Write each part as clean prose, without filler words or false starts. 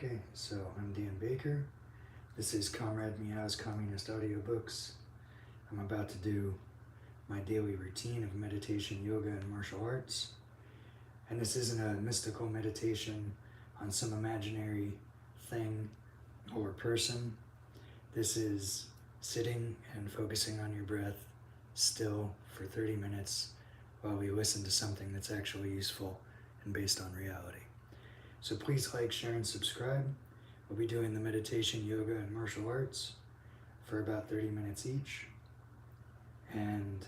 Okay, so I'm Dan Baker. This is Comrade Meow's Communist Audiobooks. I'm about to do my daily routine of meditation, yoga, and martial arts. And this isn't a mystical meditation on some imaginary thing or person. This is sitting and focusing on your breath still for 30 minutes while we listen to something that's actually useful and based on reality. So please like, share, and subscribe. We'll be doing the meditation, yoga, and martial arts for about 30 minutes each. And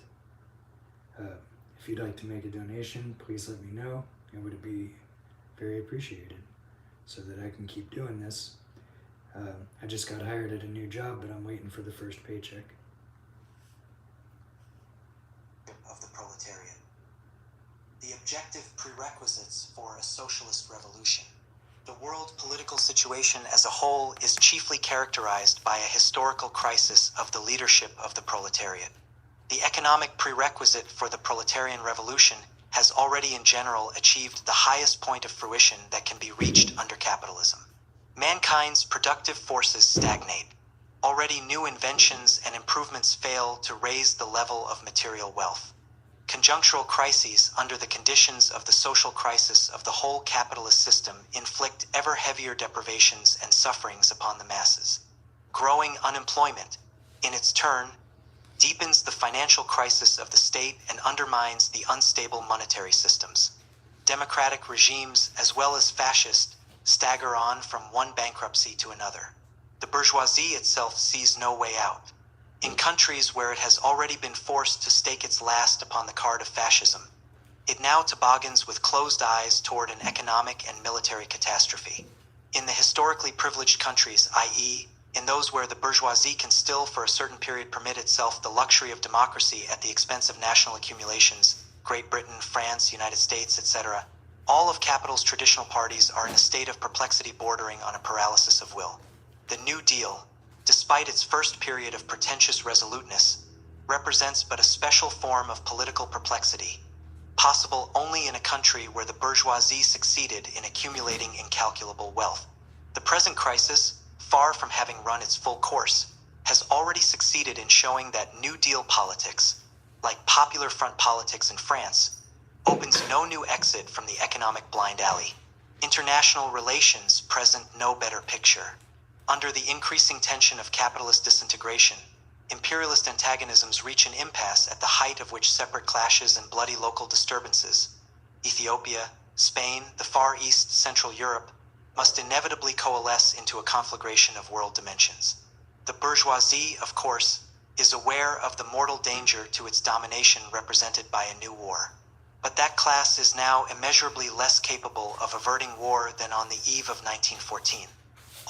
if you'd like to make a donation, please let me know. It would be very appreciated so that I can keep doing this. I just got hired at a new job, but I'm waiting for the first paycheck. Of the proletariat. The objective prerequisites for a socialist revolution. The world political situation as a whole is chiefly characterized by a historical crisis of the leadership of the proletariat. The economic prerequisite for the proletarian revolution has already in general achieved the highest point of fruition that can be reached under capitalism. Mankind's productive forces stagnate. Already new inventions and improvements fail to raise the level of material wealth. Conjunctural crises under the conditions of the social crisis of the whole capitalist system inflict ever heavier deprivations and sufferings upon the masses. Growing unemployment, in its turn, deepens the financial crisis of the state and undermines the unstable monetary systems. Democratic regimes, as well as fascist, stagger on from one bankruptcy to another. The bourgeoisie itself sees no way out. In countries where it has already been forced to stake its last upon the card of fascism, it now toboggans with closed eyes toward an economic and military catastrophe. In the historically privileged countries, i.e., in those where the bourgeoisie can still for a certain period permit itself the luxury of democracy at the expense of national accumulations, Great Britain, France, United States, etc., all of capital's traditional parties are in a state of perplexity bordering on a paralysis of will. The New Deal, despite its first period of pretentious resoluteness, represents but a special form of political perplexity, possible only in a country where the bourgeoisie succeeded in accumulating incalculable wealth. The present crisis, far from having run its full course, has already succeeded in showing that New Deal politics, like Popular Front politics in France, opens no new exit from the economic blind alley. International relations present no better picture. Under the increasing tension of capitalist disintegration, imperialist antagonisms reach an impasse at the height of which separate clashes and bloody local disturbances, Ethiopia, Spain, the Far East, Central Europe, must inevitably coalesce into a conflagration of world dimensions. The bourgeoisie, of course, is aware of the mortal danger to its domination represented by a new war. But that class is now immeasurably less capable of averting war than on the eve of 1914.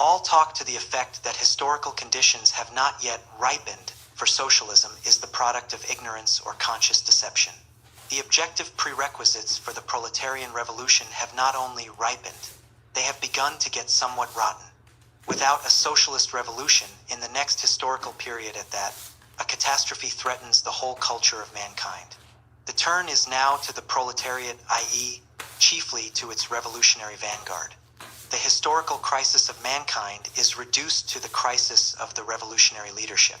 All talk to the effect that historical conditions have not yet ripened for socialism is the product of ignorance or conscious deception. The objective prerequisites for the proletarian revolution have not only ripened, they have begun to get somewhat rotten. Without a socialist revolution, in the next historical period at that, a catastrophe threatens the whole culture of mankind. The turn is now to the proletariat, i.e., chiefly to its revolutionary vanguard. The historical crisis of mankind is reduced to the crisis of the revolutionary leadership.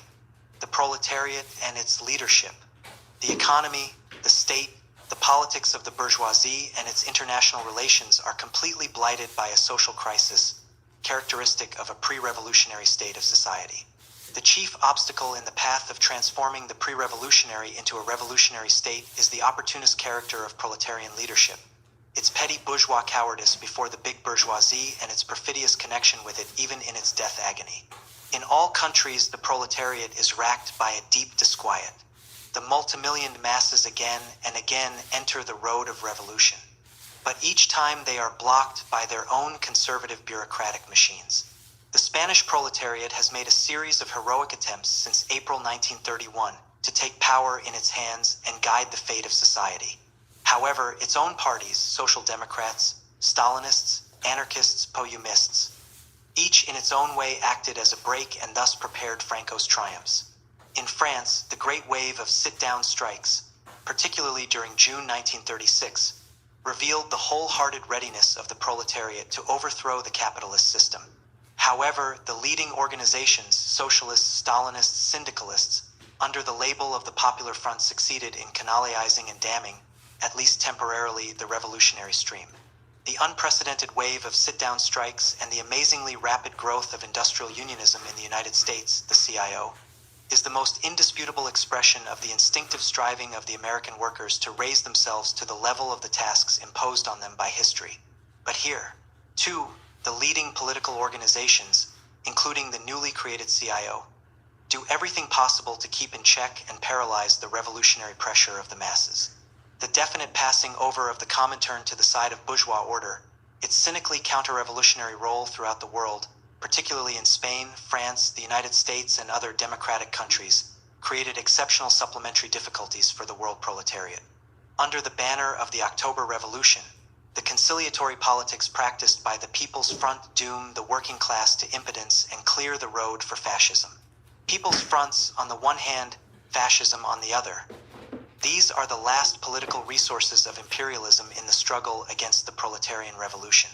The proletariat and its leadership, the economy, the state, the politics of the bourgeoisie and its international relations are completely blighted by a social crisis, characteristic of a pre-revolutionary state of society. The chief obstacle in the path of transforming the pre-revolutionary into a revolutionary state is the opportunist character of proletarian leadership, its petty bourgeois cowardice before the big bourgeoisie and its perfidious connection with it even in its death agony. In all countries, the proletariat is racked by a deep disquiet. The multimillioned masses again and again enter the road of revolution. But each time they are blocked by their own conservative bureaucratic machines. The Spanish proletariat has made a series of heroic attempts since April 1931 to take power in its hands and guide the fate of society. However, its own parties, Social Democrats, Stalinists, Anarchists, Poyumists, each in its own way acted as a brake and thus prepared Franco's triumphs. In France, the great wave of sit-down strikes, particularly during June 1936, revealed the wholehearted readiness of the proletariat to overthrow the capitalist system. However, the leading organizations, socialists, Stalinists, syndicalists, under the label of the Popular Front succeeded in canalizing and damming, at least temporarily, the revolutionary stream. The unprecedented wave of sit-down strikes and the amazingly rapid growth of industrial unionism in the United States, the CIO, is the most indisputable expression of the instinctive striving of the American workers to raise themselves to the level of the tasks imposed on them by history. But here, too, the leading political organizations, including the newly created CIO, do everything possible to keep in check and paralyze the revolutionary pressure of the masses. The definite passing over of the Comintern to the side of bourgeois order, its cynically counter-revolutionary role throughout the world, particularly in Spain, France, the United States, and other democratic countries, created exceptional supplementary difficulties for the world proletariat. Under the banner of the October Revolution, the conciliatory politics practiced by the People's Front doom the working class to impotence and clear the road for fascism. People's Fronts on the one hand, fascism on the other. These are the last political resources of imperialism in the struggle against the proletarian revolution.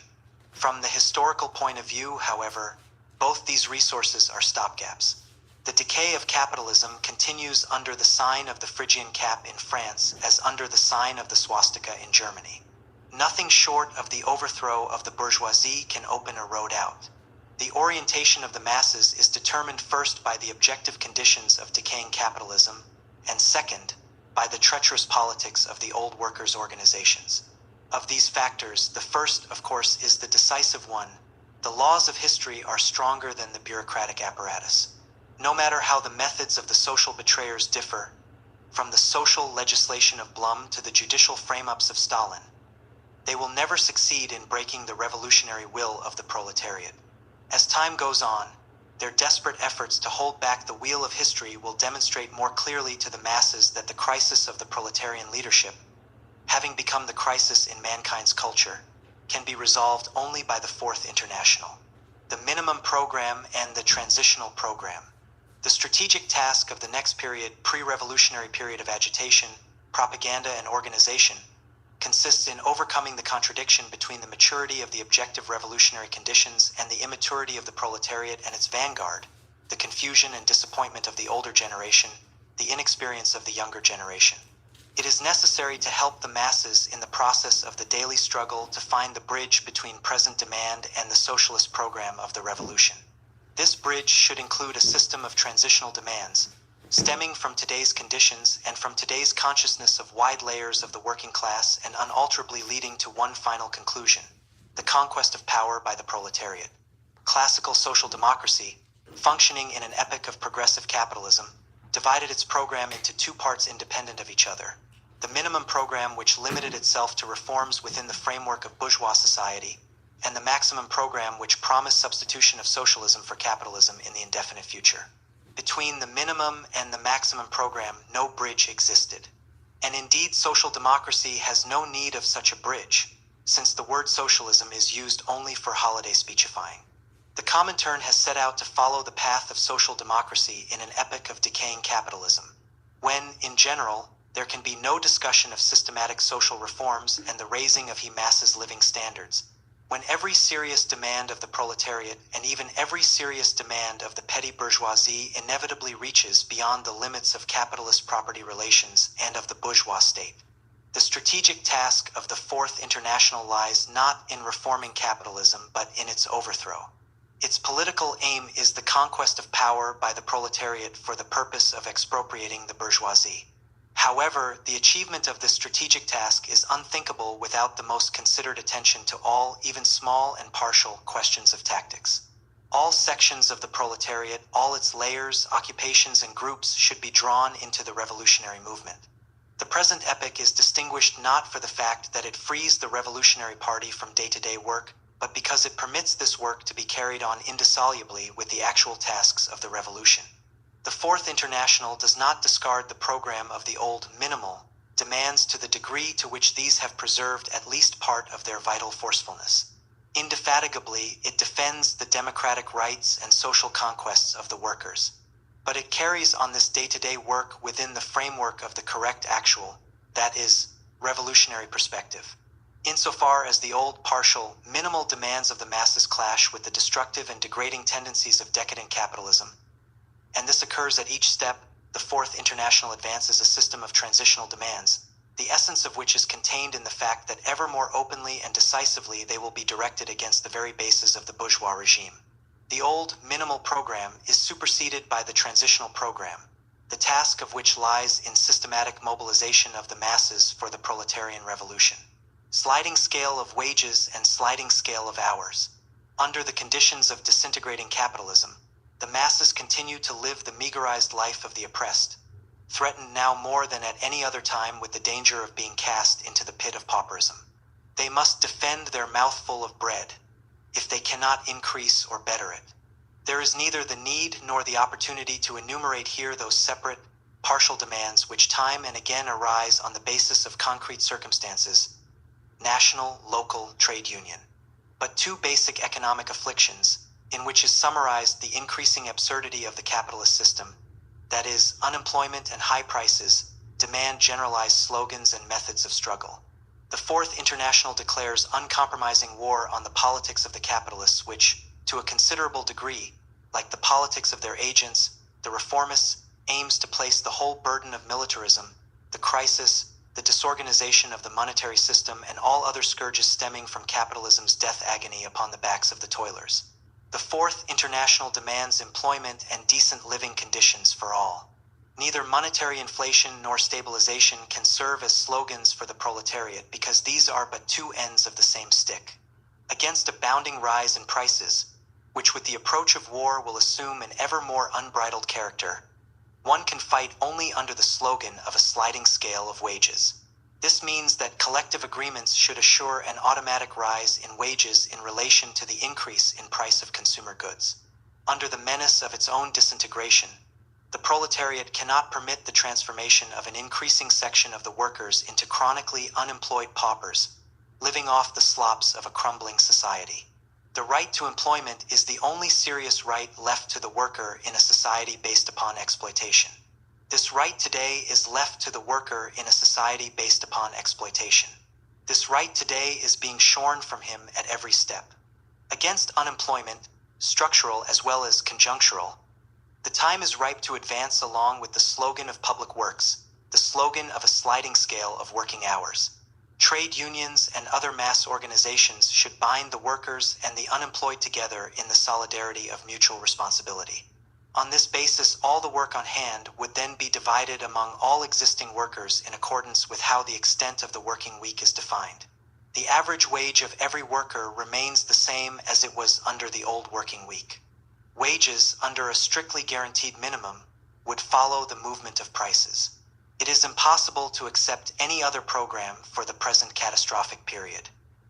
From the historical point of view, however, both these resources are stopgaps. The decay of capitalism continues under the sign of the Phrygian cap in France as under the sign of the swastika in Germany. Nothing short of the overthrow of the bourgeoisie can open a road out. The orientation of the masses is determined first by the objective conditions of decaying capitalism, and second, by the treacherous politics of the old workers' organizations. Of these factors, the first, of course, is the decisive one. The laws of history are stronger than the bureaucratic apparatus. No matter how the methods of the social betrayers differ, from the social legislation of Blum to the judicial frame-ups of Stalin, they will never succeed in breaking the revolutionary will of the proletariat. As time goes on, their desperate efforts to hold back the wheel of history will demonstrate more clearly to the masses that the crisis of the proletarian leadership, having become the crisis in mankind's culture, can be resolved only by the Fourth International, the minimum program and the transitional program. The strategic task of the next period, pre-revolutionary period of agitation, propaganda, and organization, consists in overcoming the contradiction between the maturity of the objective revolutionary conditions and the immaturity of the proletariat and its vanguard, the confusion and disappointment of the older generation, the inexperience of the younger generation. It is necessary to help the masses in the process of the daily struggle to find the bridge between present demand and the socialist program of the revolution. This bridge should include a system of transitional demands, stemming from today's conditions and from today's consciousness of wide layers of the working class and unalterably leading to one final conclusion: the conquest of power by the proletariat. Classical social democracy, functioning in an epoch of progressive capitalism, divided its program into two parts independent of each other: the minimum program, which limited itself to reforms within the framework of bourgeois society, and the maximum program, which promised substitution of socialism for capitalism in the indefinite future. Between the minimum and the maximum program, no bridge existed. And indeed, social democracy has no need of such a bridge, since the word socialism is used only for holiday speechifying. The Comintern has set out to follow the path of social democracy in an epoch of decaying capitalism, when, in general, there can be no discussion of systematic social reforms and the raising of masses' living standards, when every serious demand of the proletariat and even every serious demand of the petty bourgeoisie inevitably reaches beyond the limits of capitalist property relations and of the bourgeois state. The strategic task of the Fourth International lies not in reforming capitalism but in its overthrow. Its political aim is the conquest of power by the proletariat for the purpose of expropriating the bourgeoisie. However, the achievement of this strategic task is unthinkable without the most considered attention to all, even small and partial, questions of tactics. All sections of the proletariat, all its layers, occupations, and groups should be drawn into the revolutionary movement. The present epoch is distinguished not for the fact that it frees the Revolutionary Party from day-to-day work, but because it permits this work to be carried on indissolubly with the actual tasks of the revolution. The Fourth International does not discard the program of the old minimal demands to the degree to which these have preserved at least part of their vital forcefulness. Indefatigably, it defends the democratic rights and social conquests of the workers. But it carries on this day-to-day work within the framework of the correct actual, that is, revolutionary perspective. Insofar as the old, partial, minimal demands of the masses clash with the destructive and degrading tendencies of decadent capitalism, and this occurs at each step, the Fourth International advances a system of transitional demands, the essence of which is contained in the fact that ever more openly and decisively they will be directed against the very bases of the bourgeois regime. The old, minimal program is superseded by the transitional program, the task of which lies in systematic mobilization of the masses for the proletarian revolution. Sliding scale of wages and sliding scale of hours. Under the conditions of disintegrating capitalism, the masses continue to live the meagerized life of the oppressed, threatened now more than at any other time with the danger of being cast into the pit of pauperism. They must defend their mouthful of bread, if they cannot increase or better it. There is neither the need nor the opportunity to enumerate here those separate, partial demands which time and again arise on the basis of concrete circumstances, national, local, trade union. But two basic economic afflictions, in which is summarized the increasing absurdity of the capitalist system, that is, unemployment and high prices, demand generalized slogans and methods of struggle. The Fourth International declares uncompromising war on the politics of the capitalists which, to a considerable degree, like the politics of their agents, the reformists, aims to place the whole burden of militarism, the crisis, the disorganization of the monetary system, and all other scourges stemming from capitalism's death agony upon the backs of the toilers. The Fourth International demands employment and decent living conditions for all. Neither monetary inflation nor stabilization can serve as slogans for the proletariat because these are but two ends of the same stick. Against a bounding rise in prices, which with the approach of war will assume an ever more unbridled character, one can fight only under the slogan of a sliding scale of wages. This means that collective agreements should assure an automatic rise in wages in relation to the increase in price of consumer goods. Under the menace of its own disintegration, the proletariat cannot permit the transformation of an increasing section of the workers into chronically unemployed paupers, living off the slops of a crumbling society. The right to employment is the only serious right left to the worker in a society based upon exploitation. This right today is left to the worker in a society based upon exploitation. This right today is being shorn from him at every step. Against unemployment, structural as well as conjunctural, the time is ripe to advance along with the slogan of public works, the slogan of a sliding scale of working hours. Trade unions and other mass organizations should bind the workers and the unemployed together in the solidarity of mutual responsibility. On this basis, all the work on hand would then be divided among all existing workers in accordance with how the extent of the working week is defined. The average wage of every worker remains the same as it was under the old working week. Wages under a strictly guaranteed minimum would follow the movement of prices. It is impossible to accept any other program for the present catastrophic period.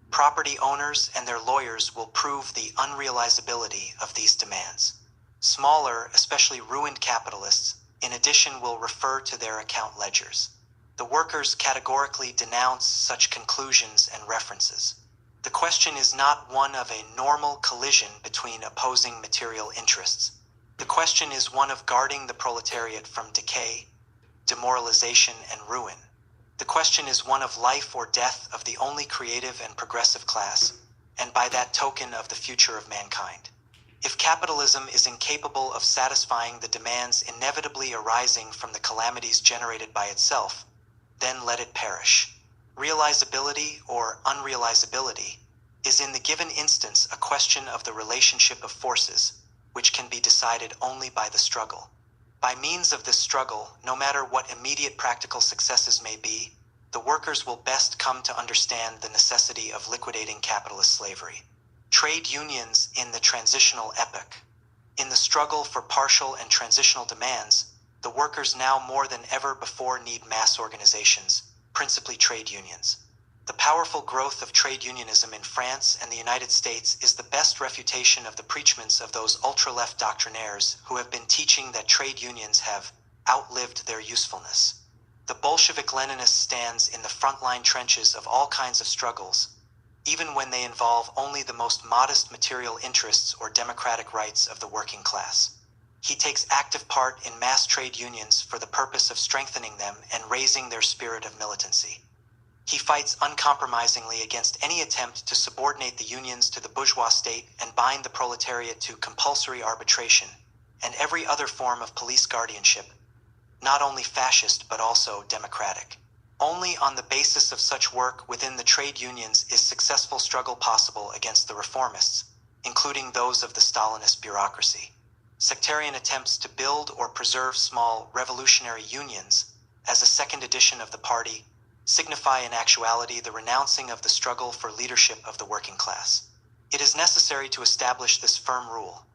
Property owners and their lawyers will prove the unrealizability of these demands. Smaller, especially ruined capitalists, in addition, will refer to their account ledgers. The workers categorically denounce such conclusions and references. The question is not one of a normal collision between opposing material interests. The question is one of guarding the proletariat from decay, demoralization, and ruin. The question is one of life or death of the only creative and progressive class, and by that token of the future of mankind. If capitalism is incapable of satisfying the demands inevitably arising from the calamities generated by itself, then let it perish. Realizability or unrealizability is in the given instance a question of the relationship of forces, which can be decided only by the struggle. By means of this struggle, no matter what immediate practical successes may be, the workers will best come to understand the necessity of liquidating capitalist slavery. Trade unions in the transitional epoch. In the struggle for partial and transitional demands, the workers now more than ever before need mass organizations, principally trade unions. The powerful growth of trade unionism in France and the United States is the best refutation of the preachments of those ultra-left doctrinaires who have been teaching that trade unions have outlived their usefulness. The Bolshevik-Leninist stands in the frontline trenches of all kinds of struggles, even when they involve only the most modest material interests or democratic rights of the working class. He takes active part in mass trade unions for the purpose of strengthening them and raising their spirit of militancy. He fights uncompromisingly against any attempt to subordinate the unions to the bourgeois state and bind the proletariat to compulsory arbitration and every other form of police guardianship, not only fascist but also democratic. Only on the basis of such work within the trade unions is successful struggle possible against the reformists, including those of the Stalinist bureaucracy. Sectarian attempts to build or preserve small revolutionary unions as a second edition of the party signify in actuality the renouncing of the struggle for leadership of the working class. It is necessary to establish this firm rule.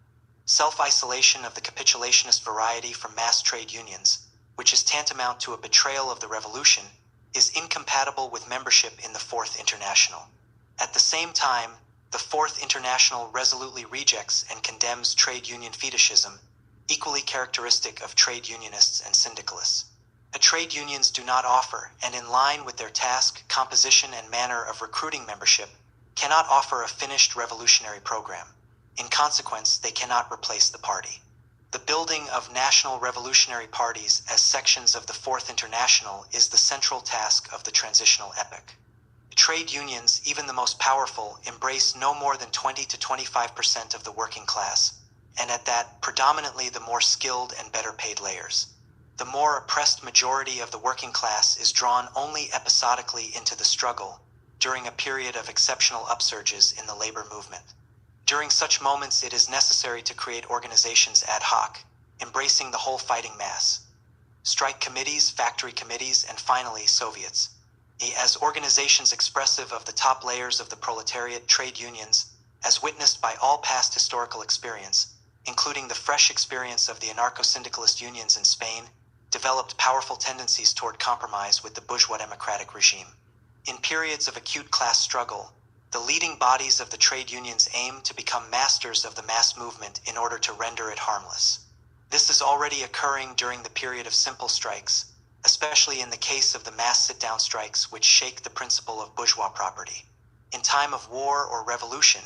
Self-isolation of the capitulationist variety from mass trade unions, which is tantamount to a betrayal of the revolution, is incompatible with membership in the Fourth International. At the same time, the Fourth International resolutely rejects and condemns trade union fetishism, equally characteristic of trade unionists and syndicalists. Trade unions do not offer, and in line with their task, composition, and manner of recruiting membership, cannot offer a finished revolutionary program. In consequence, they cannot replace the party. The building of national revolutionary parties as sections of the Fourth International is the central task of the transitional epoch. Trade unions, even the most powerful, embrace no more than 20 to 25% of the working class, and at that, predominantly the more skilled and better paid layers. The more oppressed majority of the working class is drawn only episodically into the struggle during a period of exceptional upsurges in the labor movement. During such moments, it is necessary to create organizations ad hoc, embracing the whole fighting mass. Strike committees, factory committees, and finally Soviets. As organizations expressive of the top layers of the proletariat, trade unions, as witnessed by all past historical experience, including the fresh experience of the anarcho-syndicalist unions in Spain, developed powerful tendencies toward compromise with the bourgeois democratic regime. In periods of acute class struggle, the leading bodies of the trade unions aim to become masters of the mass movement in order to render it harmless. This is already occurring during the period of simple strikes, especially in the case of the mass sit-down strikes which shake the principle of bourgeois property. In time of war or revolution,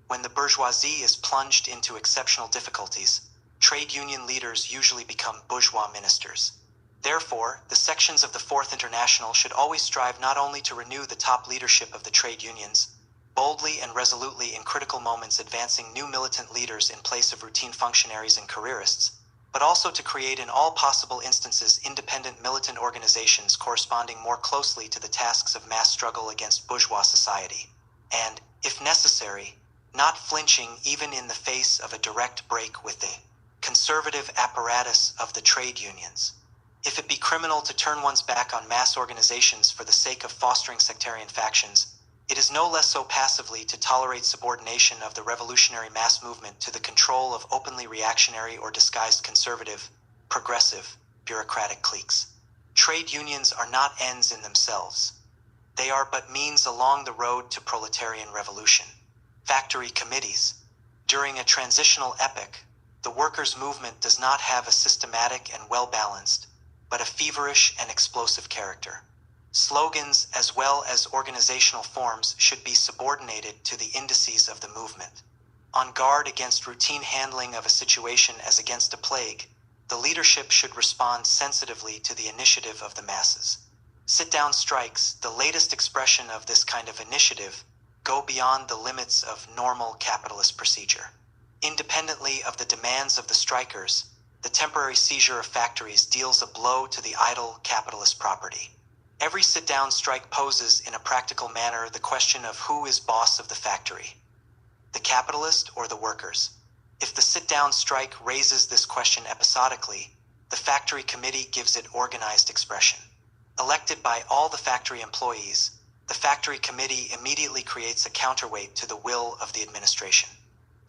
when the bourgeoisie is plunged into exceptional difficulties, trade union leaders usually become bourgeois ministers. Therefore, the sections of the Fourth International should always strive not only to renew the top leadership of the trade unions, boldly and resolutely in critical moments advancing new militant leaders in place of routine functionaries and careerists, but also to create in all possible instances independent militant organizations corresponding more closely to the tasks of mass struggle against bourgeois society, and, if necessary, not flinching even in the face of a direct break with the conservative apparatus of the trade unions. If it be criminal to turn one's back on mass organizations for the sake of fostering sectarian factions, it is no less so passively to tolerate subordination of the revolutionary mass movement to the control of openly reactionary or disguised conservative, progressive, bureaucratic cliques. Trade unions are not ends in themselves. They are but means along the road to proletarian revolution. Factory committees. During a transitional epoch, the workers' movement does not have a systematic and well-balanced, but a feverish and explosive character. Slogans as well as organizational forms should be subordinated to the indices of the movement. On guard against routine handling of a situation as against a plague, the leadership should respond sensitively to the initiative of the masses. Sit-down strikes, the latest expression of this kind of initiative, go beyond the limits of normal capitalist procedure. Independently of the demands of the strikers, the temporary seizure of factories deals a blow to the idle capitalist property. Every sit-down strike poses in a practical manner the question of who is boss of the factory, the capitalist or the workers. If the sit-down strike raises this question episodically, the factory committee gives it organized expression. Elected by all the factory employees, the factory committee immediately creates a counterweight to the will of the administration.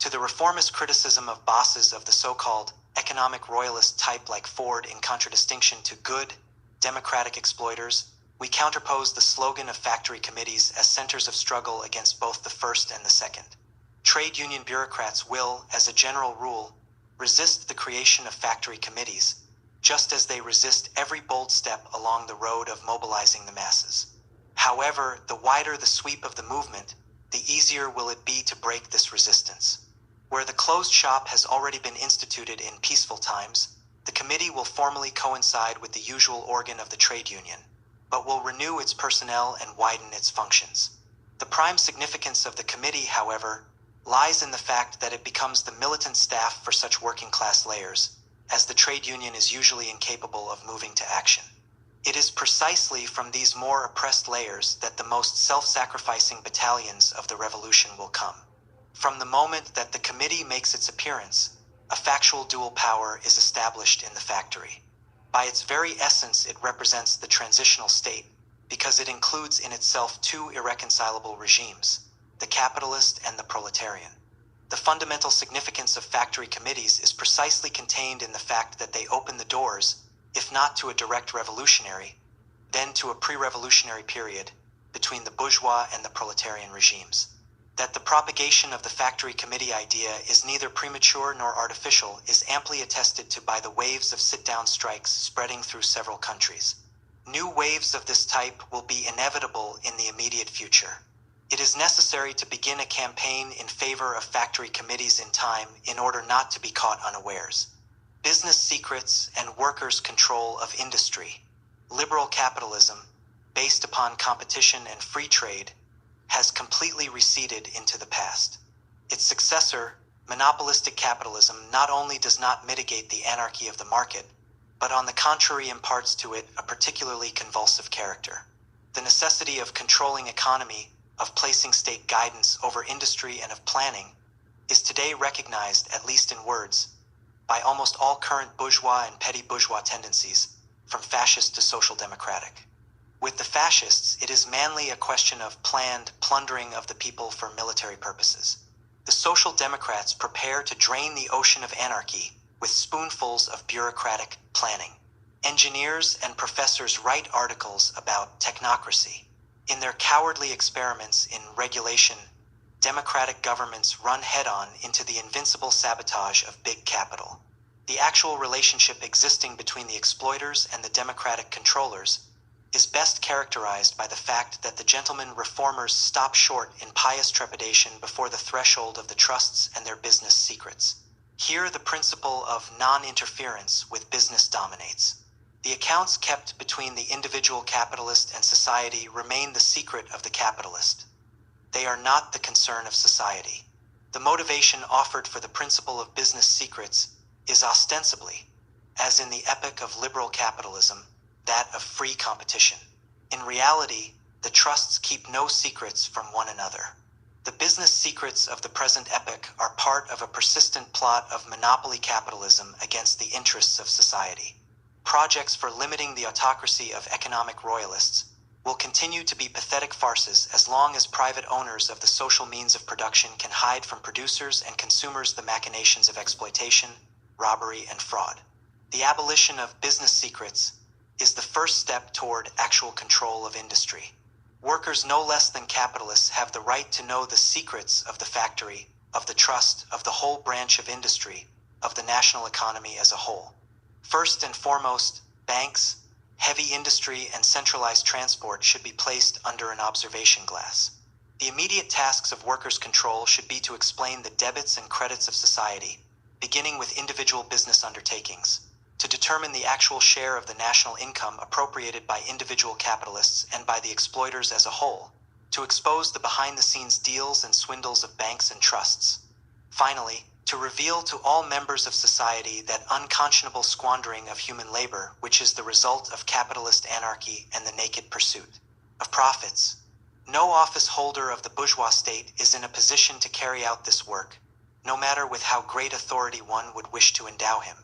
To the reformist criticism of bosses of the so-called economic royalist type like Ford in contradistinction to good, democratic exploiters, we counterpose the slogan of factory committees as centers of struggle against both the first and the second. Trade union bureaucrats will, as a general rule, resist the creation of factory committees, just as they resist every bold step along the road of mobilizing the masses. However, the wider the sweep of the movement, the easier will it be to break this resistance. Where the closed shop has already been instituted in peaceful times, the committee will formally coincide with the usual organ of the trade union. but will renew its personnel and widen its functions. The prime significance of the committee, however, lies in the fact that it becomes the militant staff for such working-class layers, as the trade union is usually incapable of moving to action. It is precisely from these more oppressed layers that the most self-sacrificing battalions of the revolution will come. From the moment that the committee makes its appearance, a factual dual power is established in the factory. By its very essence, it represents the transitional state, because it includes in itself two irreconcilable regimes, the capitalist and the proletarian. The fundamental significance of factory committees is precisely contained in the fact that they open the doors, if not to a direct revolutionary, then to a pre-revolutionary period between the bourgeois and the proletarian regimes. That the propagation of the factory committee idea is neither premature nor artificial is amply attested to by the waves of sit-down strikes spreading through several countries. New waves of this type will be inevitable in the immediate future. It is necessary to begin a campaign in favor of factory committees in time in order not to be caught unawares. Business secrets and workers' control of industry, liberal capitalism, based upon competition and free trade, has completely receded into the past. Its successor, monopolistic capitalism, not only does not mitigate the anarchy of the market, but on the contrary imparts to it a particularly convulsive character. The necessity of controlling economy, of placing state guidance over industry and of planning, is today recognized, at least in words, by almost all current bourgeois and petty bourgeois tendencies, from fascist to social democratic. With the fascists, it is mainly a question of planned plundering of the people for military purposes. The social democrats prepare to drain the ocean of anarchy with spoonfuls of bureaucratic planning. Engineers and professors write articles about technocracy. In their cowardly experiments in regulation, democratic governments run head-on into the invincible sabotage of big capital. The actual relationship existing between the exploiters and the democratic controllers is best characterized by the fact that the gentlemen reformers stop short in pious trepidation before the threshold of the trusts and their business secrets. Here the principle of non-interference with business dominates. The accounts kept between the individual capitalist and society remain the secret of the capitalist. They are not the concern of society. The motivation offered for the principle of business secrets is ostensibly, as in the epoch of liberal capitalism, that of free competition. In reality, the trusts keep no secrets from one another. The business secrets of the present epoch are part of a persistent plot of monopoly capitalism against the interests of society. Projects for limiting the autocracy of economic royalists will continue to be pathetic farces as long as private owners of the social means of production can hide from producers and consumers the machinations of exploitation, robbery, and fraud. The abolition of business secrets is the first step toward actual control of industry. Workers no less than capitalists have the right to know the secrets of the factory, of the trust, of the whole branch of industry, of the national economy as a whole. First and foremost, banks, heavy industry, and centralized transport should be placed under an observation glass. The immediate tasks of workers' control should be to explain the debits and credits of society, beginning with individual business undertakings, to determine the actual share of the national income appropriated by individual capitalists and by the exploiters as a whole, to expose the behind-the-scenes deals and swindles of banks and trusts. Finally, to reveal to all members of society that unconscionable squandering of human labor which is the result of capitalist anarchy and the naked pursuit of profits. No office holder of the bourgeois state is in a position to carry out this work, no matter with how great authority one would wish to endow him.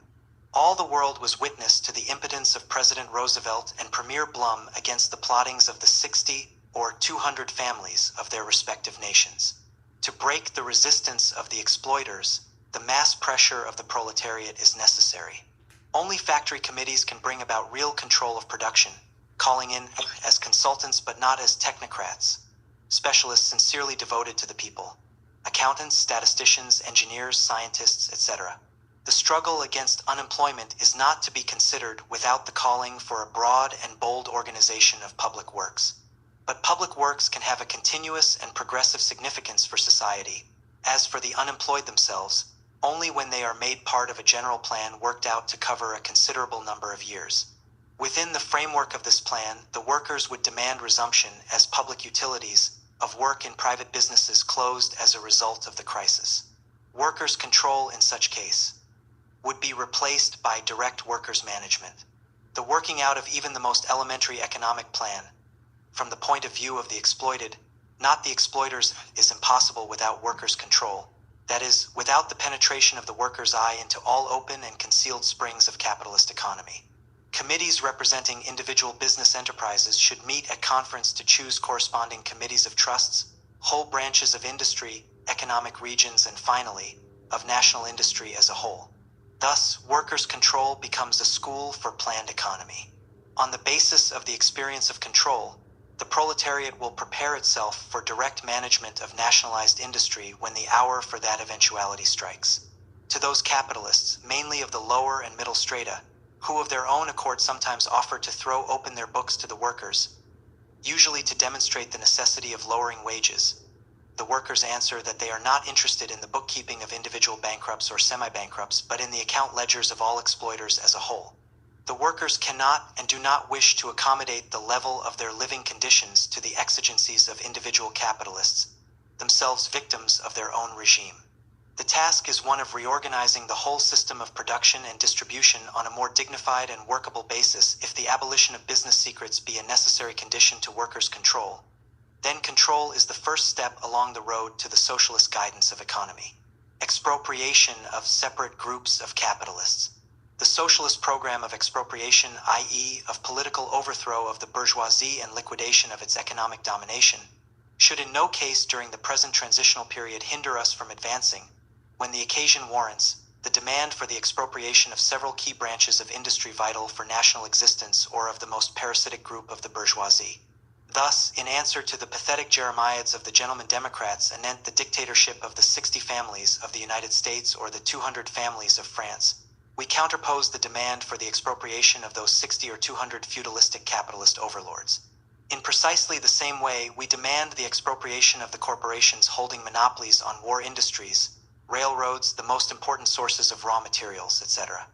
All the world was witness to the impotence of President Roosevelt and Premier Blum against the plottings of the 60 or 200 families of their respective nations. To break the resistance of the exploiters, the mass pressure of the proletariat is necessary. Only factory committees can bring about real control of production, calling in as consultants but not as technocrats, specialists sincerely devoted to the people, accountants, statisticians, engineers, scientists, etc. The struggle against unemployment is not to be considered without the calling for a broad and bold organization of public works. But public works can have a continuous and progressive significance for society. As for the unemployed themselves, only when they are made part of a general plan worked out to cover a considerable number of years. Within the framework of this plan, the workers would demand resumption as public utilities of work in private businesses closed as a result of the crisis. Workers' control in such case would be replaced by direct workers' management. The working out of even the most elementary economic plan, from the point of view of the exploited, not the exploiters, is impossible without workers' control. That is, without the penetration of the worker's eye into all open and concealed springs of capitalist economy. Committees representing individual business enterprises should meet at conference to choose corresponding committees of trusts, whole branches of industry, economic regions, and finally, of national industry as a whole. Thus, workers' control becomes a school for planned economy. On the basis of the experience of control, the proletariat will prepare itself for direct management of nationalized industry when the hour for that eventuality strikes. To those capitalists, mainly of the lower and middle strata, who of their own accord sometimes offer to throw open their books to the workers, usually to demonstrate the necessity of lowering wages, the workers answer that they are not interested in the bookkeeping of individual bankrupts or semi-bankrupts, but in the account ledgers of all exploiters as a whole. The workers cannot and do not wish to accommodate the level of their living conditions to the exigencies of individual capitalists, themselves victims of their own regime. The task is one of reorganizing the whole system of production and distribution on a more dignified and workable basis if the abolition of business secrets be a necessary condition to workers' control. Then control is the first step along the road to the socialist guidance of economy. Expropriation of separate groups of capitalists. The socialist program of expropriation, i.e., of political overthrow of the bourgeoisie and liquidation of its economic domination, should in no case during the present transitional period hinder us from advancing, when the occasion warrants, the demand for the expropriation of several key branches of industry vital for national existence or of the most parasitic group of the bourgeoisie. Thus, in answer to the pathetic jeremiads of the gentlemen Democrats anent the dictatorship of the 60 families of the United States or the 200 families of France, we counterpose the demand for the expropriation of those 60 or 200 feudalistic capitalist overlords. In precisely the same way, we demand the expropriation of the corporations holding monopolies on war industries, railroads, the most important sources of raw materials, etc.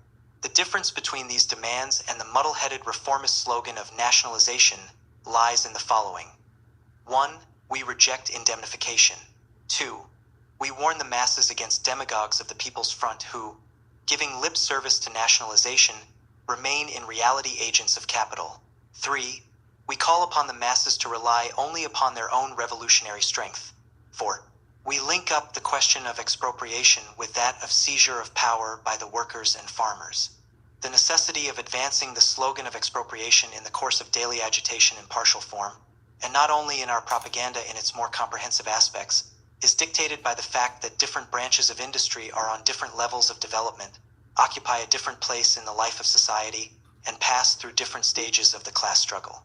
The difference between these demands and the muddle-headed reformist slogan of nationalization lies in the following. 1. We reject indemnification. 2. We warn the masses against demagogues of the People's Front who, giving lip service to nationalization, remain in reality agents of capital. 3. We call upon the masses to rely only upon their own revolutionary strength. 4. We link up the question of expropriation with that of seizure of power by the workers and farmers. The necessity of advancing the slogan of expropriation in the course of daily agitation in partial form, and not only in our propaganda in its more comprehensive aspects, is dictated by the fact that different branches of industry are on different levels of development, occupy a different place in the life of society, and pass through different stages of the class struggle.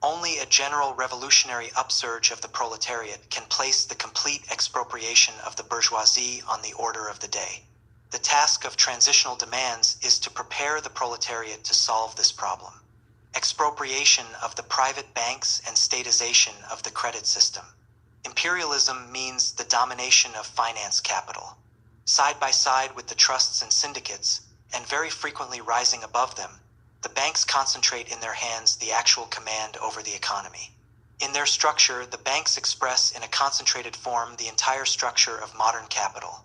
Only a general revolutionary upsurge of the proletariat can place the complete expropriation of the bourgeoisie on the order of the day. The task of transitional demands is to prepare the proletariat to solve this problem. Expropriation of the private banks and statization of the credit system. Imperialism means the domination of finance capital. Side by side with the trusts and syndicates, and very frequently rising above them, the banks concentrate in their hands the actual command over the economy. In their structure, the banks express in a concentrated form the entire structure of modern capital.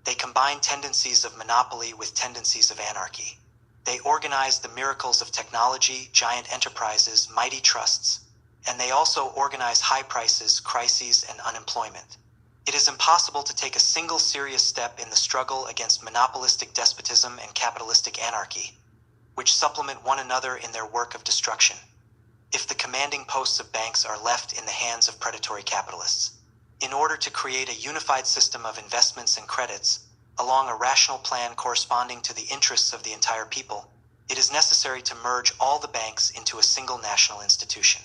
They combine tendencies of monopoly with tendencies of anarchy. They organize the miracles of technology, giant enterprises, mighty trusts, and they also organize high prices, crises, and unemployment. It is impossible to take a single serious step in the struggle against monopolistic despotism and capitalistic anarchy, which supplement one another in their work of destruction, if the commanding posts of banks are left in the hands of predatory capitalists. In order to create a unified system of investments and credits, along a rational plan corresponding to the interests of the entire people, it is necessary to merge all the banks into a single national institution.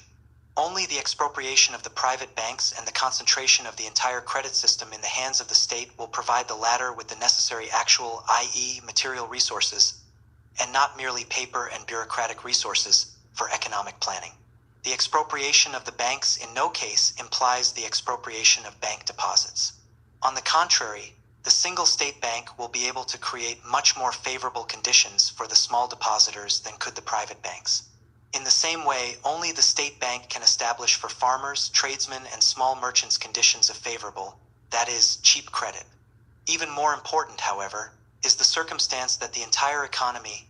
Only the expropriation of the private banks and the concentration of the entire credit system in the hands of the state will provide the latter with the necessary actual, i.e., material resources, and not merely paper and bureaucratic resources, for economic planning. The expropriation of the banks in no case implies the expropriation of bank deposits. On the contrary, the single state bank will be able to create much more favorable conditions for the small depositors than could the private banks. In the same way, only the state bank can establish for farmers, tradesmen, and small merchants conditions of favorable, that is, cheap credit. Even more important, however, is the circumstance that the entire economy,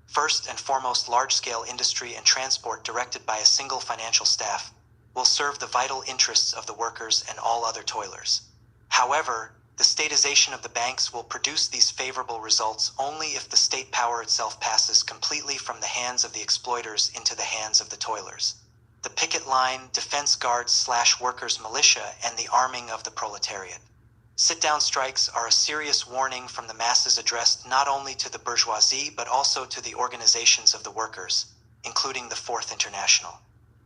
first and foremost large-scale industry and transport directed by a single financial staff, will serve the vital interests of the workers and all other toilers. However, the statization of the banks will produce these favorable results only if the state power itself passes completely from the hands of the exploiters into the hands of the toilers. The picket line, defense guards / workers' militia, and the arming of the proletariat. Sit-down strikes are a serious warning from the masses addressed not only to the bourgeoisie but also to the organizations of the workers, including the Fourth International.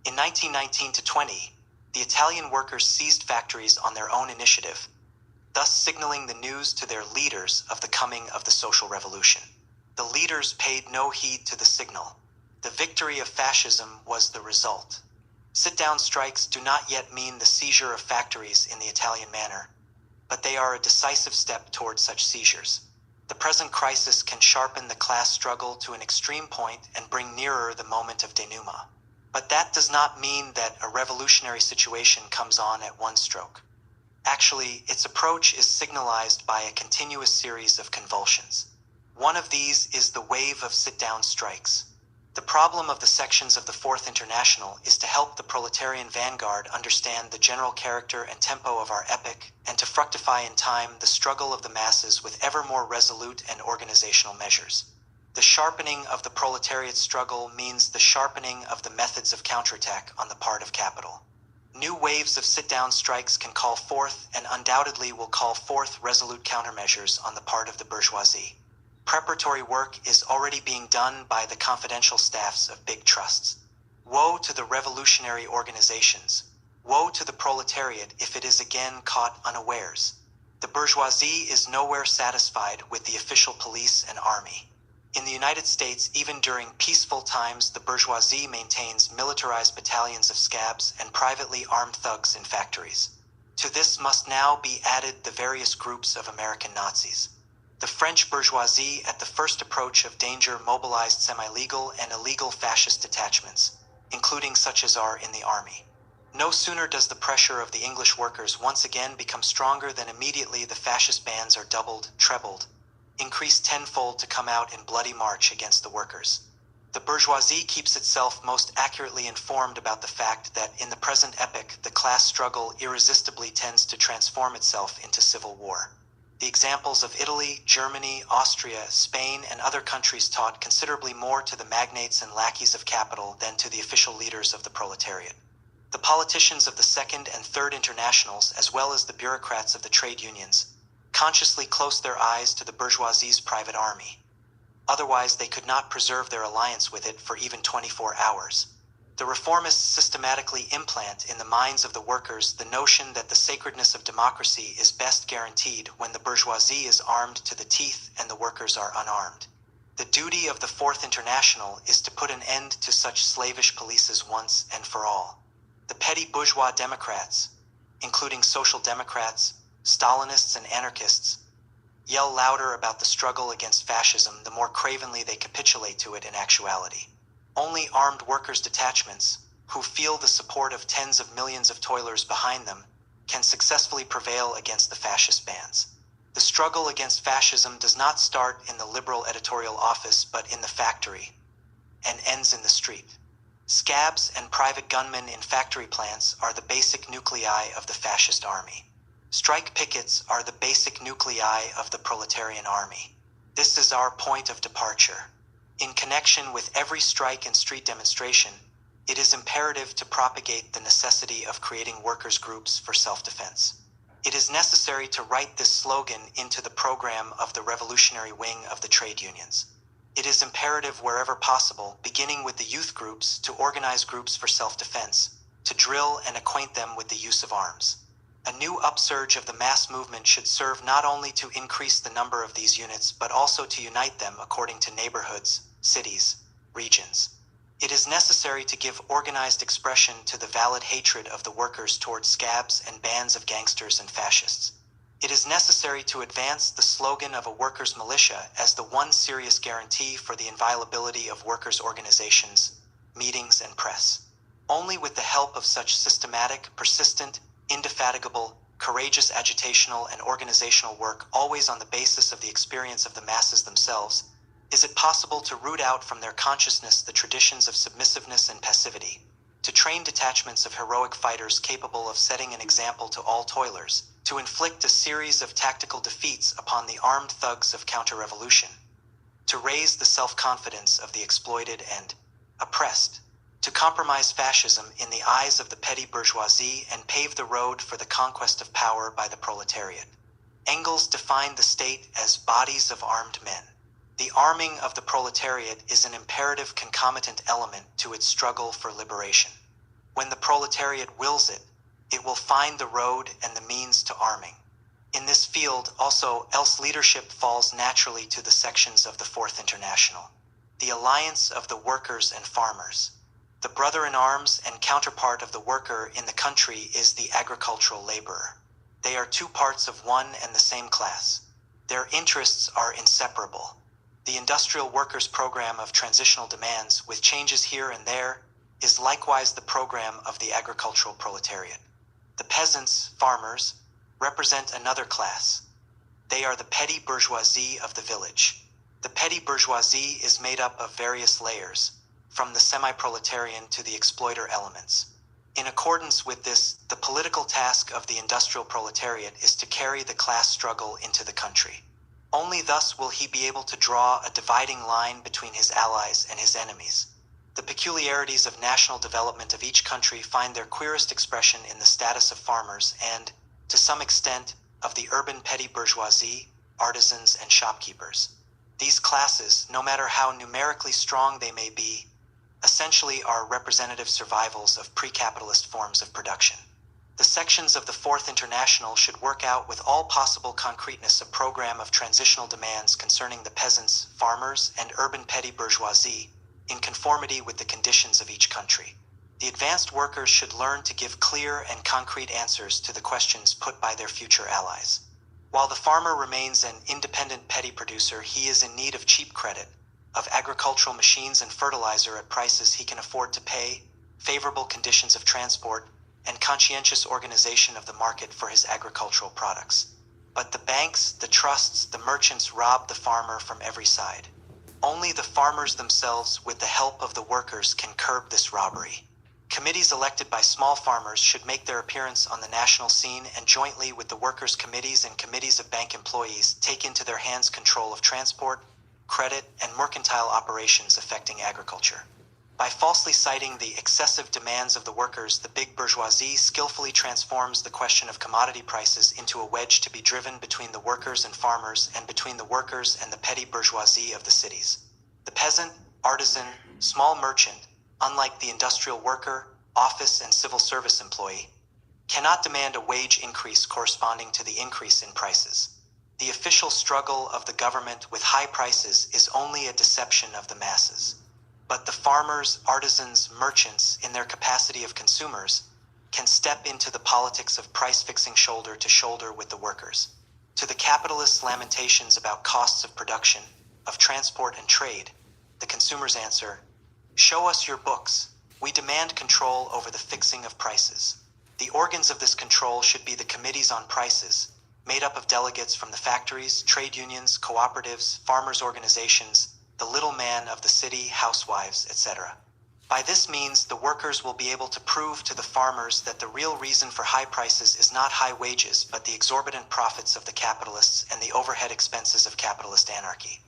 In 1919-20, the Italian workers seized factories on their own initiative, thus signaling the news to their leaders of the coming of the social revolution. The leaders paid no heed to the signal. The victory of fascism was the result. Sit-down strikes do not yet mean the seizure of factories in the Italian manner, but they are a decisive step toward such seizures. The present crisis can sharpen the class struggle to an extreme point and bring nearer the moment of denouement. But that does not mean that a revolutionary situation comes on at one stroke. Actually, its approach is signalized by a continuous series of convulsions. One of these is the wave of sit-down strikes. The problem of the sections of the Fourth International is to help the proletarian vanguard understand the general character and tempo of our epoch and to fructify in time the struggle of the masses with ever more resolute and organizational measures. The sharpening of the proletariat struggle means the sharpening of the methods of counterattack on the part of capital. New waves of sit-down strikes can call forth, and undoubtedly will call forth, resolute countermeasures on the part of the bourgeoisie. Preparatory work is already being done by the confidential staffs of big trusts. Woe to the revolutionary organizations. Woe to the proletariat if it is again caught unawares. The bourgeoisie is nowhere satisfied with the official police and army. In the United States, even during peaceful times, the bourgeoisie maintains militarized battalions of scabs and privately armed thugs in factories. To this must now be added the various groups of American Nazis. The French bourgeoisie at the first approach of danger mobilized semi-legal and illegal fascist detachments, including such as are in the army. No sooner does the pressure of the English workers once again become stronger than immediately the fascist bands are doubled, trebled, increased tenfold to come out in bloody march against the workers. The bourgeoisie keeps itself most accurately informed about the fact that in the present epoch the class struggle irresistibly tends to transform itself into civil war. The examples of Italy, Germany, Austria, Spain, and other countries taught considerably more to the magnates and lackeys of capital than to the official leaders of the proletariat. The politicians of the Second and Third Internationals, as well as the bureaucrats of the trade unions, consciously close their eyes to the bourgeoisie's private army. Otherwise, they could not preserve their alliance with it for even 24 hours. The reformists systematically implant in the minds of the workers the notion that the sacredness of democracy is best guaranteed when the bourgeoisie is armed to the teeth and the workers are unarmed. The duty of the Fourth International is to put an end to such slavish polices once and for all. The petty bourgeois democrats, including social democrats, Stalinists, and anarchists, yell louder about the struggle against fascism the more cravenly they capitulate to it in actuality. Only armed workers' detachments, who feel the support of tens of millions of toilers behind them, can successfully prevail against the fascist bands. The struggle against fascism does not start in the liberal editorial office but in the factory, and ends in the street. Scabs and private gunmen in factory plants are the basic nuclei of the fascist army. Strike pickets are the basic nuclei of the proletarian army. This is our point of departure. In connection with every strike and street demonstration, it is imperative to propagate the necessity of creating workers' groups for self-defense. It is necessary to write this slogan into the program of the revolutionary wing of the trade unions. It is imperative wherever possible, beginning with the youth groups, to organize groups for self-defense, to drill and acquaint them with the use of arms. A new upsurge of the mass movement should serve not only to increase the number of these units but also to unite them according to neighborhoods, cities, regions. It is necessary to give organized expression to the valid hatred of the workers toward scabs and bands of gangsters and fascists. It is necessary to advance the slogan of a workers' militia as the one serious guarantee for the inviolability of workers' organizations, meetings, and press. Only with the help of such systematic, persistent, indefatigable, courageous agitational and organizational work, always on the basis of the experience of the masses themselves, is it possible to root out from their consciousness the traditions of submissiveness and passivity, to train detachments of heroic fighters capable of setting an example to all toilers, to inflict a series of tactical defeats upon the armed thugs of counter-revolution, to raise the self-confidence of the exploited and oppressed, to compromise fascism in the eyes of the petty bourgeoisie and pave the road for the conquest of power by the proletariat. Engels defined the state as bodies of armed men. The arming of the proletariat is an imperative concomitant element to its struggle for liberation. When the proletariat wills it, it will find the road and the means to arming. In this field also, else leadership falls naturally to the sections of the Fourth International, the alliance of the workers and farmers. The brother-in-arms and counterpart of the worker in the country is the agricultural laborer. They are two parts of one and the same class. Their interests are inseparable. The industrial workers' program of transitional demands, with changes here and there, is likewise the program of the agricultural proletariat. The peasants, farmers, represent another class. They are the petty bourgeoisie of the village. The petty bourgeoisie is made up of various layers, from the semi-proletarian to the exploiter elements. In accordance with this, the political task of the industrial proletariat is to carry the class struggle into the country. Only thus will he be able to draw a dividing line between his allies and his enemies. The peculiarities of national development of each country find their queerest expression in the status of farmers and, to some extent, of the urban petty bourgeoisie, artisans, and shopkeepers. These classes, no matter how numerically strong they may be, essentially are representative survivals of pre-capitalist forms of production. The sections of the Fourth International should work out with all possible concreteness a program of transitional demands concerning the peasants, farmers, and urban petty bourgeoisie, in conformity with the conditions of each country. The advanced workers should learn to give clear and concrete answers to the questions put by their future allies. While the farmer remains an independent petty producer, he is in need of cheap credit, of agricultural machines and fertilizer at prices he can afford to pay, favorable conditions of transport, and conscientious organization of the market for his agricultural products. But the banks, the trusts, the merchants rob the farmer from every side. Only the farmers themselves, with the help of the workers, can curb this robbery. Committees elected by small farmers should make their appearance on the national scene and jointly with the workers' committees and committees of bank employees take into their hands control of transport, credit, and mercantile operations affecting agriculture. By falsely citing the excessive demands of the workers, the big bourgeoisie skillfully transforms the question of commodity prices into a wedge to be driven between the workers and farmers and between the workers and the petty bourgeoisie of the cities. The peasant, artisan, small merchant, unlike the industrial worker, office and civil service employee, cannot demand a wage increase corresponding to the increase in prices. The official struggle of the government with high prices is only a deception of the masses. But the farmers, artisans, merchants, in their capacity of consumers, can step into the politics of price-fixing shoulder to shoulder with the workers. To the capitalists' lamentations about costs of production, of transport and trade, the consumers answer, "Show us your books. We demand control over the fixing of prices." The organs of this control should be the committees on prices, made up of delegates from the factories, trade unions, cooperatives, farmers' organizations, the little man of the city, housewives, etc. By this means, the workers will be able to prove to the farmers that the real reason for high prices is not high wages, but the exorbitant profits of the capitalists and the overhead expenses of capitalist anarchy.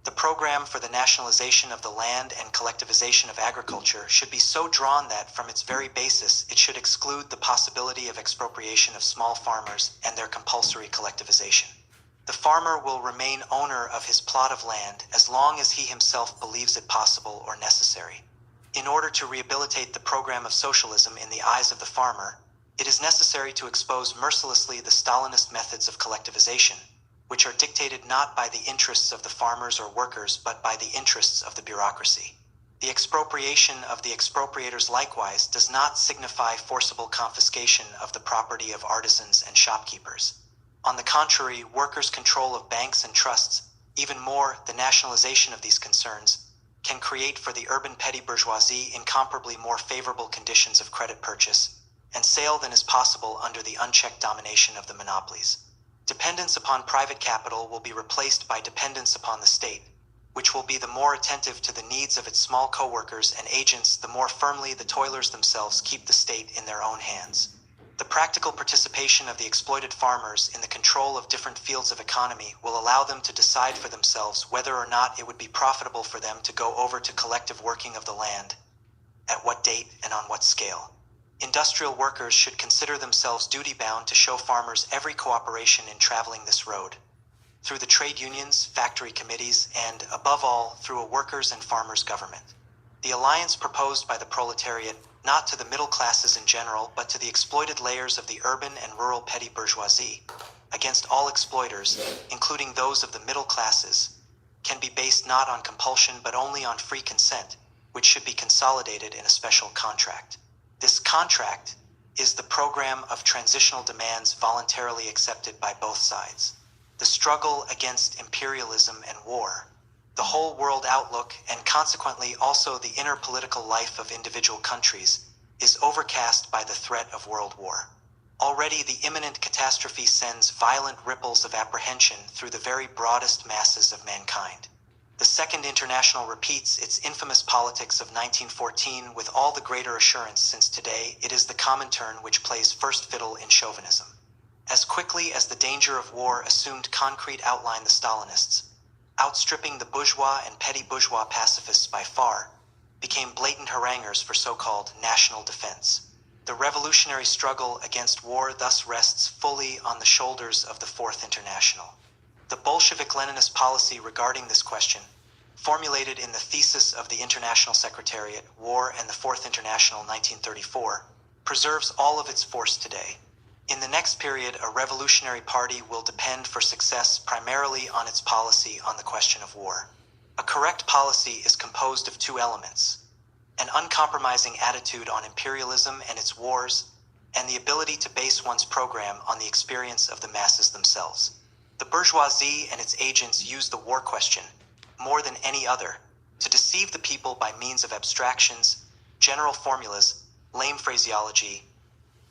The program for the nationalization of the land and collectivization of agriculture should be so drawn that, from its very basis, it should exclude the possibility of expropriation of small farmers and their compulsory collectivization. The farmer will remain owner of his plot of land as long as he himself believes it possible or necessary. In order to rehabilitate the program of socialism in the eyes of the farmer, it is necessary to expose mercilessly the Stalinist methods of collectivization, which are dictated not by the interests of the farmers or workers but by the interests of the bureaucracy. The expropriation of the expropriators likewise does not signify forcible confiscation of the property of artisans and shopkeepers. On the contrary, workers' control of banks and trusts, even more, the nationalization of these concerns, can create for the urban petty bourgeoisie incomparably more favorable conditions of credit purchase and sale than is possible under the unchecked domination of the monopolies. Dependence upon private capital will be replaced by dependence upon the state, which will be the more attentive to the needs of its small co-workers and agents the more firmly the toilers themselves keep the state in their own hands. The practical participation of the exploited farmers in the control of different fields of economy will allow them to decide for themselves whether or not it would be profitable for them to go over to collective working of the land, at what date and on what scale. Industrial workers should consider themselves duty-bound to show farmers every cooperation in traveling this road, through the trade unions, factory committees, and, above all, through a workers' and farmers' government. The alliance proposed by the proletariat, not to the middle classes in general, but to the exploited layers of the urban and rural petty bourgeoisie, against all exploiters, including those of the middle classes, can be based not on compulsion but only on free consent, which should be consolidated in a special contract. This contract is the program of transitional demands voluntarily accepted by both sides. The struggle against imperialism and war, the whole world outlook, and consequently also the inner political life of individual countries, is overcast by the threat of world war. Already the imminent catastrophe sends violent ripples of apprehension through the very broadest masses of mankind. The Second International repeats its infamous politics of 1914 with all the greater assurance, since today it is the Comintern which plays first fiddle in chauvinism. As quickly as the danger of war assumed concrete outline, the Stalinists, outstripping the bourgeois and petty bourgeois pacifists by far, became blatant haranguers for so-called national defense. The revolutionary struggle against war thus rests fully on the shoulders of the Fourth International. The Bolshevik-Leninist policy regarding this question, formulated in the thesis of the International Secretariat, War and the Fourth International 1934, preserves all of its force today. In the next period, a revolutionary party will depend for success primarily on its policy on the question of war. A correct policy is composed of two elements: an uncompromising attitude on imperialism and its wars, and the ability to base one's program on the experience of the masses themselves. The bourgeoisie and its agents use the war question, more than any other, to deceive the people by means of abstractions, general formulas, lame phraseology,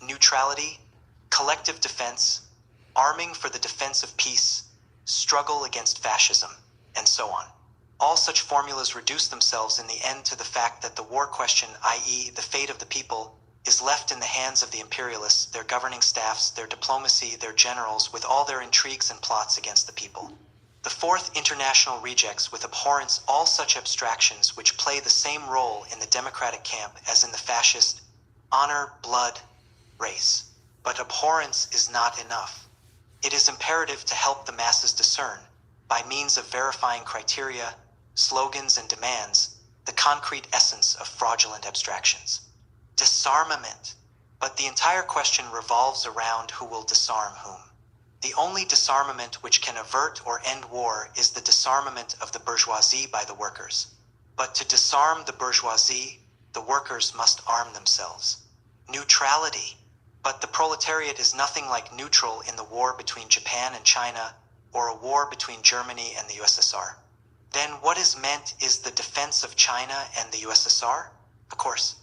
neutrality, collective defense, arming for the defense of peace, struggle against fascism, and so on. All such formulas reduce themselves in the end to the fact that the war question, i.e., the fate of the people, is left in the hands of the imperialists, their governing staffs, their diplomacy, their generals, with all their intrigues and plots against the people. The Fourth International rejects with abhorrence all such abstractions which play the same role in the democratic camp as in the fascist: honor, blood, race. But abhorrence is not enough. It is imperative to help the masses discern, by means of verifying criteria, slogans, and demands, the concrete essence of fraudulent abstractions. Disarmament. But the entire question revolves around who will disarm whom. The only disarmament which can avert or end war is the disarmament of the bourgeoisie by the workers. But to disarm the bourgeoisie, the workers must arm themselves. Neutrality. But the proletariat is nothing like neutral in the war between Japan and China, or a war between Germany and the USSR. Then what is meant is the defense of China and the USSR? Of course,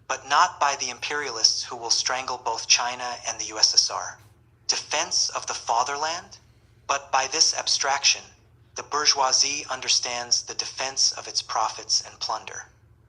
but not by the imperialists who will strangle both China and the USSR. Defense of the fatherland? But by this abstraction, the bourgeoisie understands the defense of its profits and plunder.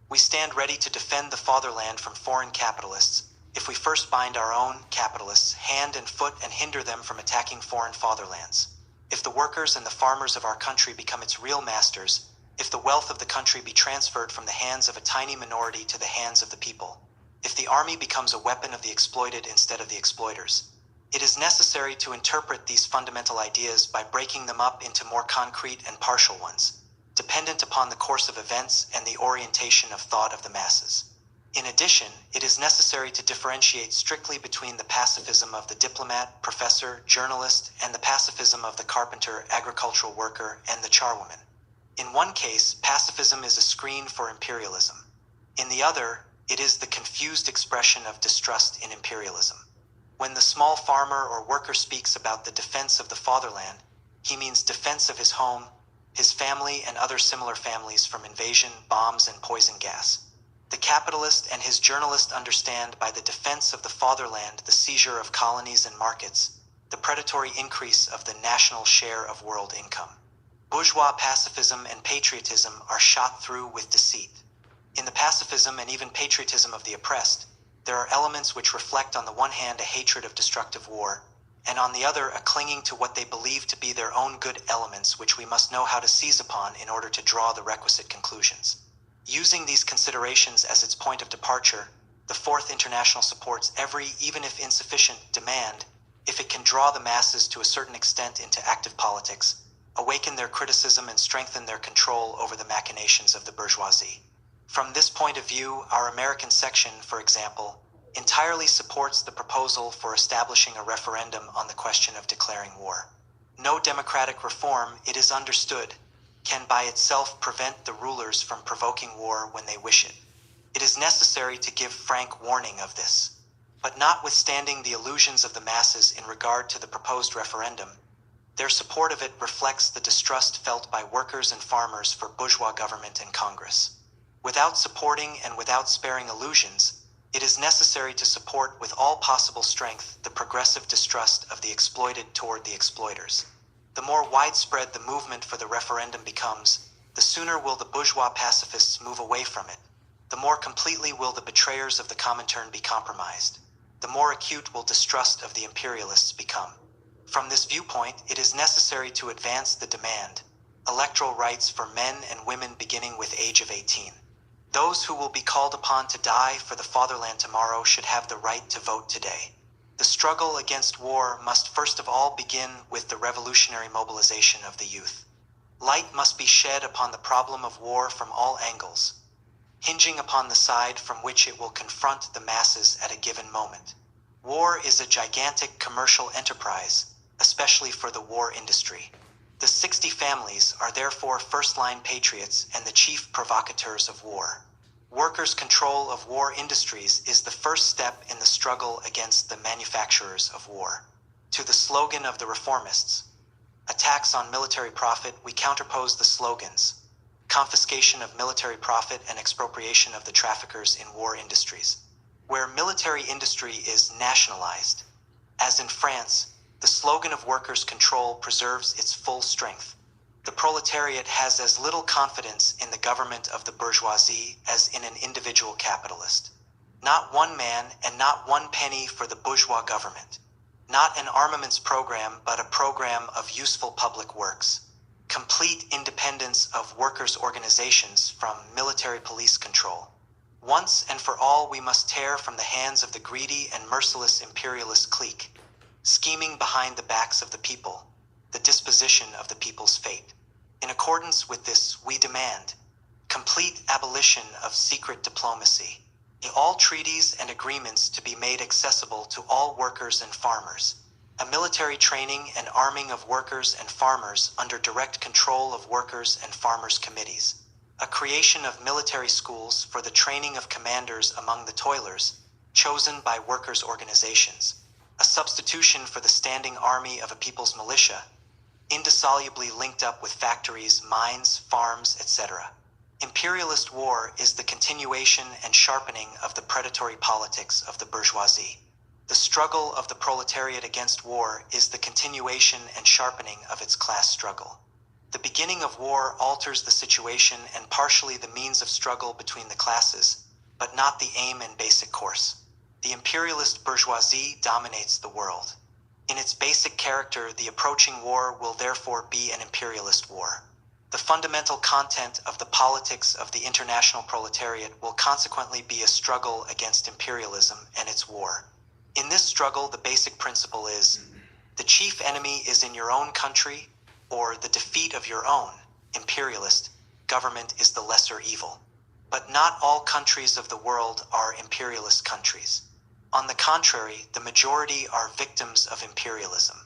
We stand ready to defend the fatherland from foreign capitalists if we first bind our own capitalists hand and foot and hinder them from attacking foreign fatherlands. If the workers and the farmers of our country become its real masters, if the wealth of the country be transferred from the hands of a tiny minority to the hands of the people, if the army becomes a weapon of the exploited instead of the exploiters, it is necessary to interpret these fundamental ideas by breaking them up into more concrete and partial ones, dependent upon the course of events and the orientation of thought of the masses. In addition, it is necessary to differentiate strictly between the pacifism of the diplomat, professor, journalist, and the pacifism of the carpenter, agricultural worker, and the charwoman. In one case, pacifism is a screen for imperialism. In the other, it is the confused expression of distrust in imperialism. When the small farmer or worker speaks about the defense of the fatherland, he means defense of his home, his family and other similar families from invasion, bombs, and poison gas. The capitalist and his journalist understand by the defense of the fatherland the seizure of colonies and markets, the predatory increase of the national share of world income. Bourgeois pacifism and patriotism are shot through with deceit. In the pacifism and even patriotism of the oppressed, there are elements which reflect on the one hand a hatred of destructive war, and on the other a clinging to what they believe to be their own good elements which we must know how to seize upon in order to draw the requisite conclusions. Using these considerations as its point of departure, the Fourth International supports every, even if insufficient, demand, if it can draw the masses to a certain extent into active politics, awaken their criticism and strengthen their control over the machinations of the bourgeoisie. From this point of view, our American section, for example, entirely supports the proposal for establishing a referendum on the question of declaring war. No democratic reform, it is understood, can by itself prevent the rulers from provoking war when they wish it. It is necessary to give frank warning of this. But notwithstanding the illusions of the masses in regard to the proposed referendum, their support of it reflects the distrust felt by workers and farmers for bourgeois government and Congress. Without supporting and without sparing illusions, it is necessary to support with all possible strength the progressive distrust of the exploited toward the exploiters. The more widespread the movement for the referendum becomes, the sooner will the bourgeois pacifists move away from it. The more completely will the betrayers of the Comintern be compromised. The more acute will distrust of the imperialists become. From this viewpoint, it is necessary to advance the demand, electoral rights for men and women beginning with age of 18. Those who will be called upon to die for the fatherland tomorrow should have the right to vote today. The struggle against war must first of all begin with the revolutionary mobilization of the youth. Light must be shed upon the problem of war from all angles, hinging upon the side from which it will confront the masses at a given moment. War is a gigantic commercial enterprise, especially for the war industry. The 60 families are therefore first-line patriots and the chief provocateurs of war. Workers' control of war industries is the first step in the struggle against the manufacturers of war. To the slogan of the reformists, attacks on military profit, we counterpose the slogans, confiscation of military profit and expropriation of the traffickers in war industries. Where military industry is nationalized, as in France, the slogan of workers' control preserves its full strength. The proletariat has as little confidence in the government of the bourgeoisie as in an individual capitalist. Not one man and not one penny for the bourgeois government. Not an armaments program, but a program of useful public works. Complete independence of workers' organizations from military police control. Once and for all, we must tear from the hands of the greedy and merciless imperialist clique, scheming behind the backs of the people, the disposition of the people's fate. In accordance with this, we demand complete abolition of secret diplomacy, all treaties and agreements to be made accessible to all workers and farmers, a military training and arming of workers and farmers under direct control of workers and farmers' committees, a creation of military schools for the training of commanders among the toilers, chosen by workers' organizations, a substitution for the standing army of a people's militia, indissolubly linked up with factories, mines, farms, etc. Imperialist war is the continuation and sharpening of the predatory politics of the bourgeoisie. The struggle of the proletariat against war is the continuation and sharpening of its class struggle. The beginning of war alters the situation and partially the means of struggle between the classes, but not the aim and basic course. The imperialist bourgeoisie dominates the world. In its basic character, the approaching war will therefore be an imperialist war. The fundamental content of the politics of the international proletariat will consequently be a struggle against imperialism and its war. In this struggle, the basic principle is, the chief enemy is in your own country, or the defeat of your own, imperialist, government is the lesser evil. But not all countries of the world are imperialist countries. On the contrary, the majority are victims of imperialism.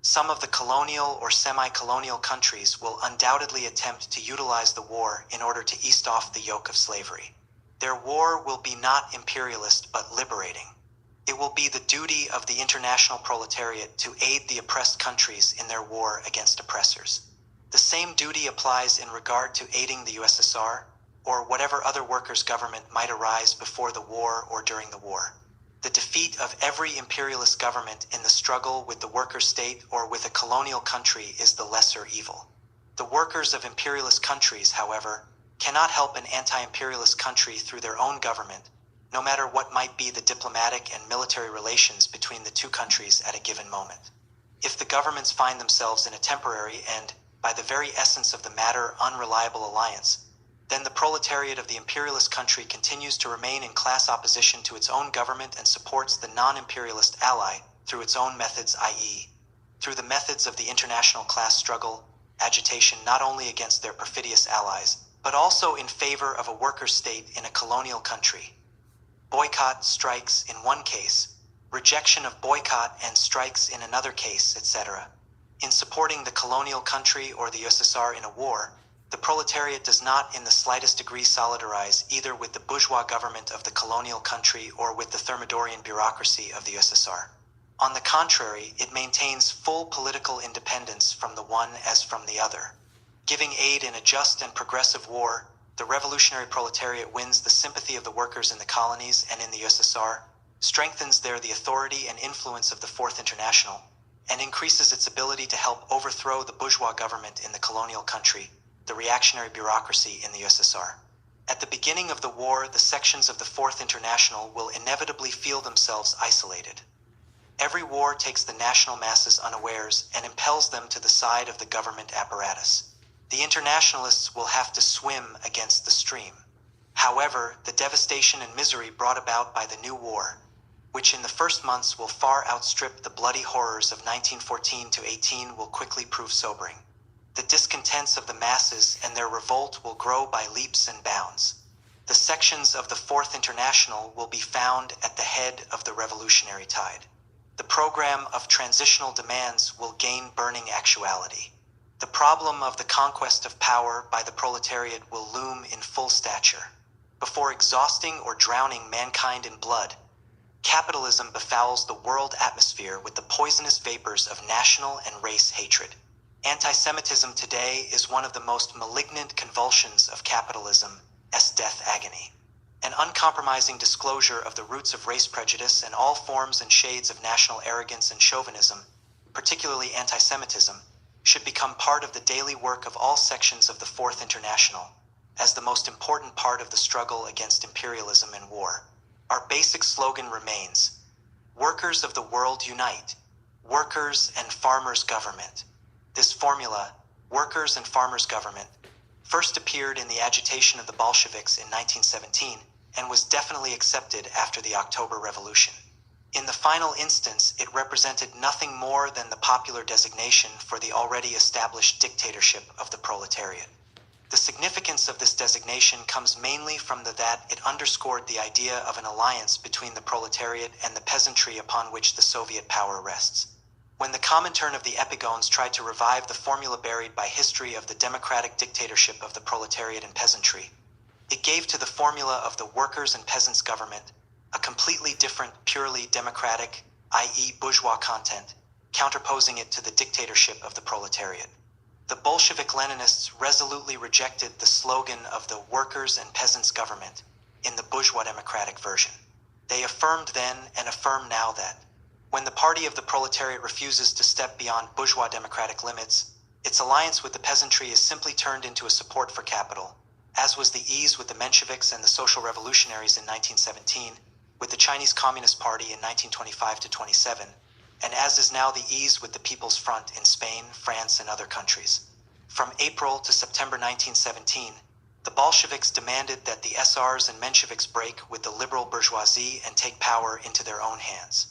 Some of the colonial or semi-colonial countries will undoubtedly attempt to utilize the war in order to ease off the yoke of slavery. Their war will be not imperialist but liberating. It will be the duty of the international proletariat to aid the oppressed countries in their war against oppressors. The same duty applies in regard to aiding the USSR, or whatever other workers' government might arise before the war or during the war. The defeat of every imperialist government in the struggle with the worker state or with a colonial country is the lesser evil. The workers of imperialist countries, however, cannot help an anti-imperialist country through their own government, no matter what might be the diplomatic and military relations between the two countries at a given moment. If the governments find themselves in a temporary and, by the very essence of the matter, unreliable alliance, then the proletariat of the imperialist country continues to remain in class opposition to its own government and supports the non-imperialist ally through its own methods, i.e., through the methods of the international class struggle, agitation not only against their perfidious allies, but also in favor of a worker state in a colonial country. Boycott, strikes in one case, rejection of boycott and strikes in another case, etc. In supporting the colonial country or the USSR in a war, the proletariat does not in the slightest degree solidarize either with the bourgeois government of the colonial country or with the Thermidorian bureaucracy of the USSR. On the contrary, it maintains full political independence from the one as from the other. Giving aid in a just and progressive war, the revolutionary proletariat wins the sympathy of the workers in the colonies and in the USSR, strengthens there the authority and influence of the Fourth International, and increases its ability to help overthrow the bourgeois government in the colonial country, the reactionary bureaucracy in the USSR. At the beginning of the war, the sections of the Fourth International will inevitably feel themselves isolated. Every war takes the national masses unawares and impels them to the side of the government apparatus. The internationalists will have to swim against the stream. However, the devastation and misery brought about by the new war, which in the first months will far outstrip the bloody horrors of 1914 to 18, will quickly prove sobering. The discontents of the masses and their revolt will grow by leaps and bounds. The sections of the Fourth International will be found at the head of the revolutionary tide. The program of transitional demands will gain burning actuality. The problem of the conquest of power by the proletariat will loom in full stature. Before exhausting or drowning mankind in blood, capitalism befouls the world atmosphere with the poisonous vapors of national and race hatred. Anti-Semitism today is one of the most malignant convulsions of capitalism's death agony. An uncompromising disclosure of the roots of race prejudice and all forms and shades of national arrogance and chauvinism, particularly anti-Semitism, should become part of the daily work of all sections of the Fourth International, as the most important part of the struggle against imperialism and war. Our basic slogan remains, "Workers of the world unite, workers and farmers government." This formula, workers and farmers government, first appeared in the agitation of the Bolsheviks in 1917 and was definitely accepted after the October Revolution. In the final instance, it represented nothing more than the popular designation for the already established dictatorship of the proletariat. The significance of this designation comes mainly from that it underscored the idea of an alliance between the proletariat and the peasantry upon which the Soviet power rests. When the Comintern of the Epigones tried to revive the formula buried by history of the democratic dictatorship of the proletariat and peasantry, it gave to the formula of the workers and peasants government a completely different, purely democratic, i.e. bourgeois content, counterposing it to the dictatorship of the proletariat. The Bolshevik Leninists resolutely rejected the slogan of the workers and peasants government in the bourgeois democratic version. They affirmed then and affirm now that, when the party of the proletariat refuses to step beyond bourgeois democratic limits, its alliance with the peasantry is simply turned into a support for capital, as was the ease with the Mensheviks and the social revolutionaries in 1917, with the Chinese Communist Party in 1925 to 27, and as is now the ease with the People's Front in Spain, France, and other countries. From April to September 1917, the Bolsheviks demanded that the SRs and Mensheviks break with the liberal bourgeoisie and take power into their own hands.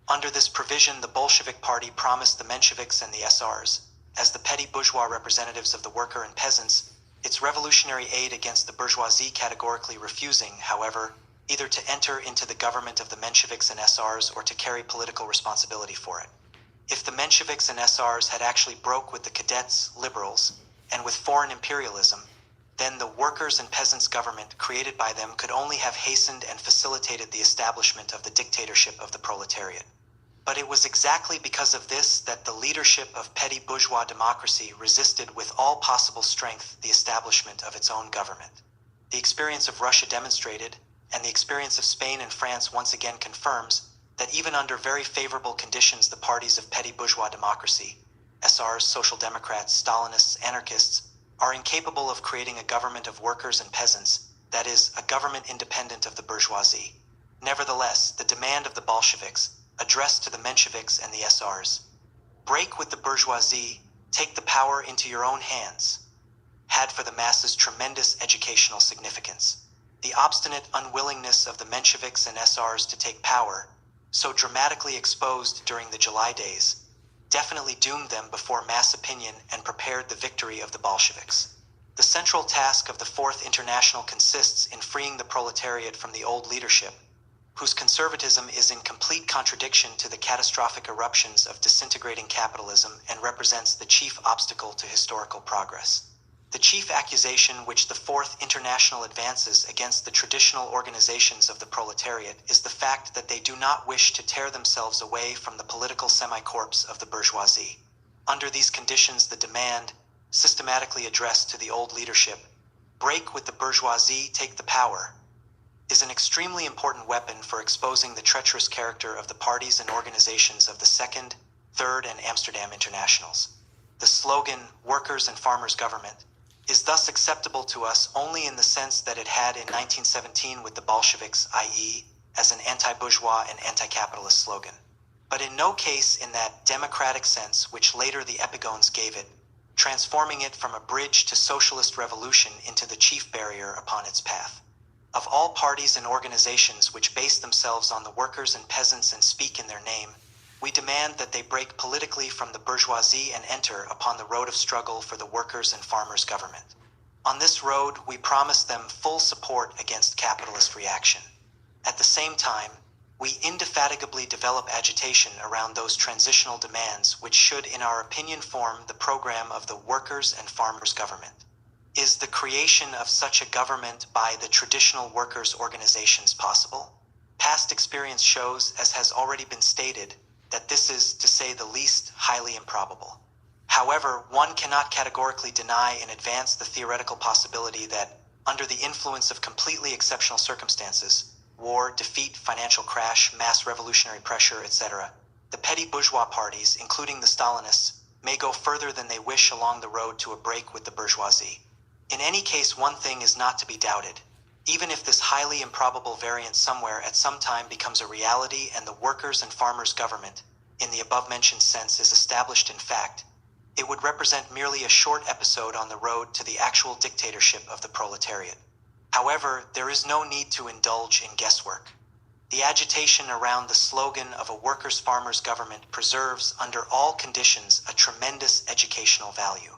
Under this provision, the Bolshevik Party promised the Mensheviks and the SRs, as the petty bourgeois representatives of the worker and peasants, its revolutionary aid against the bourgeoisie, categorically refusing, however, either to enter into the government of the Mensheviks and SRs or to carry political responsibility for it. If the Mensheviks and SRs had actually broke with the cadets, liberals, and with foreign imperialism, then the workers and peasants government created by them could only have hastened and facilitated the establishment of the dictatorship of the proletariat. But it was exactly because of this that the leadership of petty bourgeois democracy resisted with all possible strength the establishment of its own government. The experience of Russia demonstrated, and the experience of Spain and France once again confirms, that even under very favorable conditions the parties of petty bourgeois democracy, SRs, Social Democrats, Stalinists, anarchists, are incapable of creating a government of workers and peasants, that is, a government independent of the bourgeoisie. Nevertheless, the demand of the Bolsheviks, addressed to the Mensheviks and the SRs, break with the bourgeoisie, take the power into your own hands, had for the masses tremendous educational significance. The obstinate unwillingness of the Mensheviks and SRs to take power, so dramatically exposed during the July days, definitely doomed them before mass opinion and prepared the victory of the Bolsheviks. The central task of the Fourth International consists in freeing the proletariat from the old leadership, whose conservatism is in complete contradiction to the catastrophic eruptions of disintegrating capitalism and represents the chief obstacle to historical progress. The chief accusation which the Fourth International advances against the traditional organizations of the proletariat is the fact that they do not wish to tear themselves away from the political semi-corpse of the bourgeoisie. Under these conditions, the demand, systematically addressed to the old leadership, break with the bourgeoisie, take the power, is an extremely important weapon for exposing the treacherous character of the parties and organizations of the Second, Third, and Amsterdam Internationals. The slogan, Workers' and Farmers' Government, is thus acceptable to us only in the sense that it had in 1917 with the Bolsheviks, i.e., as an anti-bourgeois and anti-capitalist slogan, but in no case in that democratic sense which later the epigones gave it, transforming it from a bridge to socialist revolution into the chief barrier upon its path. Of all parties and organizations which base themselves on the workers and peasants and speak in their name, we demand that they break politically from the bourgeoisie and enter upon the road of struggle for the workers' and farmers' government. On this road, we promise them full support against capitalist reaction. At the same time, we indefatigably develop agitation around those transitional demands which should, in our opinion, form the program of the workers' and farmers' government. Is the creation of such a government by the traditional workers' organizations possible? Past experience shows, as has already been stated, that this is, to say the least, highly improbable. However, one cannot categorically deny in advance the theoretical possibility that, under the influence of completely exceptional circumstances, war, defeat, financial crash, mass revolutionary pressure, etc., the petty bourgeois parties, including the Stalinists, may go further than they wish along the road to a break with the bourgeoisie. In any case, one thing is not to be doubted. Even if this highly improbable variant somewhere at some time becomes a reality and the workers' and farmers' government, in the above-mentioned sense, is established in fact, it would represent merely a short episode on the road to the actual dictatorship of the proletariat. However, there is no need to indulge in guesswork. The agitation around the slogan of a workers'-farmers government preserves, under all conditions, a tremendous educational value.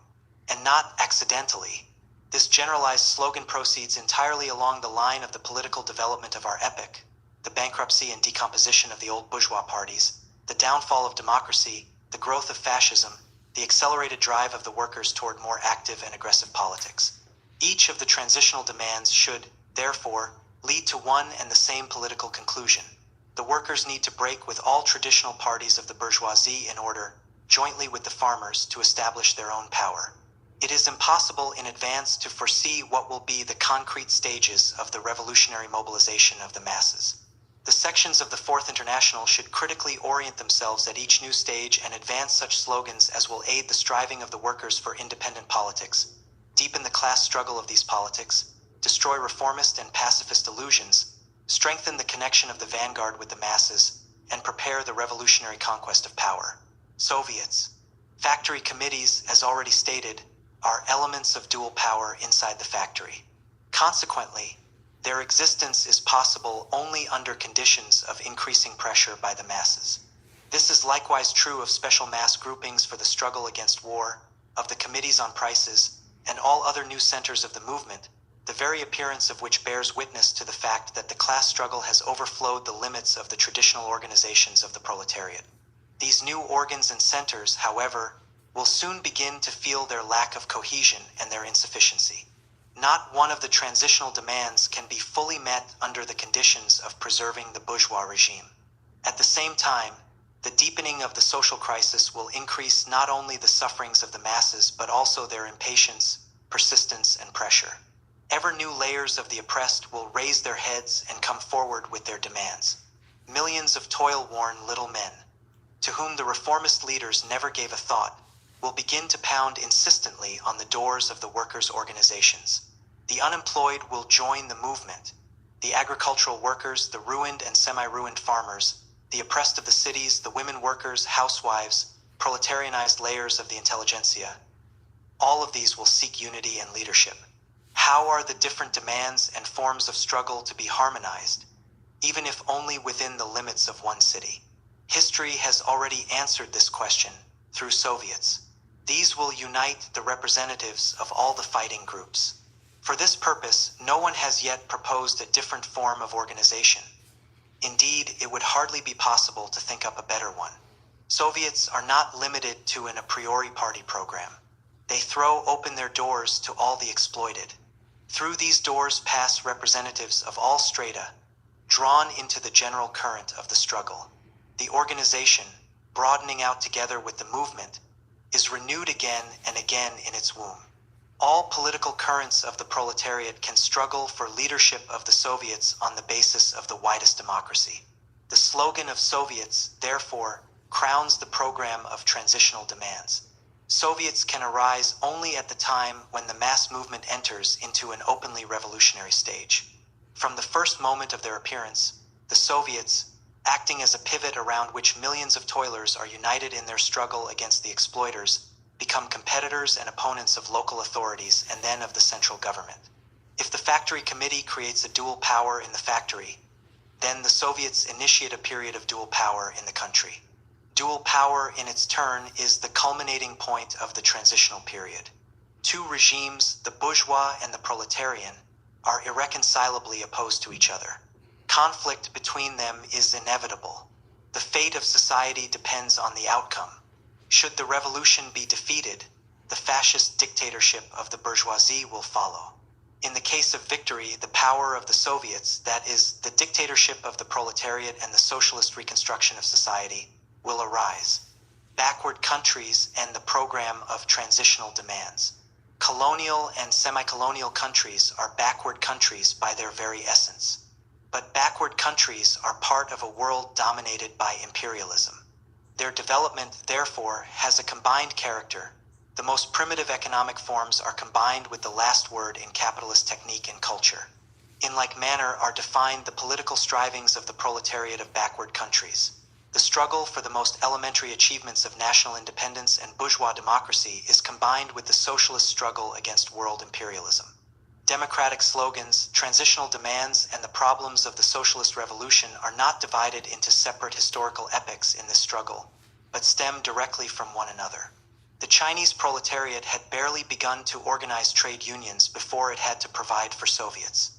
And not accidentally, this generalized slogan proceeds entirely along the line of the political development of our epoch, the bankruptcy and decomposition of the old bourgeois parties, the downfall of democracy, the growth of fascism, the accelerated drive of the workers toward more active and aggressive politics. Each of the transitional demands should, therefore, lead to one and the same political conclusion. The workers need to break with all traditional parties of the bourgeoisie in order, jointly with the farmers, to establish their own power. It is impossible in advance to foresee what will be the concrete stages of the revolutionary mobilization of the masses. The sections of the Fourth International should critically orient themselves at each new stage and advance such slogans as will aid the striving of the workers for independent politics, deepen the class struggle of these politics, destroy reformist and pacifist illusions, strengthen the connection of the vanguard with the masses, and prepare the revolutionary conquest of power. Soviets, factory committees, as already stated, are elements of dual power inside the factory. Consequently, their existence is possible only under conditions of increasing pressure by the masses. This is likewise true of special mass groupings for the struggle against war, of the committees on prices, and all other new centers of the movement, the very appearance of which bears witness to the fact that the class struggle has overflowed the limits of the traditional organizations of the proletariat. These new organs and centers, however, will soon begin to feel their lack of cohesion and their insufficiency. Not one of the transitional demands can be fully met under the conditions of preserving the bourgeois regime. At the same time, The deepening of the social crisis will increase not only the sufferings of the masses, but also their impatience, persistence, and pressure. Ever new layers of the oppressed will raise their heads and come forward with their demands. Millions of toil-worn little men, to whom the reformist leaders never gave a thought, will begin to pound insistently on the doors of the workers' organizations. The unemployed will join the movement. The agricultural workers, the ruined and semi-ruined farmers, the oppressed of the cities, the women workers, housewives, proletarianized layers of the intelligentsia. All of these will seek unity and leadership. How are the different demands and forms of struggle to be harmonized, even if only within the limits of one city? History has already answered this question through Soviets. These will unite the representatives of all the fighting groups. For this purpose, no one has yet proposed a different form of organization. Indeed, it would hardly be possible to think up a better one. Soviets are not limited to an a priori party program. They throw open their doors to all the exploited. Through these doors pass representatives of all strata, drawn into the general current of the struggle. The organization, broadening out together with the movement, is renewed again and again in its womb. All political currents of the proletariat can struggle for leadership of the Soviets on the basis of the widest democracy. The slogan of Soviets, therefore, crowns the program of transitional demands. Soviets can arise only at the time when the mass movement enters into an openly revolutionary stage. From the first moment of their appearance, the Soviets, acting as a pivot around which millions of toilers are united in their struggle against the exploiters, become competitors and opponents of local authorities and then of the central government. If the factory committee creates a dual power in the factory, then the Soviets initiate a period of dual power in the country. Dual power, in its turn, is the culminating point of the transitional period. Two regimes, the bourgeois and the proletarian, are irreconcilably opposed to each other. Conflict between them is inevitable. The fate of society depends on the outcome. Should the revolution be defeated, the fascist dictatorship of the bourgeoisie will follow. In the case of victory, the power of the Soviets, that is, the dictatorship of the proletariat and the socialist reconstruction of society, will arise. Backward countries and the program of transitional demands. Colonial and semi-colonial countries are backward countries by their very essence. But backward countries are part of a world dominated by imperialism. Their development, therefore, has a combined character. The most primitive economic forms are combined with the last word in capitalist technique and culture. In like manner are defined the political strivings of the proletariat of backward countries. The struggle for the most elementary achievements of national independence and bourgeois democracy is combined with the socialist struggle against world imperialism. Democratic slogans, transitional demands, and the problems of the socialist revolution are not divided into separate historical epochs in this struggle, but stem directly from one another. The Chinese proletariat had barely begun to organize trade unions before it had to provide for Soviets.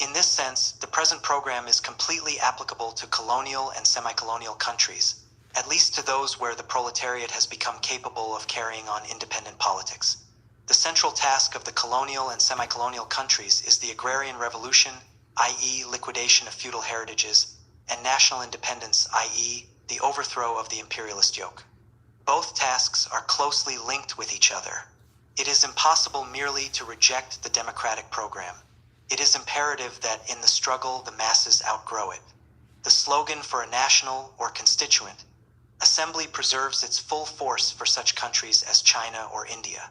In this sense, the present program is completely applicable to colonial and semi-colonial countries, at least to those where the proletariat has become capable of carrying on independent politics. The central task of the colonial and semi-colonial countries is the agrarian revolution, i.e., liquidation of feudal heritages, and national independence, i.e., the overthrow of the imperialist yoke. Both tasks are closely linked with each other. It is impossible merely to reject the democratic program. It is imperative that in the struggle the masses outgrow it. The slogan for a national or constituent assembly preserves its full force for such countries as China or India.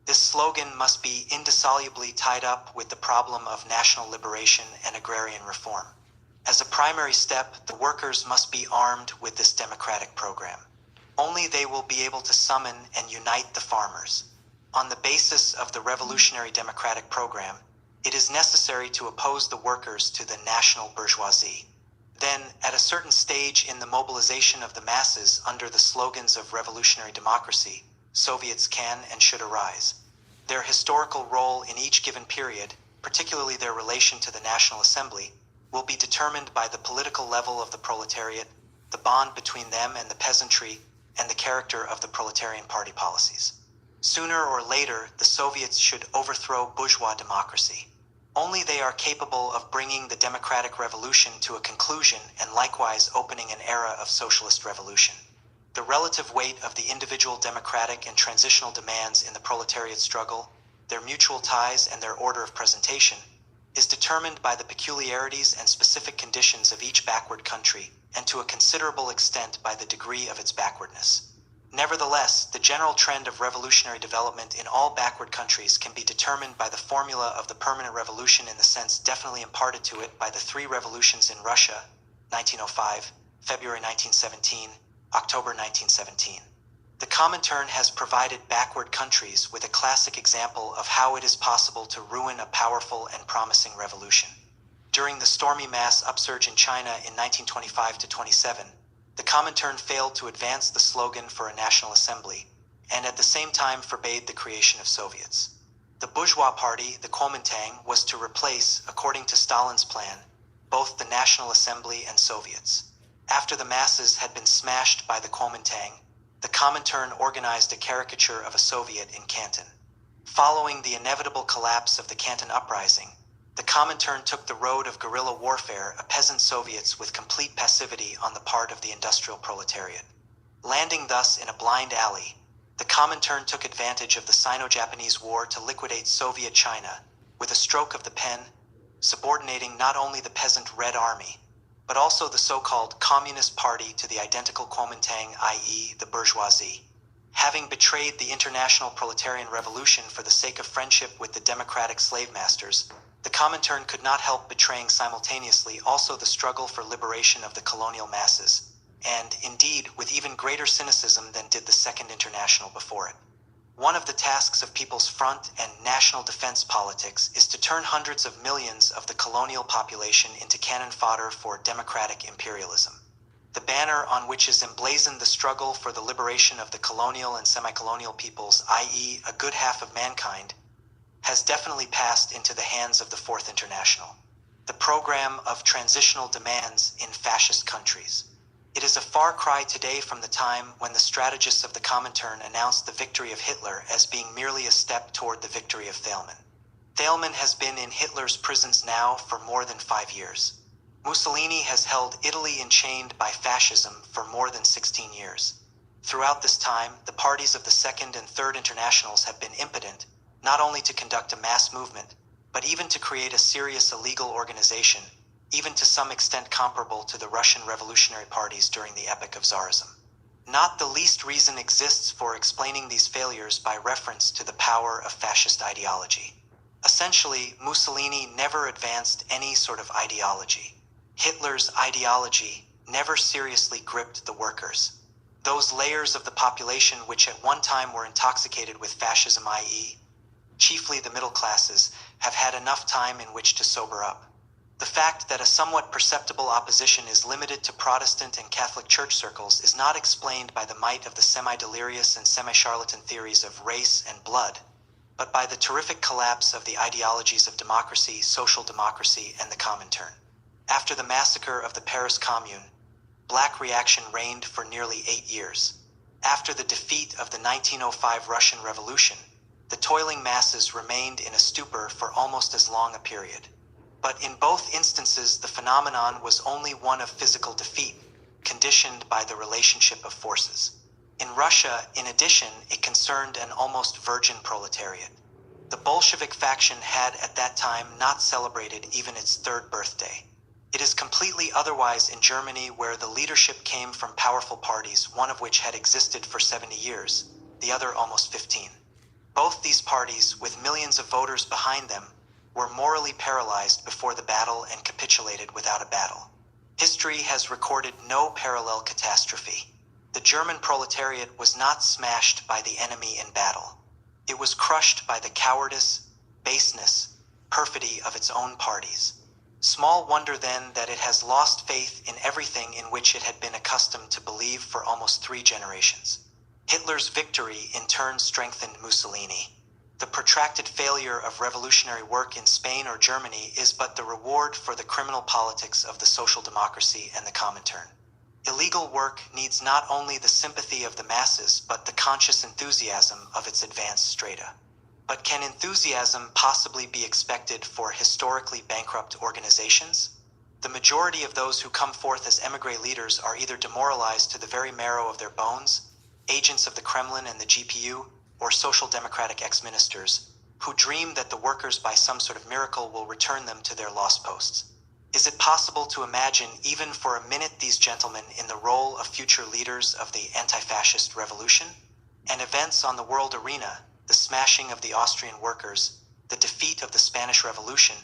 This slogan must be indissolubly tied up with the problem of national liberation and agrarian reform. As a primary step, the workers must be armed with this democratic program. Only they will be able to summon and unite the farmers. On the basis of the revolutionary democratic program, it is necessary to oppose the workers to the national bourgeoisie. Then, at a certain stage in the mobilization of the masses under the slogans of revolutionary democracy, Soviets can and should arise. Their historical role in each given period, particularly their relation to the National Assembly, will be determined by the political level of the proletariat, the bond between them and the peasantry, and the character of the proletarian party policies. Sooner or later, the Soviets should overthrow bourgeois democracy. Only they are capable of bringing the democratic revolution to a conclusion and likewise opening an era of socialist revolution. The relative weight of the individual democratic and transitional demands in the proletariat struggle, their mutual ties and their order of presentation, is determined by the peculiarities and specific conditions of each backward country, and to a considerable extent by the degree of its backwardness. Nevertheless, the general trend of revolutionary development in all backward countries can be determined by the formula of the permanent revolution in the sense definitely imparted to it by the three revolutions in Russia, 1905, February 1917, October 1917. The Comintern has provided backward countries with a classic example of how it is possible to ruin a powerful and promising revolution. During the stormy mass upsurge in China in 1925-27, the Comintern failed to advance the slogan for a national assembly, and at the same time forbade the creation of Soviets. The bourgeois party, the Kuomintang, was to replace, according to Stalin's plan, both the National Assembly and Soviets. After the masses had been smashed by the Kuomintang, the Comintern organized a caricature of a Soviet in Canton. Following the inevitable collapse of the Canton uprising, the Comintern took the road of guerrilla warfare, a peasant Soviets with complete passivity on the part of the industrial proletariat. Landing thus in a blind alley, the Comintern took advantage of the Sino-Japanese War to liquidate Soviet China with a stroke of the pen, subordinating not only the peasant Red Army, but also the so-called Communist Party to the identical Kuomintang, i.e. the bourgeoisie. Having betrayed the international proletarian revolution for the sake of friendship with the democratic slave masters, the Comintern could not help betraying simultaneously also the struggle for liberation of the colonial masses, and, indeed, with even greater cynicism than did the Second International before it. One of the tasks of People's Front and national defense politics is to turn hundreds of millions of the colonial population into cannon fodder for democratic imperialism. The banner on which is emblazoned the struggle for the liberation of the colonial and semi-colonial peoples, i.e. a good half of mankind, has definitely passed into the hands of the Fourth International. The program of transitional demands in fascist countries. It is a far cry today from the time when the strategists of the Comintern announced the victory of Hitler as being merely a step toward the victory of Thälmann. Thälmann has been in Hitler's prisons now for more than 5 years. Mussolini has held Italy enchained by fascism for more than 16 years. Throughout this time, the parties of the Second and Third Internationals have been impotent, not only to conduct a mass movement, but even to create a serious illegal organization, even to some extent comparable to the Russian revolutionary parties during the epoch of Tsarism. Not the least reason exists for explaining these failures by reference to the power of fascist ideology. Essentially, Mussolini never advanced any sort of ideology. Hitler's ideology never seriously gripped the workers. Those layers of the population which at one time were intoxicated with fascism, i.e., chiefly the middle classes, have had enough time in which to sober up. The fact that a somewhat perceptible opposition is limited to Protestant and Catholic church circles is not explained by the might of the semi-delirious and semi-charlatan theories of race and blood, but by the terrific collapse of the ideologies of democracy, social democracy, and the Comintern. After the massacre of the Paris Commune, black reaction reigned for nearly 8 years. After the defeat of the 1905 Russian Revolution, the toiling masses remained in a stupor for almost as long a period. But in both instances, the phenomenon was only one of physical defeat, conditioned by the relationship of forces. In Russia, in addition, it concerned an almost virgin proletariat. The Bolshevik faction had at that time not celebrated even its 3rd birthday. It is completely otherwise in Germany, where the leadership came from powerful parties, one of which had existed for 70 years, the other almost 15. Both these parties, with millions of voters behind them, were morally paralyzed before the battle and capitulated without a battle. History has recorded no parallel catastrophe. The German proletariat was not smashed by the enemy in battle. It was crushed by the cowardice, baseness, perfidy of its own parties. Small wonder then that it has lost faith in everything in which it had been accustomed to believe for almost 3 generations. Hitler's victory in turn strengthened Mussolini. The protracted failure of revolutionary work in Spain or Germany is but the reward for the criminal politics of the social democracy and the Comintern. Illegal work needs not only the sympathy of the masses, but the conscious enthusiasm of its advanced strata. But can enthusiasm possibly be expected for historically bankrupt organizations? The majority of those who come forth as émigré leaders are either demoralized to the very marrow of their bones, agents of the Kremlin and the GPU, or social democratic ex-ministers, who dream that the workers by some sort of miracle will return them to their lost posts. Is it possible to imagine even for a minute these gentlemen in the role of future leaders of the anti-fascist revolution? And events on the world arena, the smashing of the Austrian workers, the defeat of the Spanish Revolution,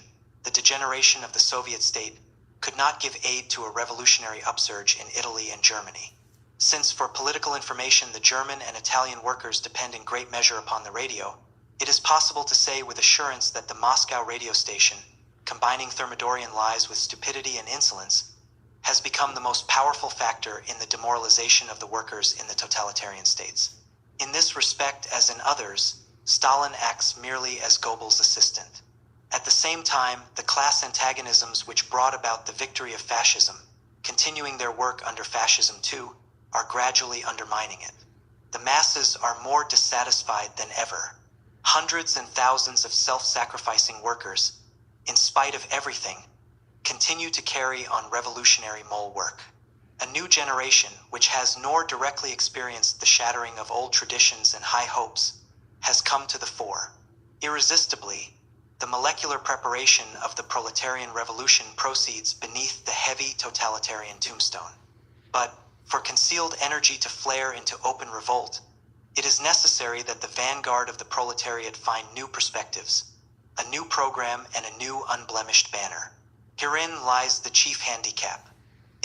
the degeneration of the Soviet state, could not give aid to a revolutionary upsurge in Italy and Germany. Since for political information the German and Italian workers depend in great measure upon the radio, it is possible to say with assurance that the Moscow radio station, combining Thermidorian lies with stupidity and insolence, has become the most powerful factor in the demoralization of the workers in the totalitarian states. In this respect, as in others, Stalin acts merely as Goebbels' assistant. At the same time, the class antagonisms which brought about the victory of fascism, continuing their work under fascism too, are gradually undermining it. The masses are more dissatisfied than ever. Hundreds and thousands of self-sacrificing workers, in spite of everything, continue to carry on revolutionary mole work. A new generation, which has nor directly experienced the shattering of old traditions and high hopes, has come to the fore. Irresistibly, the molecular preparation of the proletarian revolution proceeds beneath the heavy totalitarian tombstone. But, for concealed energy to flare into open revolt, it is necessary that the vanguard of the proletariat find new perspectives, a new program and a new unblemished banner. Herein lies the chief handicap.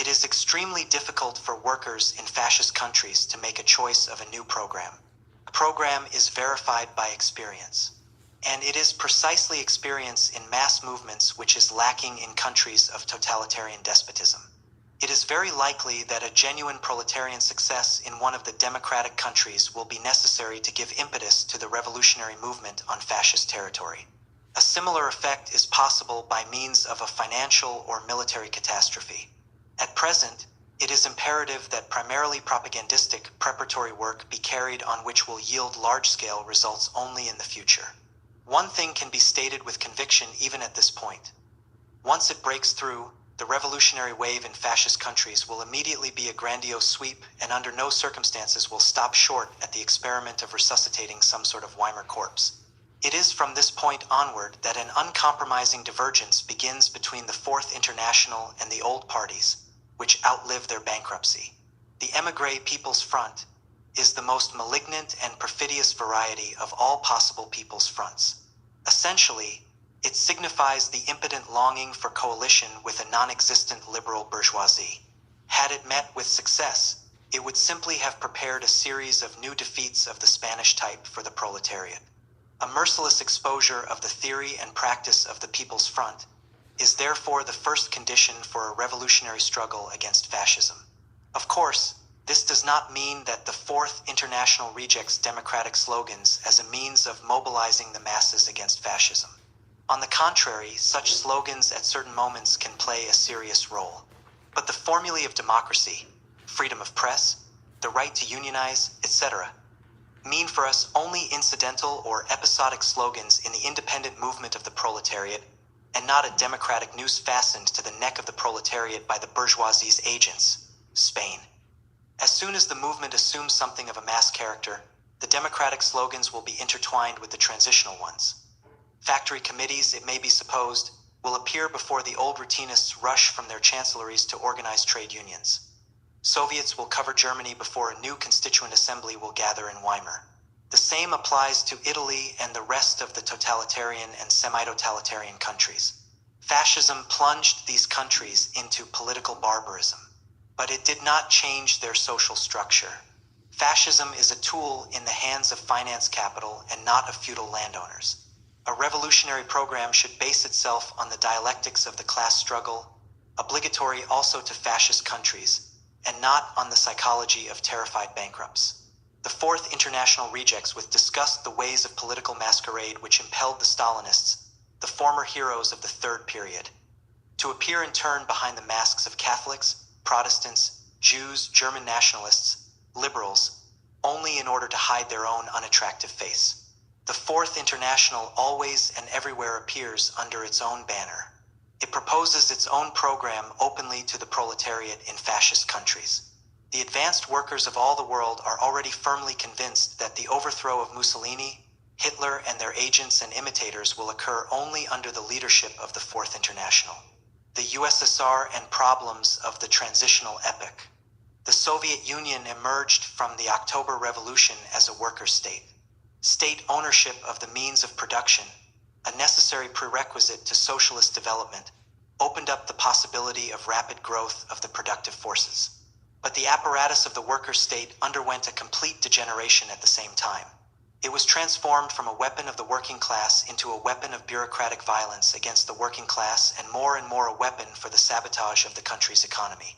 It is extremely difficult for workers in fascist countries to make a choice of a new program. A program is verified by experience. And it is precisely experience in mass movements which is lacking in countries of totalitarian despotism. It is very likely that a genuine proletarian success in one of the democratic countries will be necessary to give impetus to the revolutionary movement on fascist territory. A similar effect is possible by means of a financial or military catastrophe. At present, it is imperative that primarily propagandistic preparatory work be carried on which will yield large-scale results only in the future. One thing can be stated with conviction even at this point. Once it breaks through, the revolutionary wave in fascist countries will immediately be a grandiose sweep and under no circumstances will stop short at the experiment of resuscitating some sort of Weimar corpse. It is from this point onward that an uncompromising divergence begins between the Fourth International and the old parties, which outlive their bankruptcy. The émigré People's Front is the most malignant and perfidious variety of all possible people's fronts. Essentially, it signifies the impotent longing for coalition with a non-existent liberal bourgeoisie. Had it met with success, it would simply have prepared a series of new defeats of the Spanish type for the proletariat. A merciless exposure of the theory and practice of the People's Front is therefore the first condition for a revolutionary struggle against fascism. Of course, this does not mean that the Fourth International rejects democratic slogans as a means of mobilizing the masses against fascism. On the contrary, such slogans at certain moments can play a serious role. But the formulae of democracy, freedom of press, the right to unionize, etc., mean for us only incidental or episodic slogans in the independent movement of the proletariat, and not a democratic noose fastened to the neck of the proletariat by the bourgeoisie's agents, Spain. As soon as the movement assumes something of a mass character, the democratic slogans will be intertwined with the transitional ones. Factory committees, it may be supposed, will appear before the old routinists rush from their chancelleries to organize trade unions. Soviets will cover Germany before a new constituent assembly will gather in Weimar. The same applies to Italy and the rest of the totalitarian and semi-totalitarian countries. Fascism plunged these countries into political barbarism, but it did not change their social structure. Fascism is a tool in the hands of finance capital and not of feudal landowners. A revolutionary program should base itself on the dialectics of the class struggle, obligatory also to fascist countries, and not on the psychology of terrified bankrupts. The Fourth International rejects with disgust the ways of political masquerade which impelled the Stalinists, the former heroes of the Third Period, to appear in turn behind the masks of Catholics, Protestants, Jews, German nationalists, liberals, only in order to hide their own unattractive face. The Fourth International always and everywhere appears under its own banner. It proposes its own program openly to the proletariat in fascist countries. The advanced workers of all the world are already firmly convinced that the overthrow of Mussolini, Hitler, and their agents and imitators will occur only under the leadership of the Fourth International. The USSR and problems of the transitional epoch. The Soviet Union emerged from the October Revolution as a worker state. State ownership of the means of production, a necessary prerequisite to socialist development, opened up the possibility of rapid growth of the productive forces. But the apparatus of the worker state underwent a complete degeneration at the same time. It was transformed from a weapon of the working class into a weapon of bureaucratic violence against the working class, and more a weapon for the sabotage of the country's economy.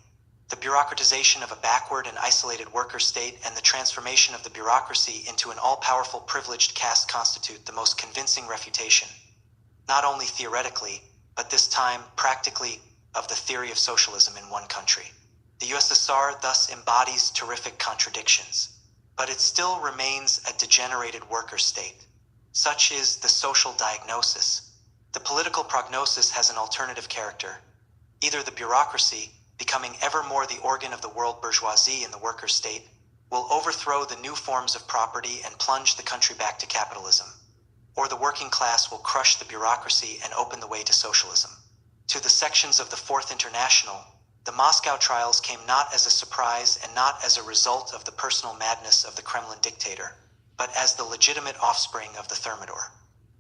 The bureaucratization of a backward and isolated worker state and the transformation of the bureaucracy into an all-powerful privileged caste constitute the most convincing refutation, not only theoretically, but this time practically, of the theory of socialism in one country. The USSR thus embodies terrific contradictions, but it still remains a degenerated worker state. Such is the social diagnosis. The political prognosis has an alternative character. Either the bureaucracy, becoming ever more the organ of the world bourgeoisie in the worker state, will overthrow the new forms of property and plunge the country back to capitalism, or the working class will crush the bureaucracy and open the way to socialism. To the sections of the Fourth International, the Moscow trials came not as a surprise and not as a result of the personal madness of the Kremlin dictator, but as the legitimate offspring of the Thermidor.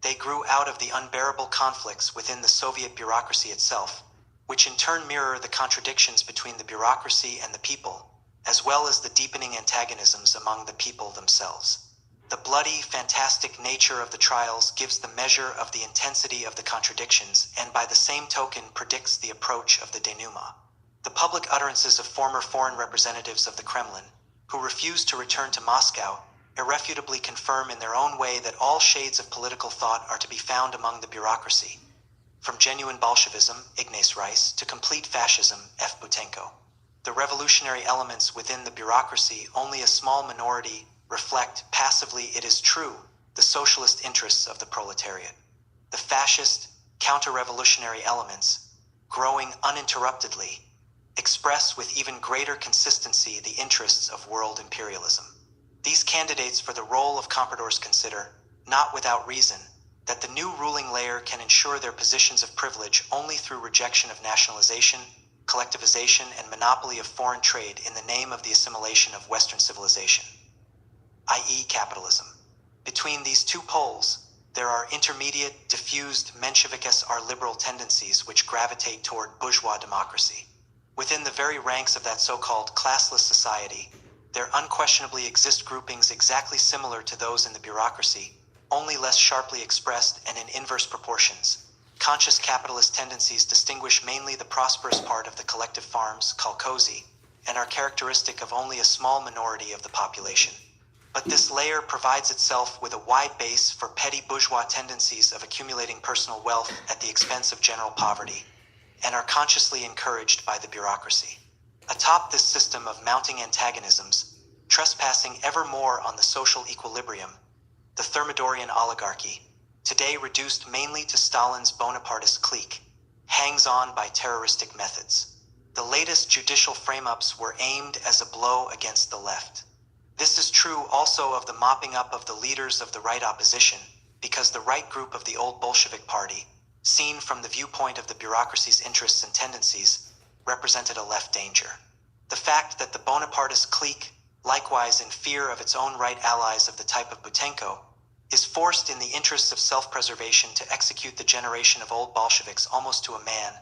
They grew out of the unbearable conflicts within the Soviet bureaucracy itself, which in turn mirror the contradictions between the bureaucracy and the people, as well as the deepening antagonisms among the people themselves. The bloody, fantastic nature of the trials gives the measure of the intensity of the contradictions, and by the same token predicts the approach of the denouement. The public utterances of former foreign representatives of the Kremlin, who refuse to return to Moscow, irrefutably confirm in their own way that all shades of political thought are to be found among the bureaucracy, from genuine Bolshevism, Ignace Rice, to complete fascism, F. Butenko. The revolutionary elements within the bureaucracy, only a small minority, reflect, passively it is true, the socialist interests of the proletariat. The fascist, counter-revolutionary elements, growing uninterruptedly, express with even greater consistency the interests of world imperialism. These candidates for the role of compradors consider, not without reason, that the new ruling layer can ensure their positions of privilege only through rejection of nationalization, collectivization, and monopoly of foreign trade in the name of the assimilation of Western civilization, i.e. capitalism. Between these two poles, there are intermediate, diffused Menshevik-are liberal tendencies which gravitate toward bourgeois democracy. Within the very ranks of that so-called classless society, there unquestionably exist groupings exactly similar to those in the bureaucracy, only less sharply expressed and in inverse proportions. Conscious capitalist tendencies distinguish mainly the prosperous part of the collective farms, kolkhozy, and are characteristic of only a small minority of the population. But this layer provides itself with a wide base for petty bourgeois tendencies of accumulating personal wealth at the expense of general poverty, and are consciously encouraged by the bureaucracy. Atop this system of mounting antagonisms, trespassing ever more on the social equilibrium, the Thermidorian oligarchy, today reduced mainly to Stalin's Bonapartist clique, hangs on by terroristic methods. The latest judicial frame-ups were aimed as a blow against the left. This is true also of the mopping up of the leaders of the right opposition, because the right group of the old Bolshevik party, seen from the viewpoint of the bureaucracy's interests and tendencies, represented a left danger. The fact that the Bonapartist clique, likewise in fear of its own right allies of the type of Butenko, is forced in the interests of self-preservation to execute the generation of old Bolsheviks almost to a man,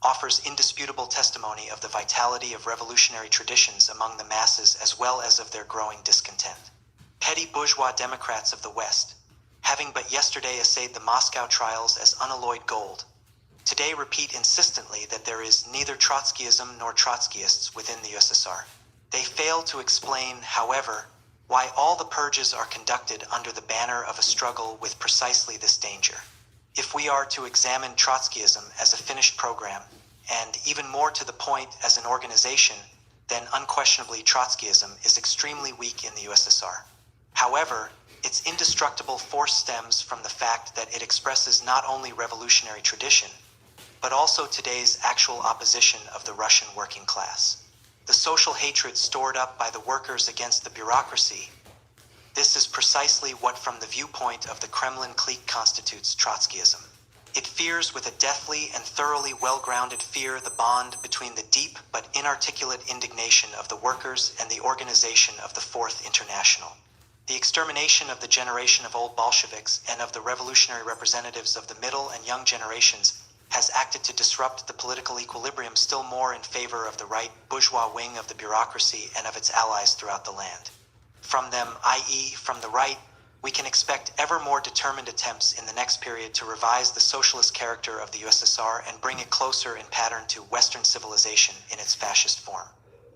offers indisputable testimony of the vitality of revolutionary traditions among the masses as well as of their growing discontent. Petty bourgeois Democrats of the West, having but yesterday essayed the Moscow trials as unalloyed gold, today repeat insistently that there is neither Trotskyism nor Trotskyists within the USSR. They fail to explain, however, why all the purges are conducted under the banner of a struggle with precisely this danger. If we are to examine Trotskyism as a finished program, and even more to the point as an organization, then unquestionably Trotskyism is extremely weak in the USSR. However, its indestructible force stems from the fact that it expresses not only revolutionary tradition, but also today's actual opposition of the Russian working class. The social hatred stored up by the workers against the bureaucracy. This is precisely what, from the viewpoint of the Kremlin clique, constitutes Trotskyism. It fears with a deathly and thoroughly well-grounded fear the bond between the deep but inarticulate indignation of the workers and the organization of the Fourth International. The extermination of the generation of old Bolsheviks and of the revolutionary representatives of the middle and young generations has acted to disrupt the political equilibrium still more in favor of the right bourgeois wing of the bureaucracy and of its allies throughout the land. From them, i.e., from the right, we can expect ever more determined attempts in the next period to revise the socialist character of the USSR and bring it closer in pattern to Western civilization in its fascist form.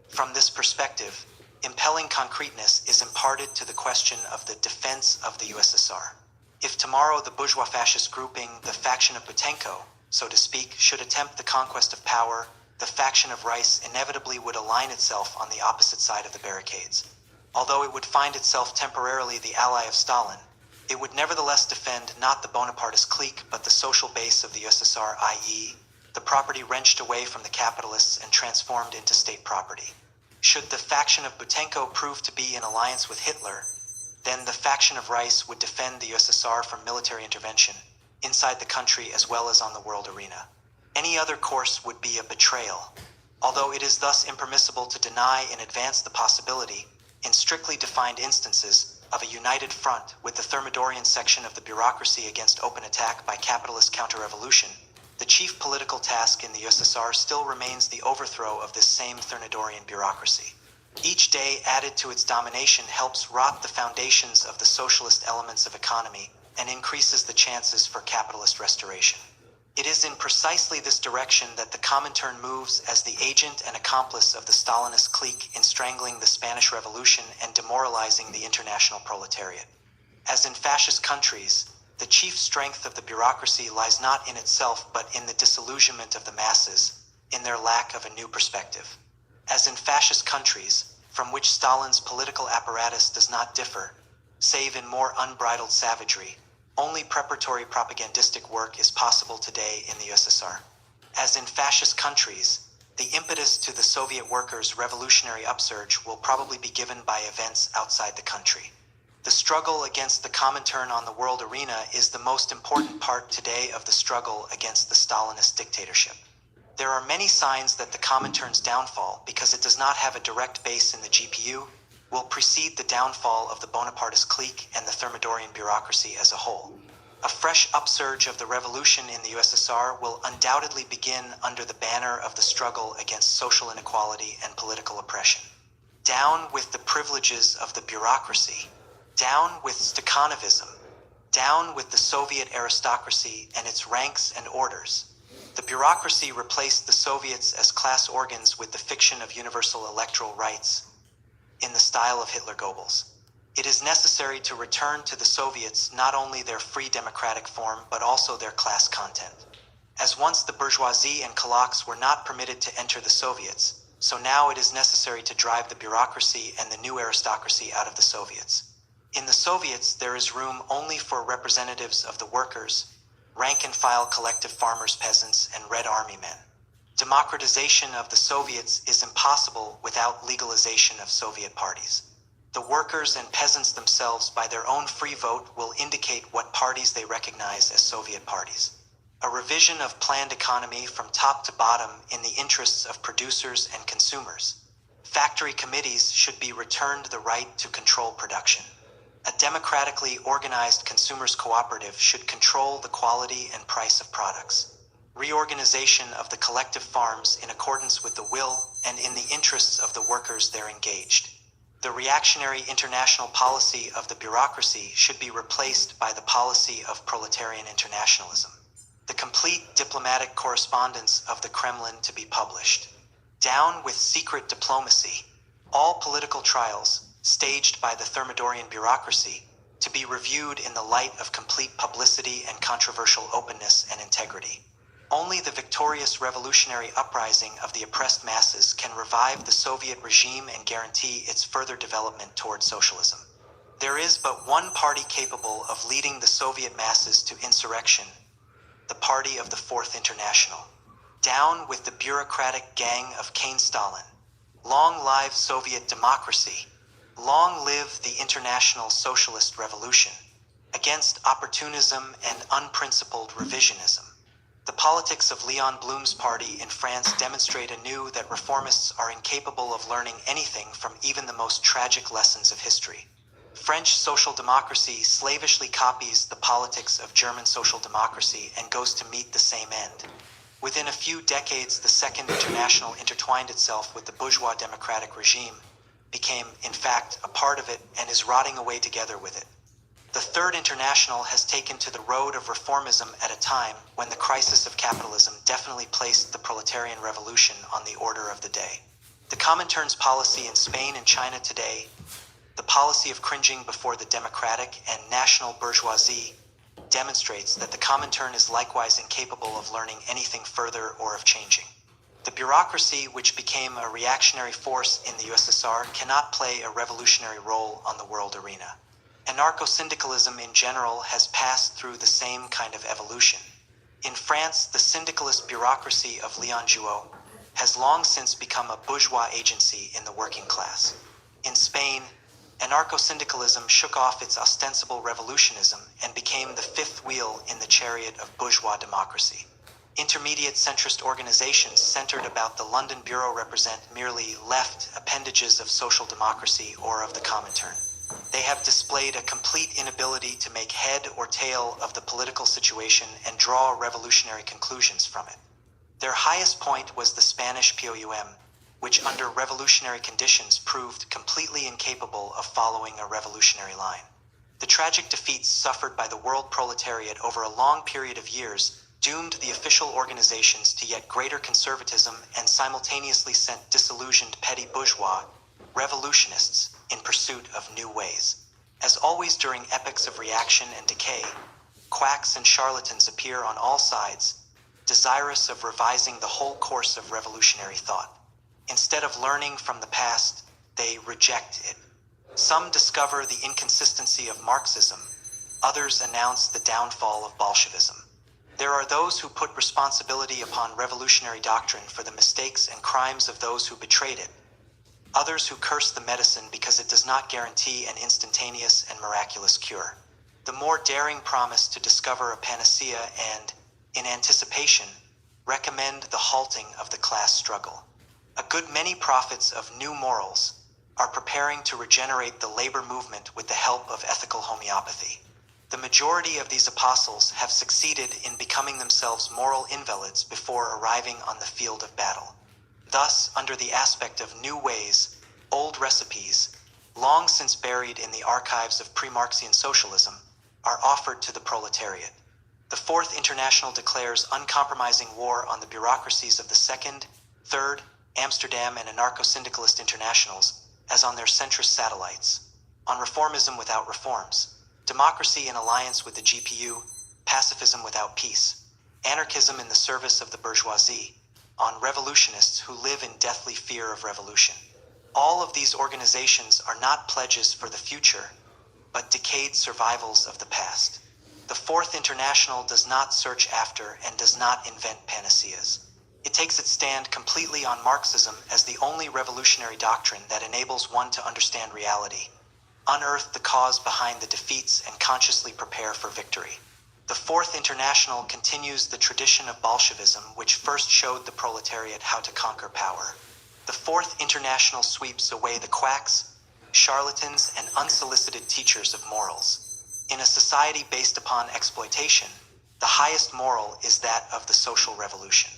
From this perspective, impelling concreteness is imparted to the question of the defense of the USSR. If tomorrow the bourgeois fascist grouping, the faction of Butenko, so to speak, should attempt the conquest of power, the faction of Rice inevitably would align itself on the opposite side of the barricades. Although it would find itself temporarily the ally of Stalin, it would nevertheless defend not the Bonapartist clique but the social base of the USSR, i.e., the property wrenched away from the capitalists and transformed into state property. Should the faction of Butenko prove to be in alliance with Hitler, then the faction of Rice would defend the USSR from military intervention, inside the country as well as on the world arena. Any other course would be a betrayal. Although it is thus impermissible to deny in advance the possibility, in strictly defined instances, of a united front with the Thermidorian section of the bureaucracy against open attack by capitalist counter-revolution, the chief political task in the USSR still remains the overthrow of this same Thermidorian bureaucracy. Each day added to its domination helps rot the foundations of the socialist elements of economy and increases the chances for capitalist restoration. It is in precisely this direction that the Comintern moves as the agent and accomplice of the Stalinist clique in strangling the Spanish Revolution and demoralizing the international proletariat. As in fascist countries, the chief strength of the bureaucracy lies not in itself but in the disillusionment of the masses, in their lack of a new perspective. As in fascist countries, from which Stalin's political apparatus does not differ, save in more unbridled savagery, only preparatory propagandistic work is possible today in the USSR. As in fascist countries, the impetus to the Soviet workers' revolutionary upsurge will probably be given by events outside the country. The struggle against the Comintern on the world arena is the most important part today of the struggle against the Stalinist dictatorship. There are many signs that the Comintern's downfall, because it does not have a direct base in the GPU, will precede the downfall of the Bonapartist clique and the Thermidorian bureaucracy as a whole. A fresh upsurge of the revolution in the USSR will undoubtedly begin under the banner of the struggle against social inequality and political oppression. Down with the privileges of the bureaucracy, down with Stakhanovism, down with the Soviet aristocracy and its ranks and orders. The bureaucracy replaced the Soviets as class organs with the fiction of universal electoral rights, in the style of Hitler Goebbels. It is necessary to return to the Soviets not only their free democratic form but also their class content. As once the bourgeoisie and kulaks were not permitted to enter the Soviets, so now it is necessary to drive the bureaucracy and the new aristocracy out of the Soviets. In the Soviets, there is room only for representatives of the workers, rank-and-file collective farmers, peasants, and Red Army men. Democratization of the Soviets is impossible without legalization of Soviet parties. The workers and peasants themselves, by their own free vote, will indicate what parties they recognize as Soviet parties. A revision of planned economy from top to bottom in the interests of producers and consumers. Factory committees should be returned the right to control production. A democratically organized consumers' cooperative should control the quality and price of products. Reorganization of the collective farms in accordance with the will and in the interests of the workers there engaged. The reactionary international policy of the bureaucracy should be replaced by the policy of proletarian internationalism. The complete diplomatic correspondence of the Kremlin to be published. Down with secret diplomacy. All political trials, staged by the Thermidorian bureaucracy, to be reviewed in the light of complete publicity and controversial openness and integrity. Only the victorious revolutionary uprising of the oppressed masses can revive the Soviet regime and guarantee its further development toward socialism. There is but one party capable of leading the Soviet masses to insurrection, the party of the Fourth International. Down with the bureaucratic gang of Kane-Stalin. Long live Soviet democracy. Long live the international socialist revolution. Against opportunism and unprincipled revisionism. The politics of Leon Blum's party in France demonstrate anew that reformists are incapable of learning anything from even the most tragic lessons of history. French social democracy slavishly copies the politics of German social democracy and goes to meet the same end. Within a few decades, the Second International intertwined itself with the bourgeois democratic regime, became, in fact, a part of it, and is rotting away together with it. The Third International has taken to the road of reformism at a time when the crisis of capitalism definitely placed the proletarian revolution on the order of the day. The Comintern's policy in Spain and China today, the policy of cringing before the democratic and national bourgeoisie, demonstrates that the Comintern is likewise incapable of learning anything further or of changing. The bureaucracy, which became a reactionary force in the USSR, cannot play a revolutionary role on the world arena. Anarcho-syndicalism in general has passed through the same kind of evolution. In France, the syndicalist bureaucracy of Léon Jouot has long since become a bourgeois agency in the working class. In Spain, anarcho-syndicalism shook off its ostensible revolutionism and became the fifth wheel in the chariot of bourgeois democracy. Intermediate centrist organizations centered about the London Bureau represent merely left appendages of social democracy or of the Comintern. They have displayed a complete inability to make head or tail of the political situation and draw revolutionary conclusions from it. Their highest point was the Spanish POUM, which under revolutionary conditions proved completely incapable of following a revolutionary line. The tragic defeats suffered by the world proletariat over a long period of years doomed the official organizations to yet greater conservatism and simultaneously sent disillusioned petty bourgeois, revolutionists, in pursuit of new ways. As always during epochs of reaction and decay, quacks and charlatans appear on all sides, desirous of revising the whole course of revolutionary thought. Instead of learning from the past, they reject it. Some discover the inconsistency of Marxism, others announce the downfall of Bolshevism. There are those who put responsibility upon revolutionary doctrine for the mistakes and crimes of those who betrayed it, others who curse the medicine because it does not guarantee an instantaneous and miraculous cure. The more daring promise to discover a panacea and, in anticipation, recommend the halting of the class struggle. A good many prophets of new morals are preparing to regenerate the labor movement with the help of ethical homeopathy. The majority of these apostles have succeeded in becoming themselves moral invalids before arriving on the field of battle. Thus, under the aspect of new ways, old recipes, long since buried in the archives of pre-Marxian socialism, are offered to the proletariat. The Fourth International declares uncompromising war on the bureaucracies of the Second, Third, Amsterdam and anarcho-syndicalist internationals, as on their centrist satellites, on reformism without reforms, democracy in alliance with the GPU, pacifism without peace, anarchism in the service of the bourgeoisie, on revolutionists who live in deathly fear of revolution. All of these organizations are not pledges for the future, but decayed survivals of the past. The Fourth International does not search after and does not invent panaceas. It takes its stand completely on Marxism as the only revolutionary doctrine that enables one to understand reality, unearth the cause behind the defeats, and consciously prepare for victory. The Fourth International continues the tradition of Bolshevism, which first showed the proletariat how to conquer power. The Fourth International sweeps away the quacks, charlatans, and unsolicited teachers of morals. In a society based upon exploitation, the highest moral is that of the social revolution.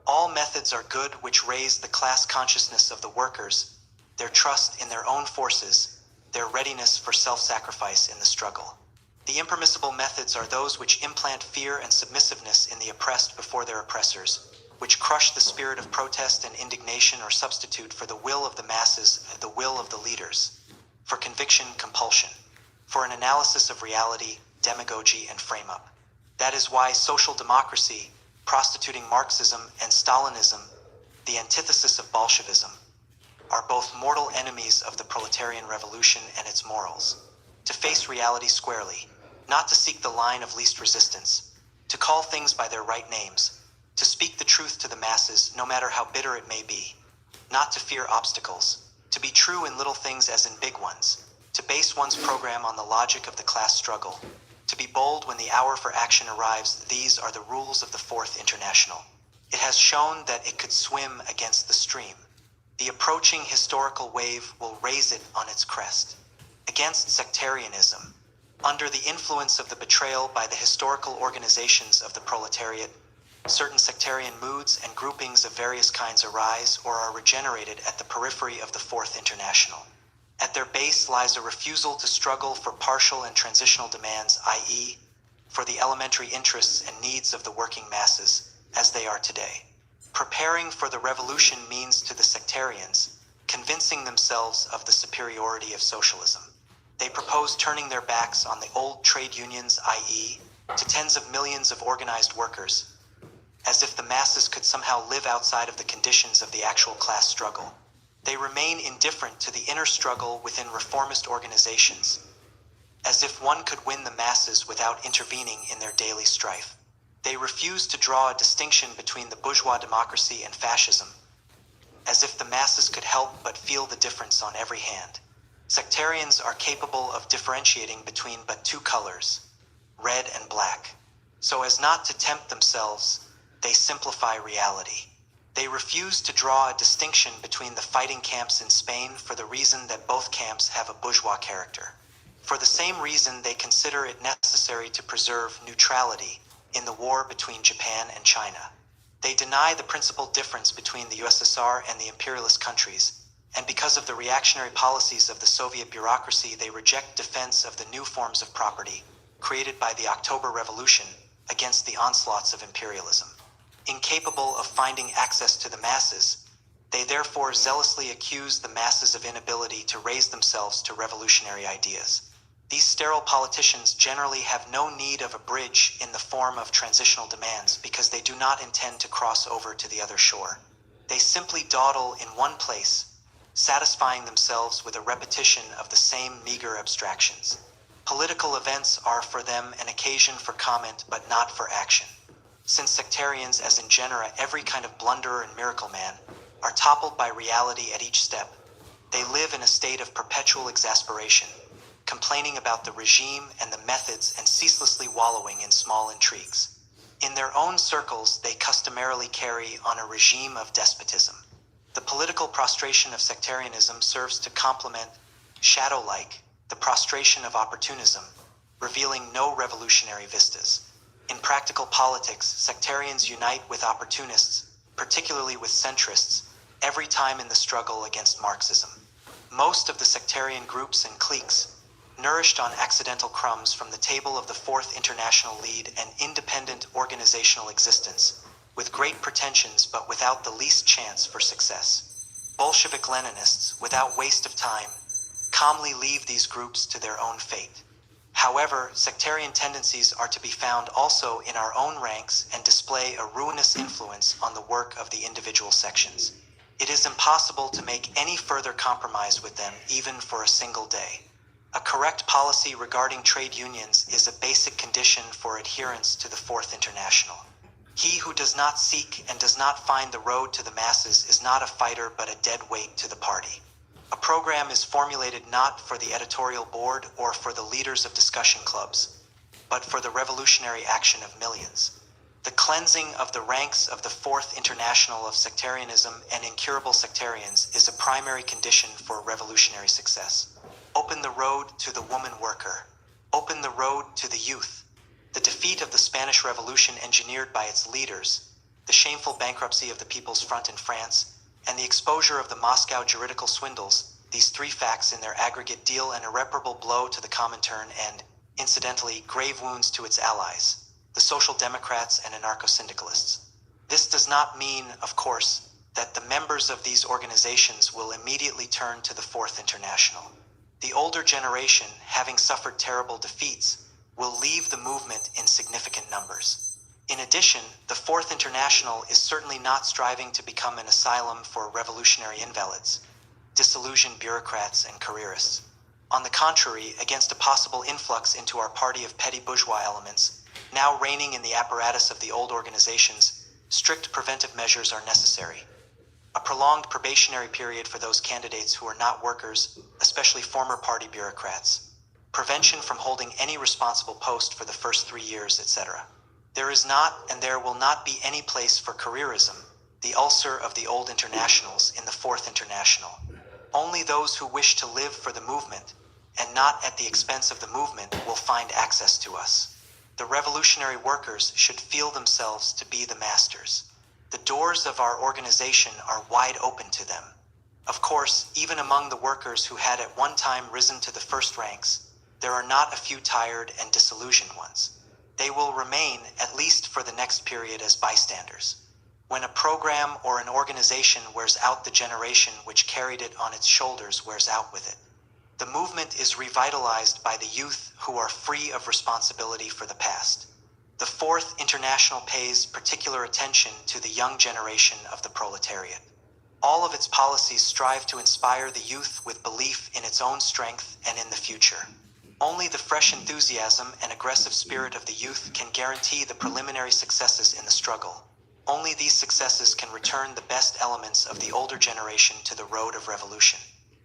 All methods are good which raise the class consciousness of the workers, their trust in their own forces, their readiness for self-sacrifice in the struggle. The impermissible methods are those which implant fear and submissiveness in the oppressed before their oppressors, which crush the spirit of protest and indignation or substitute for the will of the masses the will of the leaders, for conviction compulsion, for an analysis of reality, demagogy, and frame-up. That is why social democracy, prostituting Marxism, and Stalinism, the antithesis of Bolshevism, are both mortal enemies of the proletarian revolution and its morals. To face reality squarely, not to seek the line of least resistance, to call things by their right names, to speak the truth to the masses no matter how bitter it may be, not to fear obstacles, to be true in little things as in big ones, to base one's program on the logic of the class struggle, to be bold when the hour for action arrives. These are the rules of the Fourth International. It has shown that it could swim against the stream. The approaching historical wave will raise it on its crest. Against sectarianism, under the influence of the betrayal by the historical organizations of the proletariat, certain sectarian moods and groupings of various kinds arise or are regenerated at the periphery of the Fourth International. At their base lies a refusal to struggle for partial and transitional demands, i.e., for the elementary interests and needs of the working masses, as they are today. Preparing for the revolution means to the sectarians convincing themselves of the superiority of socialism. They propose turning their backs on the old trade unions, i.e., to tens of millions of organized workers, as if the masses could somehow live outside of the conditions of the actual class struggle. They remain indifferent to the inner struggle within reformist organizations, as if one could win the masses without intervening in their daily strife. They refuse to draw a distinction between the bourgeois democracy and fascism, as if the masses could help but feel the difference on every hand. Sectarians are capable of differentiating between but two colors, red and black. So as not to tempt themselves, they simplify reality. They refuse to draw a distinction between the fighting camps in Spain for the reason that both camps have a bourgeois character. For the same reason, they consider it necessary to preserve neutrality in the war between Japan and China. They deny the principal difference between the USSR and the imperialist countries, and because of the reactionary policies of the Soviet bureaucracy, they reject defense of the new forms of property created by the October Revolution against the onslaughts of imperialism. Incapable of finding access to the masses, they therefore zealously accuse the masses of inability to raise themselves to revolutionary ideas. These sterile politicians generally have no need of a bridge in the form of transitional demands because they do not intend to cross over to the other shore. They simply dawdle in one place, satisfying themselves with a repetition of the same meager abstractions. Political events are for them an occasion for comment but not for action. Since sectarians, as in genera every kind of blunderer and miracle man, are toppled by reality at each step, they live in a state of perpetual exasperation, complaining about the regime and the methods and ceaselessly wallowing in small intrigues. In their own circles, they customarily carry on a regime of despotism. The political prostration of sectarianism serves to complement, shadow-like, the prostration of opportunism, revealing no revolutionary vistas. In practical politics, sectarians unite with opportunists, particularly with centrists, every time in the struggle against Marxism. Most of the sectarian groups and cliques, nourished on accidental crumbs from the table of the Fourth International, lead an independent organizational existence, with great pretensions but without the least chance for success. Bolshevik-Leninists, without waste of time, calmly leave these groups to their own fate. However, sectarian tendencies are to be found also in our own ranks and display a ruinous influence on the work of the individual sections. It is impossible to make any further compromise with them even for a single day. A correct policy regarding trade unions is a basic condition for adherence to the Fourth International. He who does not seek and does not find the road to the masses is not a fighter but a dead weight to the party. A program is formulated not for the editorial board or for the leaders of discussion clubs, but for the revolutionary action of millions. The cleansing of the ranks of the Fourth International of sectarianism and incurable sectarians is a primary condition for revolutionary success. Open the road to the woman worker. Open the road to the youth. The defeat of the Spanish Revolution engineered by its leaders, the shameful bankruptcy of the People's Front in France, and the exposure of the Moscow juridical swindles, these three facts in their aggregate deal an irreparable blow to the Comintern and, incidentally, grave wounds to its allies, the Social Democrats and anarcho-syndicalists. This does not mean, of course, that the members of these organizations will immediately turn to the Fourth International. The older generation, having suffered terrible defeats, will leave the movement in significant numbers. In addition, the Fourth International is certainly not striving to become an asylum for revolutionary invalids, disillusioned bureaucrats and careerists. On the contrary, against a possible influx into our party of petty bourgeois elements, Now reigning in the apparatus of the old organizations, strict preventive measures are necessary. A prolonged probationary period for those candidates who are not workers, especially former party bureaucrats. Prevention from holding any responsible post for the first 3 years, etc. There is not and there will not be any place for careerism, the ulcer of the old internationals in the Fourth International. Only those who wish to live for the movement, and not at the expense of the movement, will find access to us. The revolutionary workers should feel themselves to be the masters. The doors of our organization are wide open to them. Of course, even among the workers who had at one time risen to the first ranks, there are not a few tired and disillusioned ones. They will remain, at least for the next period, as bystanders. When a program or an organization wears out, the generation which carried it on its shoulders wears out with it. The movement is revitalized by the youth who are free of responsibility for the past. The Fourth International pays particular attention to the young generation of the proletariat. All of its policies strive to inspire the youth with belief in its own strength and in the future. Only the fresh enthusiasm and aggressive spirit of the youth can guarantee the preliminary successes in the struggle. Only these successes can return the best elements of the older generation to the road of revolution.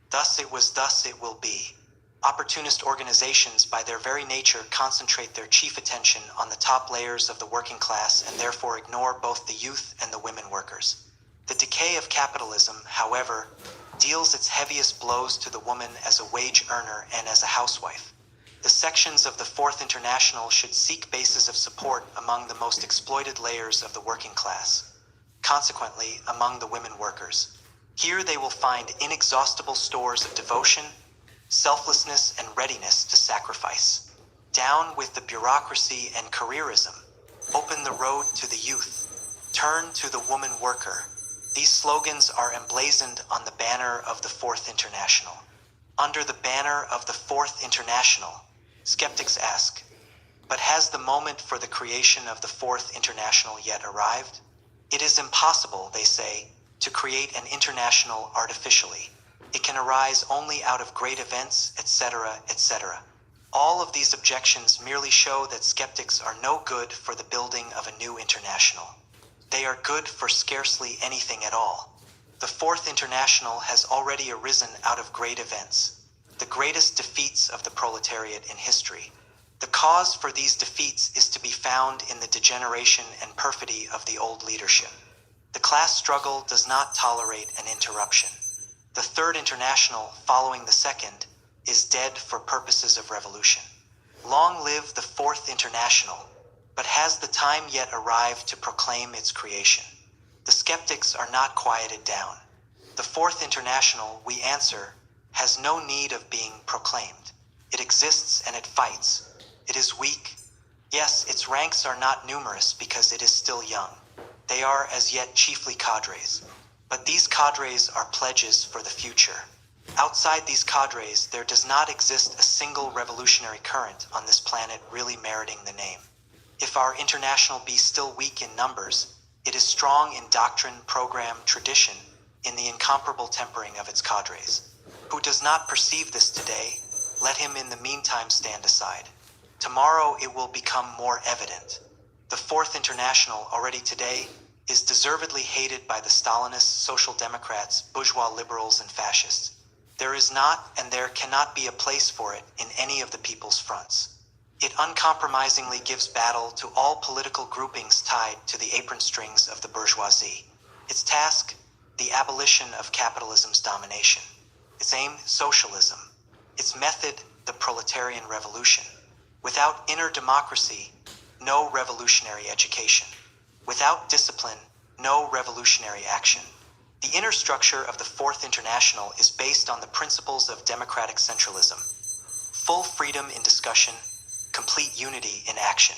Thus it was, thus it will be. Opportunist organizations, by their very nature, concentrate their chief attention on the top layers of the working class and therefore ignore both the youth and the women workers. The decay of capitalism, however, deals its heaviest blows to the woman as a wage earner and as a housewife. The sections of the Fourth International should seek bases of support among the most exploited layers of the working class. Consequently, among the women workers. Here they will find inexhaustible stores of devotion, selflessness, and readiness to sacrifice. Down with the bureaucracy and careerism. Open the road to the youth. Turn to the woman worker. These slogans are emblazoned on the banner of the Fourth International. Under the banner of the Fourth International, skeptics ask, but has the moment for the creation of the Fourth International yet arrived? It is impossible, they say, to create an international artificially. It can arise only out of great events, etc., etc. All of these objections merely show that skeptics are no good for the building of a new international. They are good for scarcely anything at all. The Fourth International has already arisen out of great events, the greatest defeats of the proletariat in history. The cause for these defeats is to be found in the degeneration and perfidy of the old leadership. The class struggle does not tolerate an interruption. The Third International, following the Second, is dead for purposes of revolution. Long live the Fourth International, but has the time yet arrived to proclaim its creation? The skeptics are not quieted down. The Fourth International, we answer, has no need of being proclaimed. It exists and it fights. It is weak. Yes, its ranks are not numerous because it is still young. They are as yet chiefly cadres. But these cadres are pledges for the future. Outside these cadres, there does not exist a single revolutionary current on this planet really meriting the name. If our international be still weak in numbers, it is strong in doctrine, program, tradition, in the incomparable tempering of its cadres. Who does not perceive this today, let him in the meantime stand aside. Tomorrow it will become more evident. The Fourth International, already today, is deservedly hated by the Stalinist, social democrats, bourgeois liberals, and fascists. There is not and there cannot be a place for it in any of the people's fronts. It uncompromisingly gives battle to all political groupings tied to the apron strings of the bourgeoisie. Its task, the abolition of capitalism's domination. Its aim, socialism. Its method, the proletarian revolution. Without inner democracy, no revolutionary education. Without discipline, no revolutionary action. The inner structure of the Fourth International is based on the principles of democratic centralism. Full freedom in discussion, complete unity in action.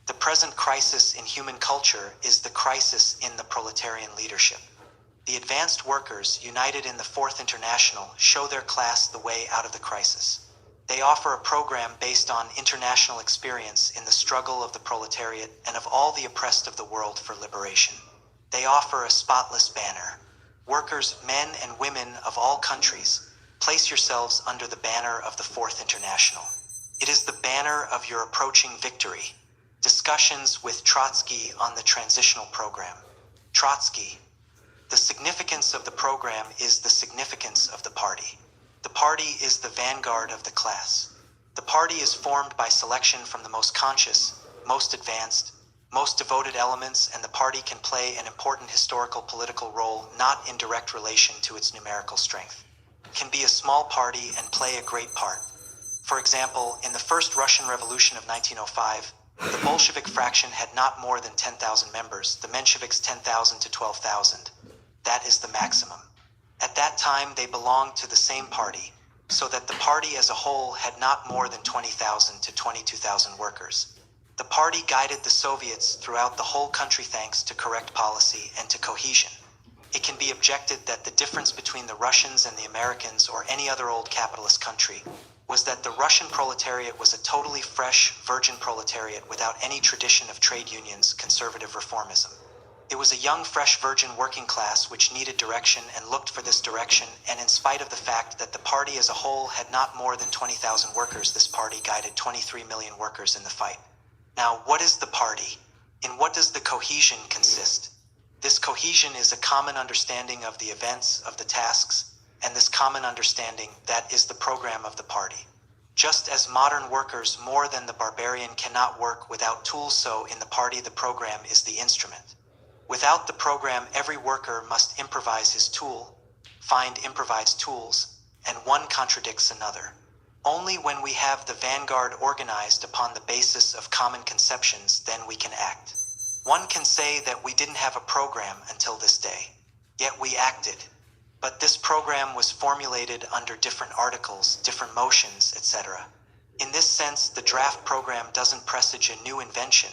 The present crisis in human culture is the crisis in the proletarian leadership. The advanced workers, united in the Fourth International, show their class the way out of the crisis. They offer a program based on international experience in the struggle of the proletariat and of all the oppressed of the world for liberation. They offer a spotless banner. Workers, men and women of all countries, place yourselves under the banner of the Fourth International. It is the banner of your approaching victory. Discussions with Trotsky on the Transitional Program. Trotsky. The significance of the program is the significance of the party. The party is the vanguard of the class. The party is formed by selection from the most conscious, most advanced, most devoted elements, and the party can play an important historical political role not in direct relation to its numerical strength. It can be a small party and play a great part. For example, in the first Russian Revolution of 1905, the Bolshevik fraction had not more than 10,000 members, the Mensheviks 10,000 to 12,000. That is the maximum. At that time, they belonged to the same party, so that the party as a whole had not more than 20,000 to 22,000 workers. The party guided the Soviets throughout the whole country thanks to correct policy and to cohesion. It can be objected that the difference between the Russians and the Americans or any other old capitalist country was that the Russian proletariat was a totally fresh, virgin proletariat without any tradition of trade unions, conservative reformism. It was a young, fresh, virgin working class which needed direction and looked for this direction, and in spite of the fact that the party as a whole had not more than 20,000 workers, this party guided 23 million workers in the fight. Now, what is the party? In what does the cohesion consist? This cohesion is a common understanding of the events, of the tasks, and this common understanding, that is the program of the party. Just as modern workers more than the barbarian cannot work without tools, so in the party the program is the instrument. Without the program, every worker must improvise his tool, find improvised tools, and one contradicts another. Only when we have the vanguard organized upon the basis of common conceptions, then we can act. One can say that we didn't have a program until this day. Yet we acted. But this program was formulated under different articles, different motions, etc. In this sense, the draft program doesn't presage a new invention.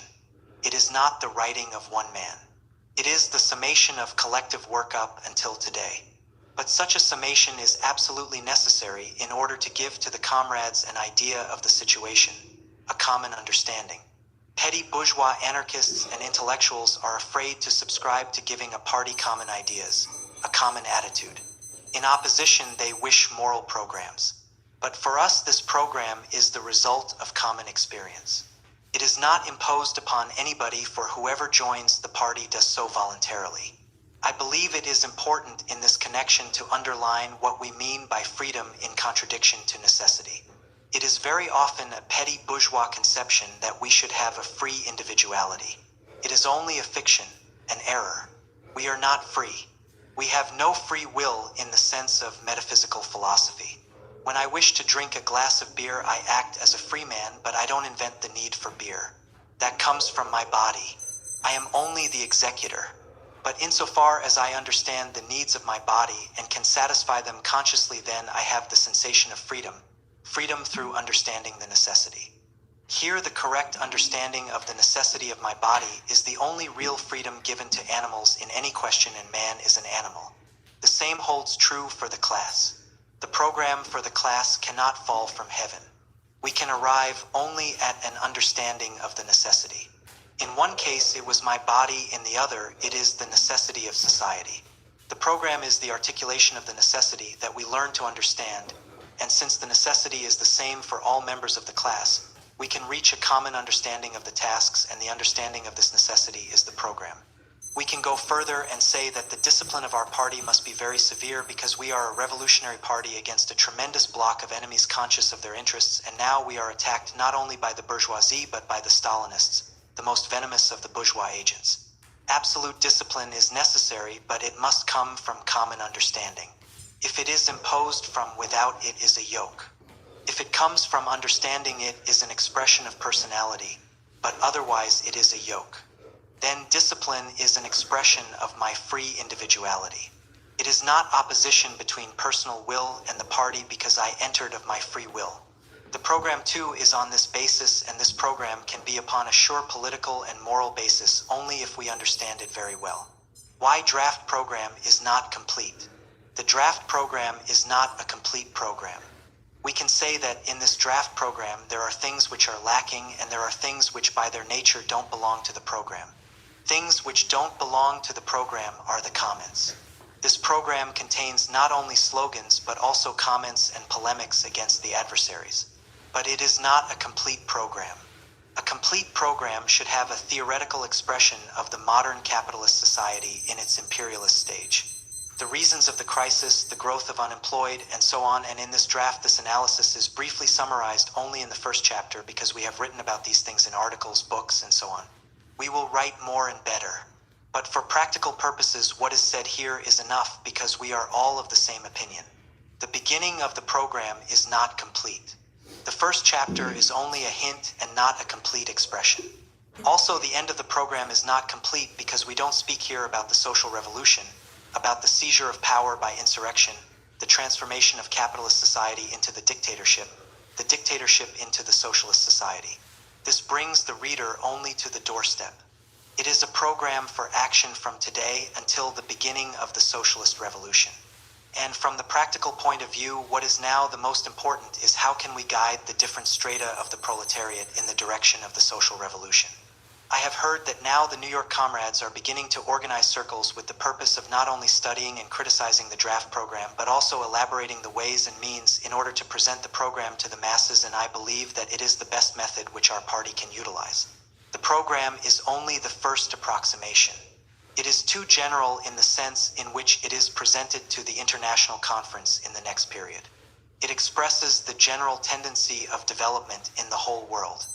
It is not the writing of one man. It is the summation of collective work up until today. But such a summation is absolutely necessary in order to give to the comrades an idea of the situation, a common understanding. Petty bourgeois anarchists and intellectuals are afraid to subscribe to giving a party common ideas, a common attitude. In opposition, they wish moral programs. But for us, this program is the result of common experience. It is not imposed upon anybody, for whoever joins the party does so voluntarily. I believe it is important in this connection to underline what we mean by freedom in contradiction to necessity. It is very often a petty bourgeois conception that we should have a free individuality. It is only a fiction, an error. We are not free. We have no free will in the sense of metaphysical philosophy. When I wish to drink a glass of beer, I act as a free man, but I don't invent the need for beer. That comes from my body. I am only the executor. But insofar as I understand the needs of my body and can satisfy them consciously, then I have the sensation of freedom. Freedom through understanding the necessity. Here, the correct understanding of the necessity of my body is the only real freedom given to animals in any question, and man is an animal. The same holds true for the class. The program for the class cannot fall from heaven. We can arrive only at an understanding of the necessity. In one case, it was my body; in the other, it is the necessity of society. The program is the articulation of the necessity that we learn to understand, and since the necessity is the same for all members of the class, we can reach a common understanding of the tasks, and the understanding of this necessity is the program. We can go further and say that the discipline of our party must be very severe, because we are a revolutionary party against a tremendous block of enemies conscious of their interests, and now we are attacked not only by the bourgeoisie but by the Stalinists, the most venomous of the bourgeois agents. Absolute discipline is necessary, but it must come from common understanding. If it is imposed from without, it is a yoke. If it comes from understanding, it is an expression of personality, but otherwise it is a yoke. Then discipline is an expression of my free individuality. It is not opposition between personal will and the party, because I entered of my free will. The program too is on this basis, and this program can be upon a sure political and moral basis only if we understand it very well. Why draft program is not complete? The draft program is not a complete program. We can say that in this draft program there are things which are lacking, and there are things which by their nature don't belong to the program. Things which don't belong to the program are the comments. This program contains not only slogans but also comments and polemics against the adversaries. But it is not a complete program. A complete program should have a theoretical expression of the modern capitalist society in its imperialist stage. The reasons of the crisis, the growth of unemployed, and so on, and in this draft this analysis is briefly summarized only in the first chapter because we have written about these things in articles, books, and so on. We will write more and better. But for practical purposes, what is said here is enough because we are all of the same opinion. The beginning of the program is not complete. The first chapter is only a hint and not a complete expression. Also, the end of the program is not complete because we don't speak here about the social revolution, about the seizure of power by insurrection, the transformation of capitalist society into the dictatorship into the socialist society. This brings the reader only to the doorstep. It is a program for action from today until the beginning of the socialist revolution. And from the practical point of view, what is now the most important is how can we guide the different strata of the proletariat in the direction of the social revolution. I have heard that now the New York comrades are beginning to organize circles with the purpose of not only studying and criticizing the draft program, but also elaborating the ways and means in order to present the program to the masses, and I believe that it is the best method which our party can utilize. The program is only the first approximation. It is too general in the sense in which it is presented to the international conference in the next period. It expresses the general tendency of development in the whole world.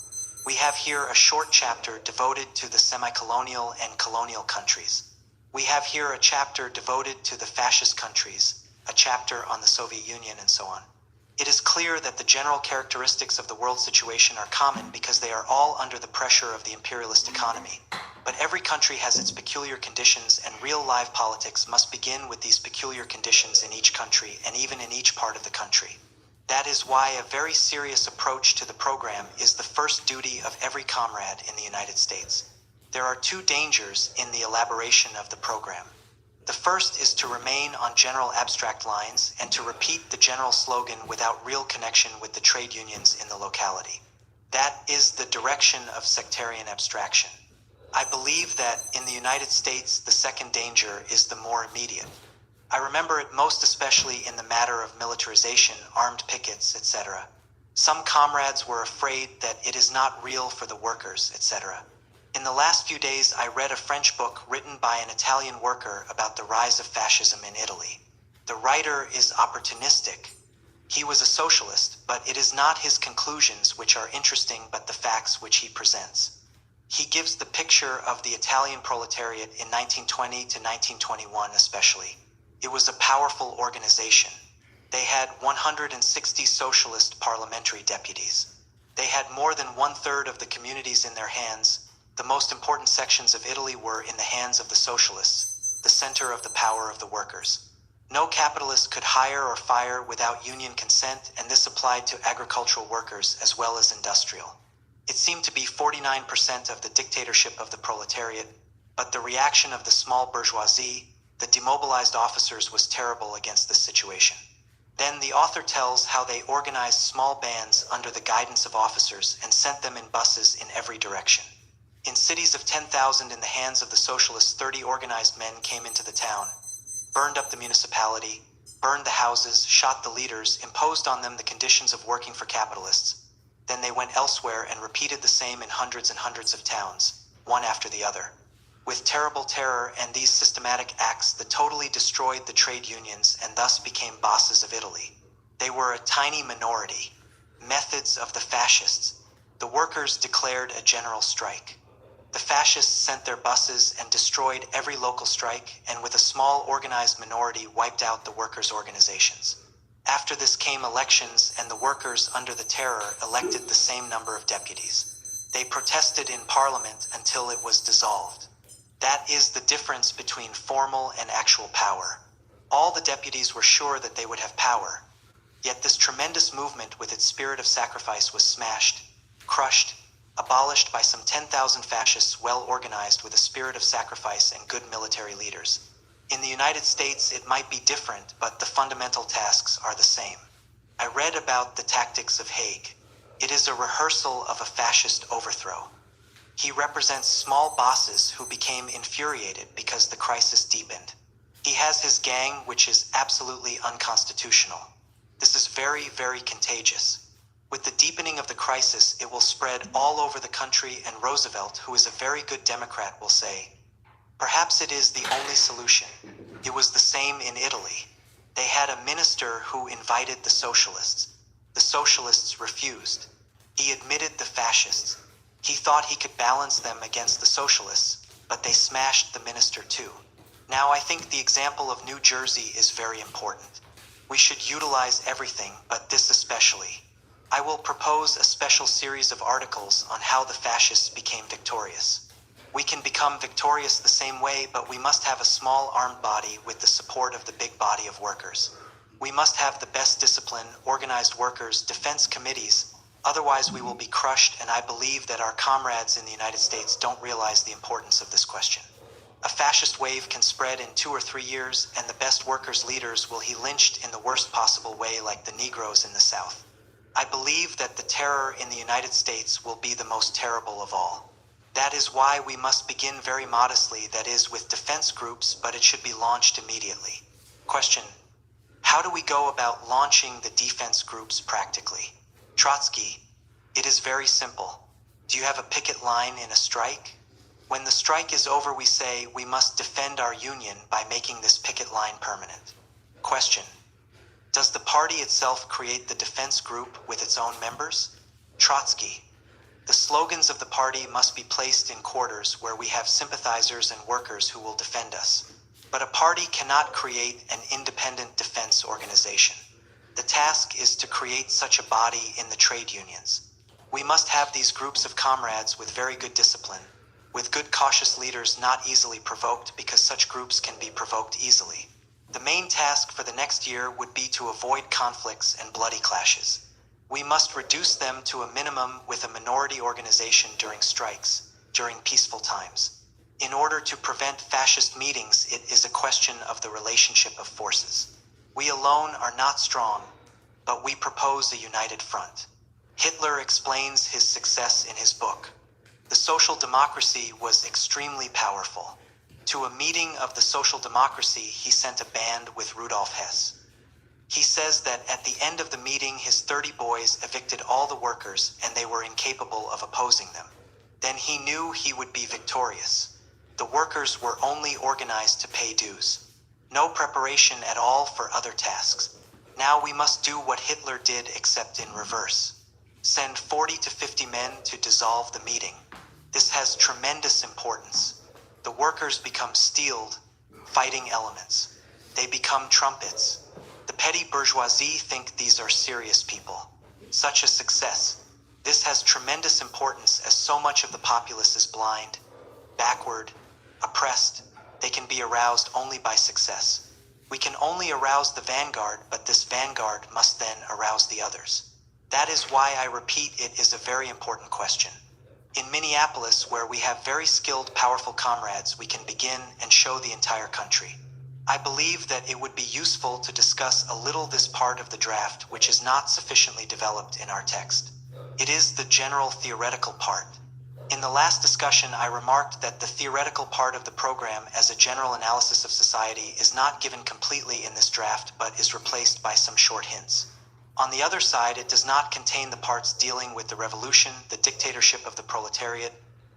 We have here a short chapter devoted to the semi-colonial and colonial countries. We have here a chapter devoted to the fascist countries, a chapter on the Soviet Union, and so on. It is clear that the general characteristics of the world situation are common because they are all under the pressure of the imperialist economy. But every country has its peculiar conditions, and real live politics must begin with these peculiar conditions in each country and even in each part of the country. That is why a very serious approach to the program is the first duty of every comrade in the United States. There are two dangers in the elaboration of the program. The first is to remain on general abstract lines and to repeat the general slogan without real connection with the trade unions in the locality. That is the direction of sectarian abstraction. I believe that in the United States, the second danger is the more immediate. I remember it most especially in the matter of militarization, armed pickets, etc. Some comrades were afraid that it is not real for the workers, etc. In the last few days, I read a French book written by an Italian worker about the rise of fascism in Italy. The writer is opportunistic. He was a socialist, but it is not his conclusions which are interesting, but the facts which he presents. He gives the picture of the Italian proletariat in 1920 to 1921 especially. It was a powerful organization. They had 160 socialist parliamentary deputies. They had more than 1/3 of the communities in their hands. The most important sections of Italy were in the hands of the socialists, the center of the power of the workers. No capitalist could hire or fire without union consent, and this applied to agricultural workers as well as industrial. It seemed to be 49% of the dictatorship of the proletariat, but the reaction of the small bourgeoisie, the demobilized officers, was terrible against this situation. Then the author tells how they organized small bands under the guidance of officers and sent them in buses in every direction. In cities of 10,000 in the hands of the socialists, 30 organized men came into the town, burned up the municipality, burned the houses, shot the leaders, imposed on them the conditions of working for capitalists. Then they went elsewhere and repeated the same in hundreds and hundreds of towns, one after the other. With terrible terror and these systematic acts that totally destroyed the trade unions and thus became bosses of Italy. They were a tiny minority. Methods of the fascists. The workers declared a general strike. The fascists sent their buses and destroyed every local strike, and with a small organized minority wiped out the workers' organizations. After this came elections, and the workers, under the terror, elected the same number of deputies. They protested in parliament until it was dissolved. That is the difference between formal and actual power. All the deputies were sure that they would have power. Yet this tremendous movement with its spirit of sacrifice was smashed, crushed, abolished by some 10,000 fascists well organized with a spirit of sacrifice and good military leaders. In the United States, it might be different, but the fundamental tasks are the same. I read about the tactics of Haig. It is a rehearsal of a fascist overthrow. He represents small bosses who became infuriated because the crisis deepened. He has his gang, which is absolutely unconstitutional. This is very, very contagious. With the deepening of the crisis, it will spread all over the country, and Roosevelt, who is a very good Democrat, will say, "Perhaps it is the only solution." It was the same in Italy. They had a minister who invited the socialists. The socialists refused. He admitted the fascists. He thought he could balance them against the socialists, but they smashed the minister too. Now I think the example of New Jersey is very important. We should utilize everything, but this especially. I will propose a special series of articles on how the fascists became victorious. We can become victorious the same way, but we must have a small armed body with the support of the big body of workers. We must have the best discipline, organized workers, defense committees, otherwise we will be crushed, and I believe that our comrades in the United States don't realize the importance of this question. A fascist wave can spread in 2 or 3 years, and the best workers' leaders will be lynched in the worst possible way, like the Negroes in the South. I believe that the terror in the United States will be the most terrible of all. That is why we must begin very modestly, that is, with defense groups, but it should be launched immediately. Question: how do we go about launching the defense groups practically? Trotsky: it is very simple. Do you have a picket line in a strike? When the strike is over, we say we must defend our union by making this picket line permanent. Question: does the party itself create the defense group with its own members? Trotsky: the slogans of the party must be placed in quarters where we have sympathizers and workers who will defend us. But a party cannot create an independent defense organization. The task is to create such a body in the trade unions. We must have these groups of comrades with very good discipline, with good cautious leaders, not easily provoked, because such groups can be provoked easily. The main task for the next year would be to avoid conflicts and bloody clashes. We must reduce them to a minimum with a minority organization during strikes, during peaceful times. In order to prevent fascist meetings, it is a question of the relationship of forces. We alone are not strong, but we propose a united front. Hitler explains his success in his book. The social democracy was extremely powerful. To a meeting of the social democracy, he sent a band with Rudolf Hess. He says that at the end of the meeting, his 30 boys evicted all the workers, and they were incapable of opposing them. Then he knew he would be victorious. The workers were only organized to pay dues. No preparation at all for other tasks. Now we must do what Hitler did, except in reverse. Send 40 to 50 men to dissolve the meeting. This has tremendous importance. The workers become steeled, fighting elements. They become trumpets. The petty bourgeoisie think these are serious people. Such a success. This has tremendous importance, as so much of the populace is blind, backward, oppressed. They can be aroused only by success. We can only arouse the vanguard, but this vanguard must then arouse the others. That is why I repeat, it is a very important question. In Minneapolis, where we have very skilled, powerful comrades, we can begin and show the entire country. I believe that it would be useful to discuss a little this part of the draft, which is not sufficiently developed in our text. It is the general theoretical part. In the last discussion, I remarked that the theoretical part of the program as a general analysis of society is not given completely in this draft, but is replaced by some short hints. On the other side, it does not contain the parts dealing with the revolution, the dictatorship of the proletariat,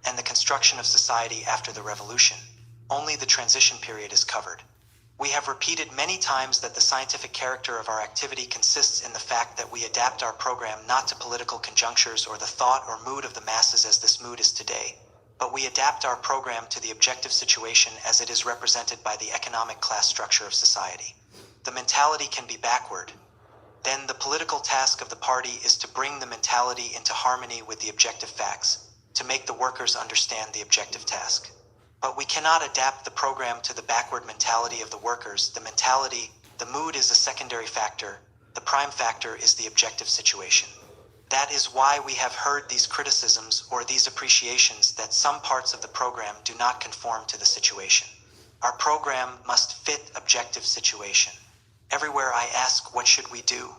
and the construction of society after the revolution. Only the transition period is covered. We have repeated many times that the scientific character of our activity consists in the fact that we adapt our program not to political conjunctures or the thought or mood of the masses as this mood is today, but we adapt our program to the objective situation as it is represented by the economic class structure of society. The mentality can be backward. Then the political task of the party is to bring the mentality into harmony with the objective facts, to make the workers understand the objective task. But we cannot adapt the program to the backward mentality of the workers. The mentality, the mood is a secondary factor. The prime factor is the objective situation. That is why we have heard these criticisms or these appreciations that some parts of the program do not conform to the situation. Our program must fit objective situation. Everywhere I ask, what should we do?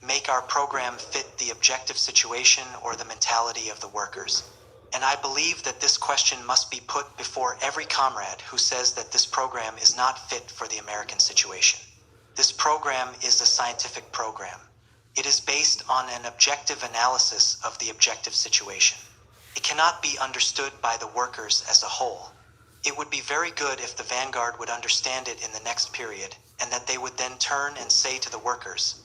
Make our program fit the objective situation or the mentality of the workers. And I believe that this question must be put before every comrade who says that this program is not fit for the American situation. This program is a scientific program. It is based on an objective analysis of the objective situation. It cannot be understood by the workers as a whole. It would be very good if the vanguard would understand it in the next period, and that they would then turn and say to the workers,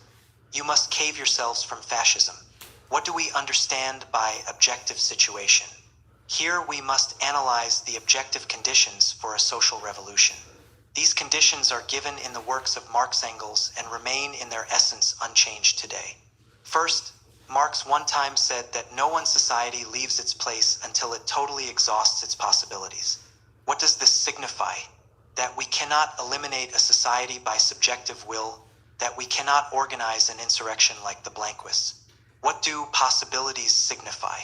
"You must cave yourselves from fascism." What do we understand by objective situation? Here we must analyze the objective conditions for a social revolution. These conditions are given in the works of Marx Engels and remain in their essence unchanged today. First, Marx one time said that no one society leaves its place until it totally exhausts its possibilities. What does this signify? That we cannot eliminate a society by subjective will, that we cannot organize an insurrection like the Blanquists. What do possibilities signify?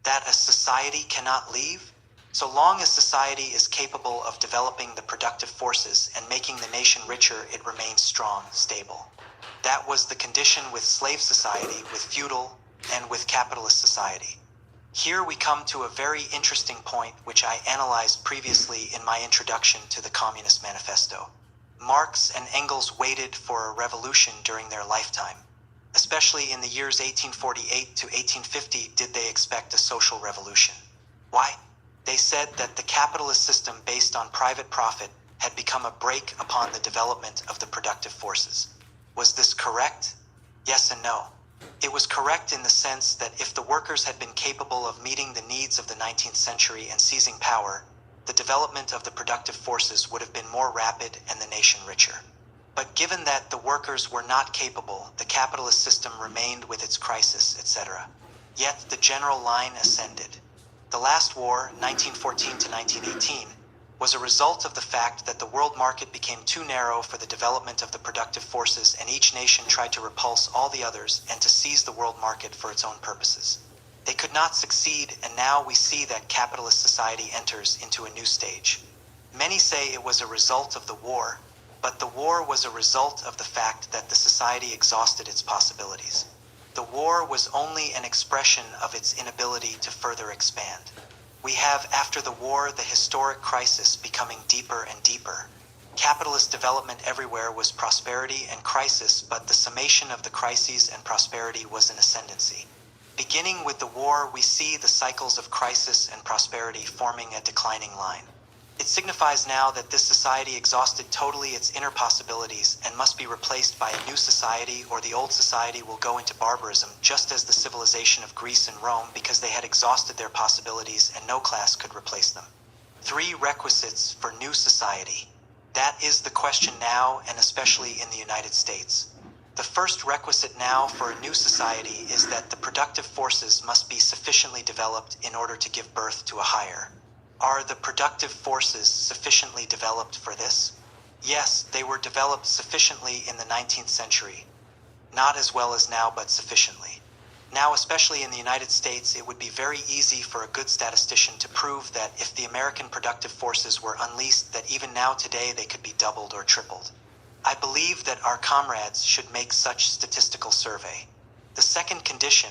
That a society cannot leave? So long as society is capable of developing the productive forces and making the nation richer, it remains strong, stable. That was the condition with slave society, with feudal, and with capitalist society. Here we come to a very interesting point which I analyzed previously in my introduction to the Communist Manifesto. Marx and Engels waited for a revolution during their lifetime. Especially in the years 1848 to 1850 did they expect a social revolution. Why? They said that the capitalist system based on private profit had become a brake upon the development of the productive forces. Was this correct? Yes and no. It was correct in the sense that if the workers had been capable of meeting the needs of the 19th century and seizing power, the development of the productive forces would have been more rapid and the nation richer. But given that the workers were not capable, the capitalist system remained with its crisis, etc. Yet the general line ascended. The last war, 1914 to 1918, was a result of the fact that the world market became too narrow for the development of the productive forces, and each nation tried to repulse all the others and to seize the world market for its own purposes. They could not succeed, and now we see that capitalist society enters into a new stage. Many say it was a result of the war, but the war was a result of the fact that the society exhausted its possibilities. The war was only an expression of its inability to further expand. We have, after the war, the historic crisis becoming deeper and deeper. Capitalist development everywhere was prosperity and crisis, but the summation of the crises and prosperity was an ascendancy. Beginning with the war, we see the cycles of crisis and prosperity forming a declining line. It signifies now that this society exhausted totally its inner possibilities and must be replaced by a new society, or the old society will go into barbarism, just as the civilization of Greece and Rome, because they had exhausted their possibilities and no class could replace them. 3 requisites for new society. That is the question now, and especially in the United States. The first requisite now for a new society is that the productive forces must be sufficiently developed in order to give birth to a higher. Are the productive forces sufficiently developed for this? Yes, they were developed sufficiently in the 19th century. Not as well as now, but sufficiently. Now, especially in the United States, it would be very easy for a good statistician to prove that if the American productive forces were unleashed, that even now today they could be doubled or tripled. I believe that our comrades should make such statistical survey. The second condition,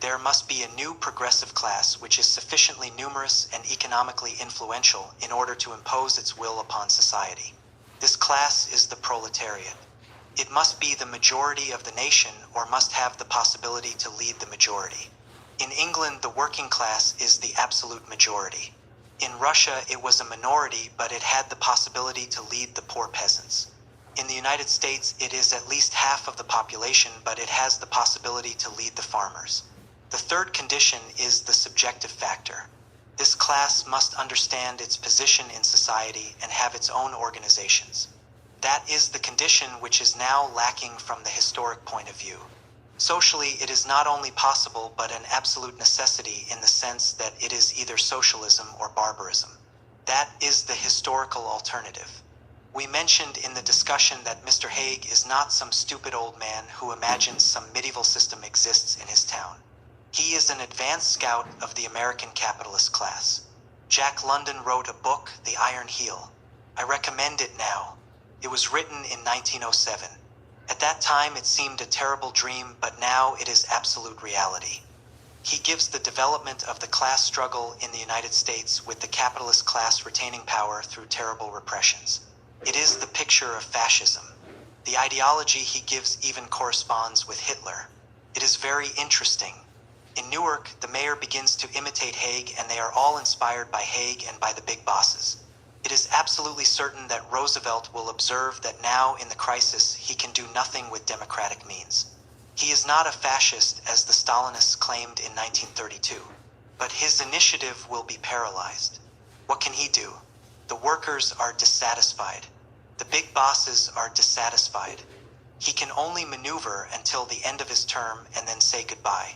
there must be a new progressive class which is sufficiently numerous and economically influential in order to impose its will upon society. This class is the proletariat. It must be the majority of the nation, or must have the possibility to lead the majority. In England, the working class is the absolute majority. In Russia, it was a minority, but it had the possibility to lead the poor peasants. In the United States, it is at least half of the population, but it has the possibility to lead the farmers. The third condition is the subjective factor. This class must understand its position in society and have its own organizations. That is the condition which is now lacking from the historic point of view. Socially, it is not only possible but an absolute necessity, in the sense that it is either socialism or barbarism. That is the historical alternative. We mentioned in the discussion that Mr. Haig is not some stupid old man who imagines some medieval system exists in his town. He is an advanced scout of the American capitalist class. Jack London wrote a book, The Iron Heel. I recommend it now. It was written in 1907. At that time it seemed a terrible dream, but now it is absolute reality. He gives the development of the class struggle in the United States, with the capitalist class retaining power through terrible repressions. It is the picture of fascism. The ideology he gives even corresponds with Hitler. It is very interesting. In Newark, the mayor begins to imitate Haig, and they are all inspired by Haig and by the big bosses. It is absolutely certain that Roosevelt will observe that now in the crisis he can do nothing with democratic means. He is not a fascist as the Stalinists claimed in 1932, but his initiative will be paralyzed. What can he do? The workers are dissatisfied. The big bosses are dissatisfied. He can only maneuver until the end of his term and then say goodbye.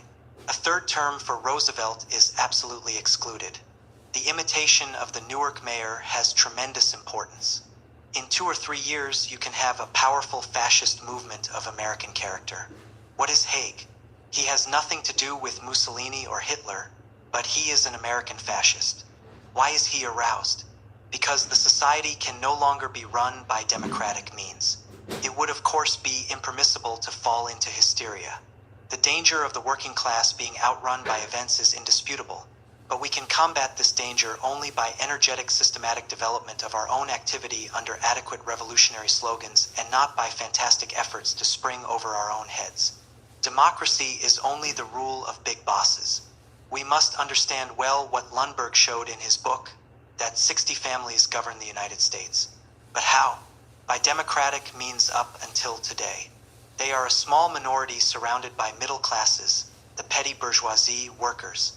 A third term for Roosevelt is absolutely excluded. The imitation of the Newark mayor has tremendous importance. In 2 or 3 years, you can have a powerful fascist movement of American character. What is Haig? He has nothing to do with Mussolini or Hitler, but he is an American fascist. Why is he aroused? Because the society can no longer be run by democratic means. It would of course be impermissible to fall into hysteria. The danger of the working class being outrun by events is indisputable, but we can combat this danger only by energetic systematic development of our own activity under adequate revolutionary slogans and not by fantastic efforts to spring over our own heads. Democracy is only the rule of big bosses. We must understand well what Lundberg showed in his book, that 60 families govern the United States. But how? By democratic means up until today. They are a small minority surrounded by middle classes, the petty bourgeoisie, workers.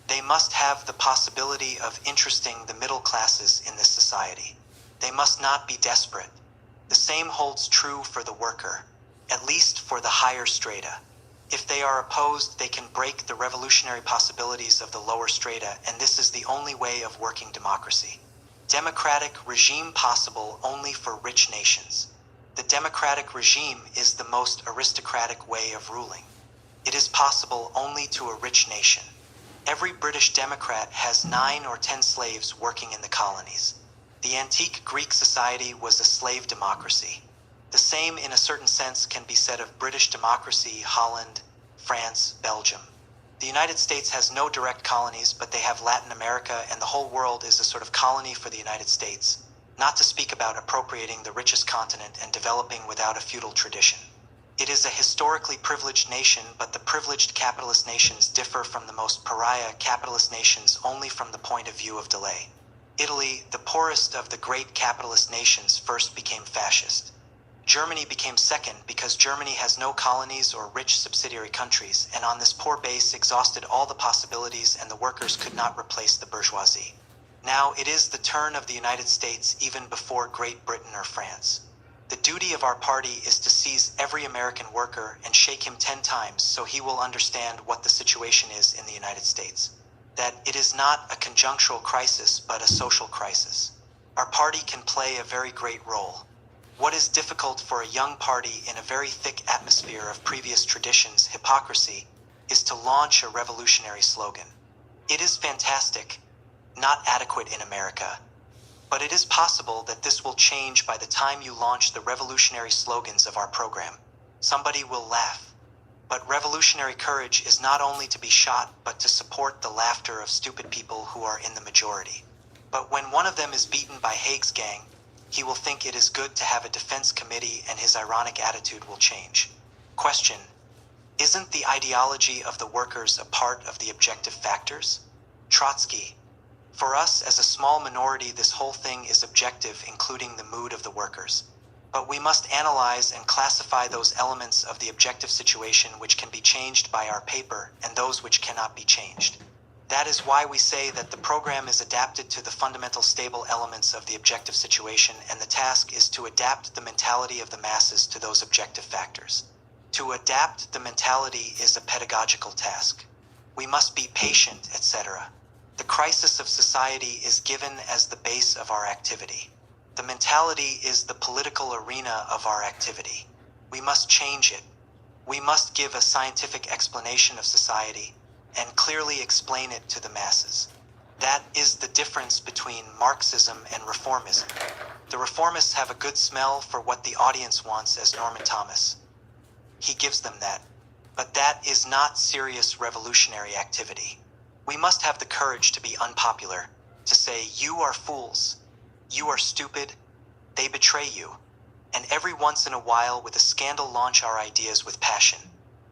They must have the possibility of interesting the middle classes in this society. They must not be desperate. The same holds true for the worker, at least for the higher strata. If they are opposed, they can break the revolutionary possibilities of the lower strata, and this is the only way of working democracy. Democratic regime possible only for rich nations. The democratic regime is the most aristocratic way of ruling. It is possible only to a rich nation. Every British Democrat has 9 or 10 slaves working in the colonies. The antique Greek society was a slave democracy. The same in a certain sense can be said of British democracy, Holland, France, Belgium. The United States has no direct colonies, but they have Latin America, and the whole world is a sort of colony for the United States, not to speak about appropriating the richest continent and developing without a feudal tradition. It is a historically privileged nation, but the privileged capitalist nations differ from the most pariah capitalist nations only from the point of view of delay. Italy, the poorest of the great capitalist nations, first became fascist. Germany became second because Germany has no colonies or rich subsidiary countries, and on this poor base exhausted all the possibilities, and the workers could not replace the bourgeoisie. Now it is the turn of the United States even before Great Britain or France. The duty of our party is to seize every American worker and shake him 10 times so he will understand what the situation is in the United States. That it is not a conjunctural crisis but a social crisis. Our party can play a very great role. What is difficult for a young party in a very thick atmosphere of previous traditions, hypocrisy, is to launch a revolutionary slogan. It is fantastic, not adequate in America. But it is possible that this will change by the time you launch the revolutionary slogans of our program. Somebody will laugh. But revolutionary courage is not only to be shot, but to support the laughter of stupid people who are in the majority. But when one of them is beaten by Haig's gang, he will think it is good to have a defense committee, and his ironic attitude will change. Question: isn't the ideology of the workers a part of the objective factors? Trotsky: for us as a small minority, this whole thing is objective, including the mood of the workers. But we must analyze and classify those elements of the objective situation which can be changed by our paper and those which cannot be changed. That is why we say that the program is adapted to the fundamental stable elements of the objective situation, and the task is to adapt the mentality of the masses to those objective factors. To adapt the mentality is a pedagogical task. We must be patient, etc. The crisis of society is given as the base of our activity. The mentality is the political arena of our activity. We must change it. We must give a scientific explanation of society and clearly explain it to the masses. That is the difference between Marxism and reformism. The reformists have a good smell for what the audience wants, as Norman Thomas. He gives them that. But that is not serious revolutionary activity. We must have the courage to be unpopular, to say, you are fools, you are stupid, they betray you, and every once in a while with a scandal launch our ideas with passion.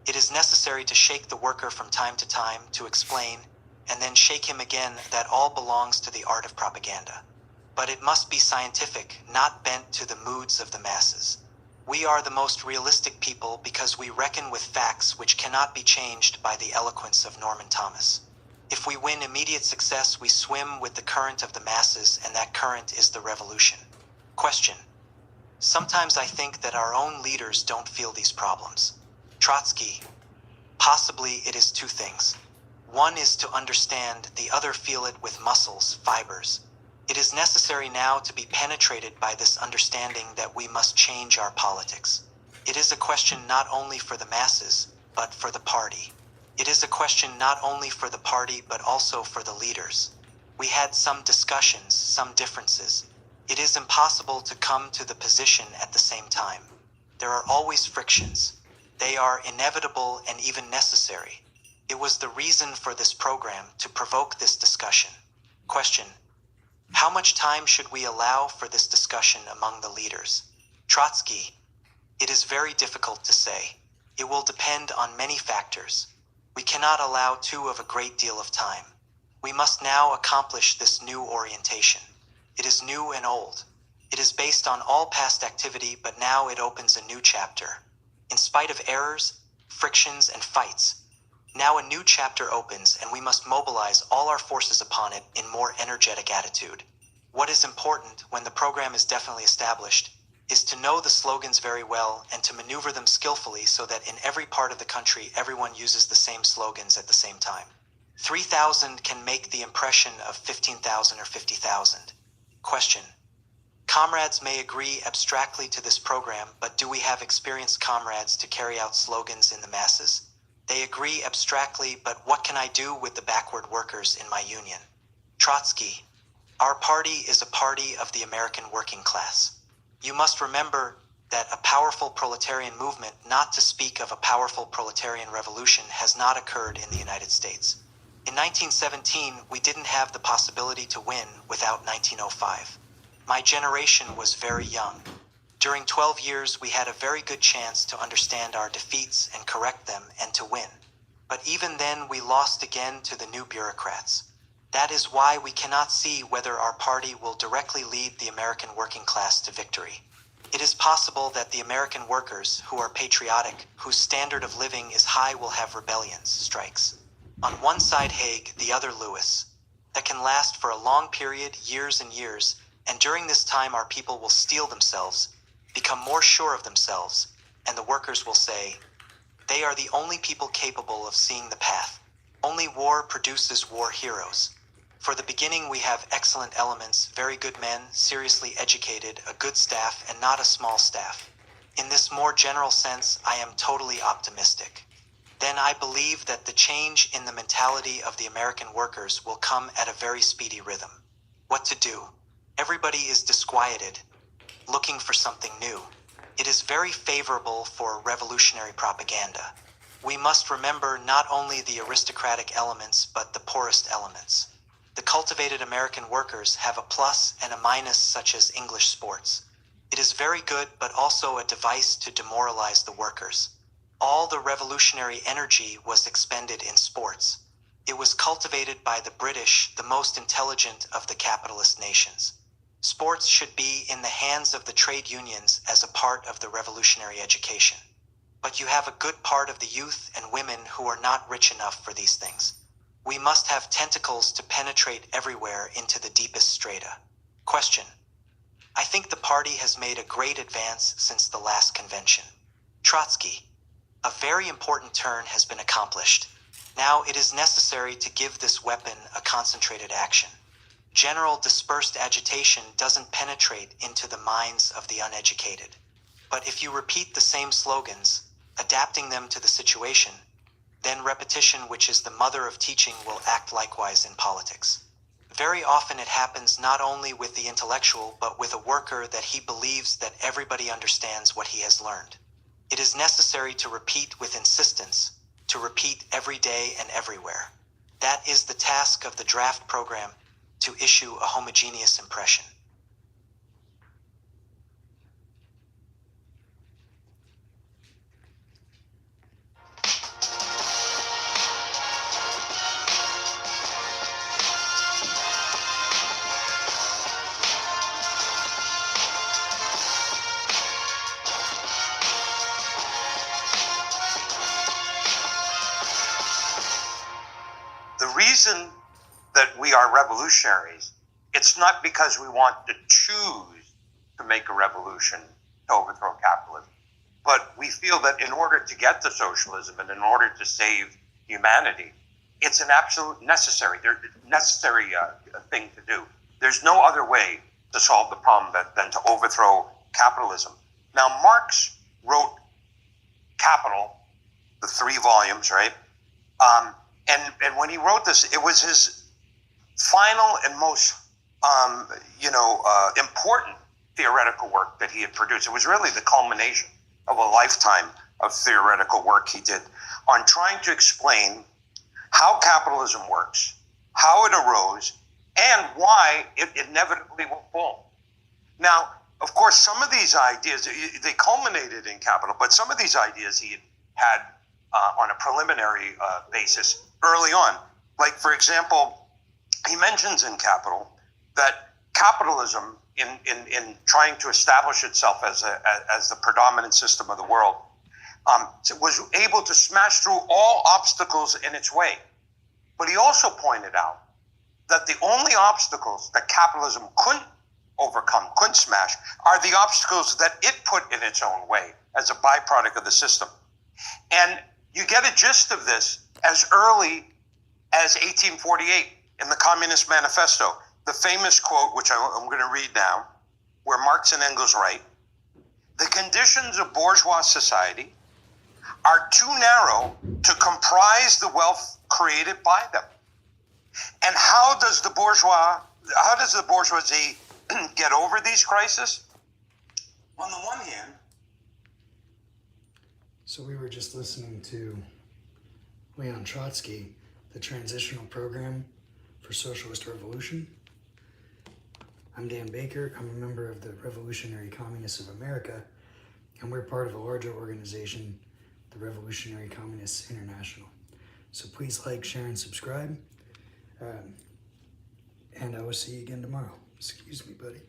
It is necessary to shake the worker from time to time to explain, and then shake him again that all belongs to the art of propaganda. But it must be scientific, not bent to the moods of the masses. We are the most realistic people because we reckon with facts which cannot be changed by the eloquence of Norman Thomas. If we win immediate success, we swim with the current of the masses, and that current is the revolution. Question. Sometimes I think that our own leaders don't feel these problems. Trotsky. Possibly it is two things. One is to understand, the other feel it with muscles, fibers. It is necessary now to be penetrated by this understanding that we must change our politics. It is a question not only for the masses, but for the party. It is a question not only for the party, but also for the leaders. We had some discussions, some differences. It is impossible to come to the position at the same time. There are always frictions. They are inevitable and even necessary. It was the reason for this program to provoke this discussion. Question. How much time should we allow for this discussion among the leaders? Trotsky. It is very difficult to say. It will depend on many factors. We cannot allow too of a great deal of time. We must now accomplish this new orientation. It is new and old. It is based on all past activity, but now it opens a new chapter. In spite of errors, frictions, and fights, now a new chapter opens, and we must mobilize all our forces upon it in more energetic attitude. What is important when the program is definitely established is to know the slogans very well and to maneuver them skillfully so that in every part of the country everyone uses the same slogans at the same time. 3,000 can make the impression of 15,000 or 50,000. Question. Comrades may agree abstractly to this program, but do we have experienced comrades to carry out slogans in the masses? They agree abstractly, but what can I do with the backward workers in my union? Trotsky. Our party is a party of the American working class. You must remember that a powerful proletarian movement, not to speak of a powerful proletarian revolution, has not occurred in the United States. In 1917, we didn't have the possibility to win without 1905. My generation was very young. During 12 years, we had a very good chance to understand our defeats and correct them and to win. But even then, we lost again to the new bureaucrats. That is why we cannot see whether our party will directly lead the American working class to victory. It is possible that the American workers, who are patriotic, whose standard of living is high, will have rebellions, strikes. On one side Haig, the other Lewis. That can last for a long period, years and years, and during this time our people will steel themselves, become more sure of themselves, and the workers will say, they are the only people capable of seeing the path. Only war produces war heroes. For the beginning we have excellent elements, very good men, seriously educated, a good staff, and not a small staff. In this more general sense, I am totally optimistic. Then I believe that the change in the mentality of the American workers will come at a very speedy rhythm. What to do? Everybody is disquieted, looking for something new. It is very favorable for revolutionary propaganda. We must remember not only the aristocratic elements, but the poorest elements. The cultivated American workers have a plus and a minus, such as English sports. It is very good, but also a device to demoralize the workers. All the revolutionary energy was expended in sports. It was cultivated by the British, the most intelligent of the capitalist nations. Sports should be in the hands of the trade unions as a part of the revolutionary education. But you have a good part of the youth and women who are not rich enough for these things. We must have tentacles to penetrate everywhere into the deepest strata. Question. I think the party has made a great advance since the last convention. Trotsky. A very important turn has been accomplished. Now it is necessary to give this weapon a concentrated action. General dispersed agitation doesn't penetrate into the minds of the uneducated. But if you repeat the same slogans, adapting them to the situation, then repetition, which is the mother of teaching, will act likewise in politics. Very often it happens not only with the intellectual, but with a worker, that he believes that everybody understands what he has learned. It is necessary to repeat with insistence, to repeat every day and everywhere. That is the task of the draft program, to issue a homogeneous impression. reason that we are revolutionaries, it's not because we want to choose to make a revolution to overthrow capitalism, but we feel that in order to get to socialism and in order to save humanity, it's an absolute necessary thing to do. There's no other way to solve the problem than to overthrow capitalism. Now, Marx wrote Capital, the 3 volumes, right? And when he wrote this, it was his final and most important theoretical work that he had produced. It was really the culmination of a lifetime of theoretical work he did on trying to explain how capitalism works, how it arose, and why it inevitably will fall. Now, of course, some of these ideas, they culminated in Capital, but some of these ideas he had on a preliminary basis early on. Like, for example, he mentions in Capital that capitalism, in trying to establish itself as the predominant system of the world, was able to smash through all obstacles in its way. But he also pointed out that the only obstacles that capitalism couldn't overcome, couldn't smash, are the obstacles that it put in its own way as a byproduct of the system. And you get a gist of this as early as 1848 in the Communist Manifesto. The famous quote, which I'm going to read now, where Marx and Engels write, "The conditions of bourgeois society are too narrow to comprise the wealth created by them." And how does the bourgeoisie get over these crises? On the one hand, So we were just listening to Leon Trotsky, the Transitional Program for Socialist Revolution. I'm Dan Baker. I'm a member of the Revolutionary Communists of America, and we're part of a larger organization, the Revolutionary Communists International. So please like, share, and subscribe. And I will see you again tomorrow. Excuse me, buddy.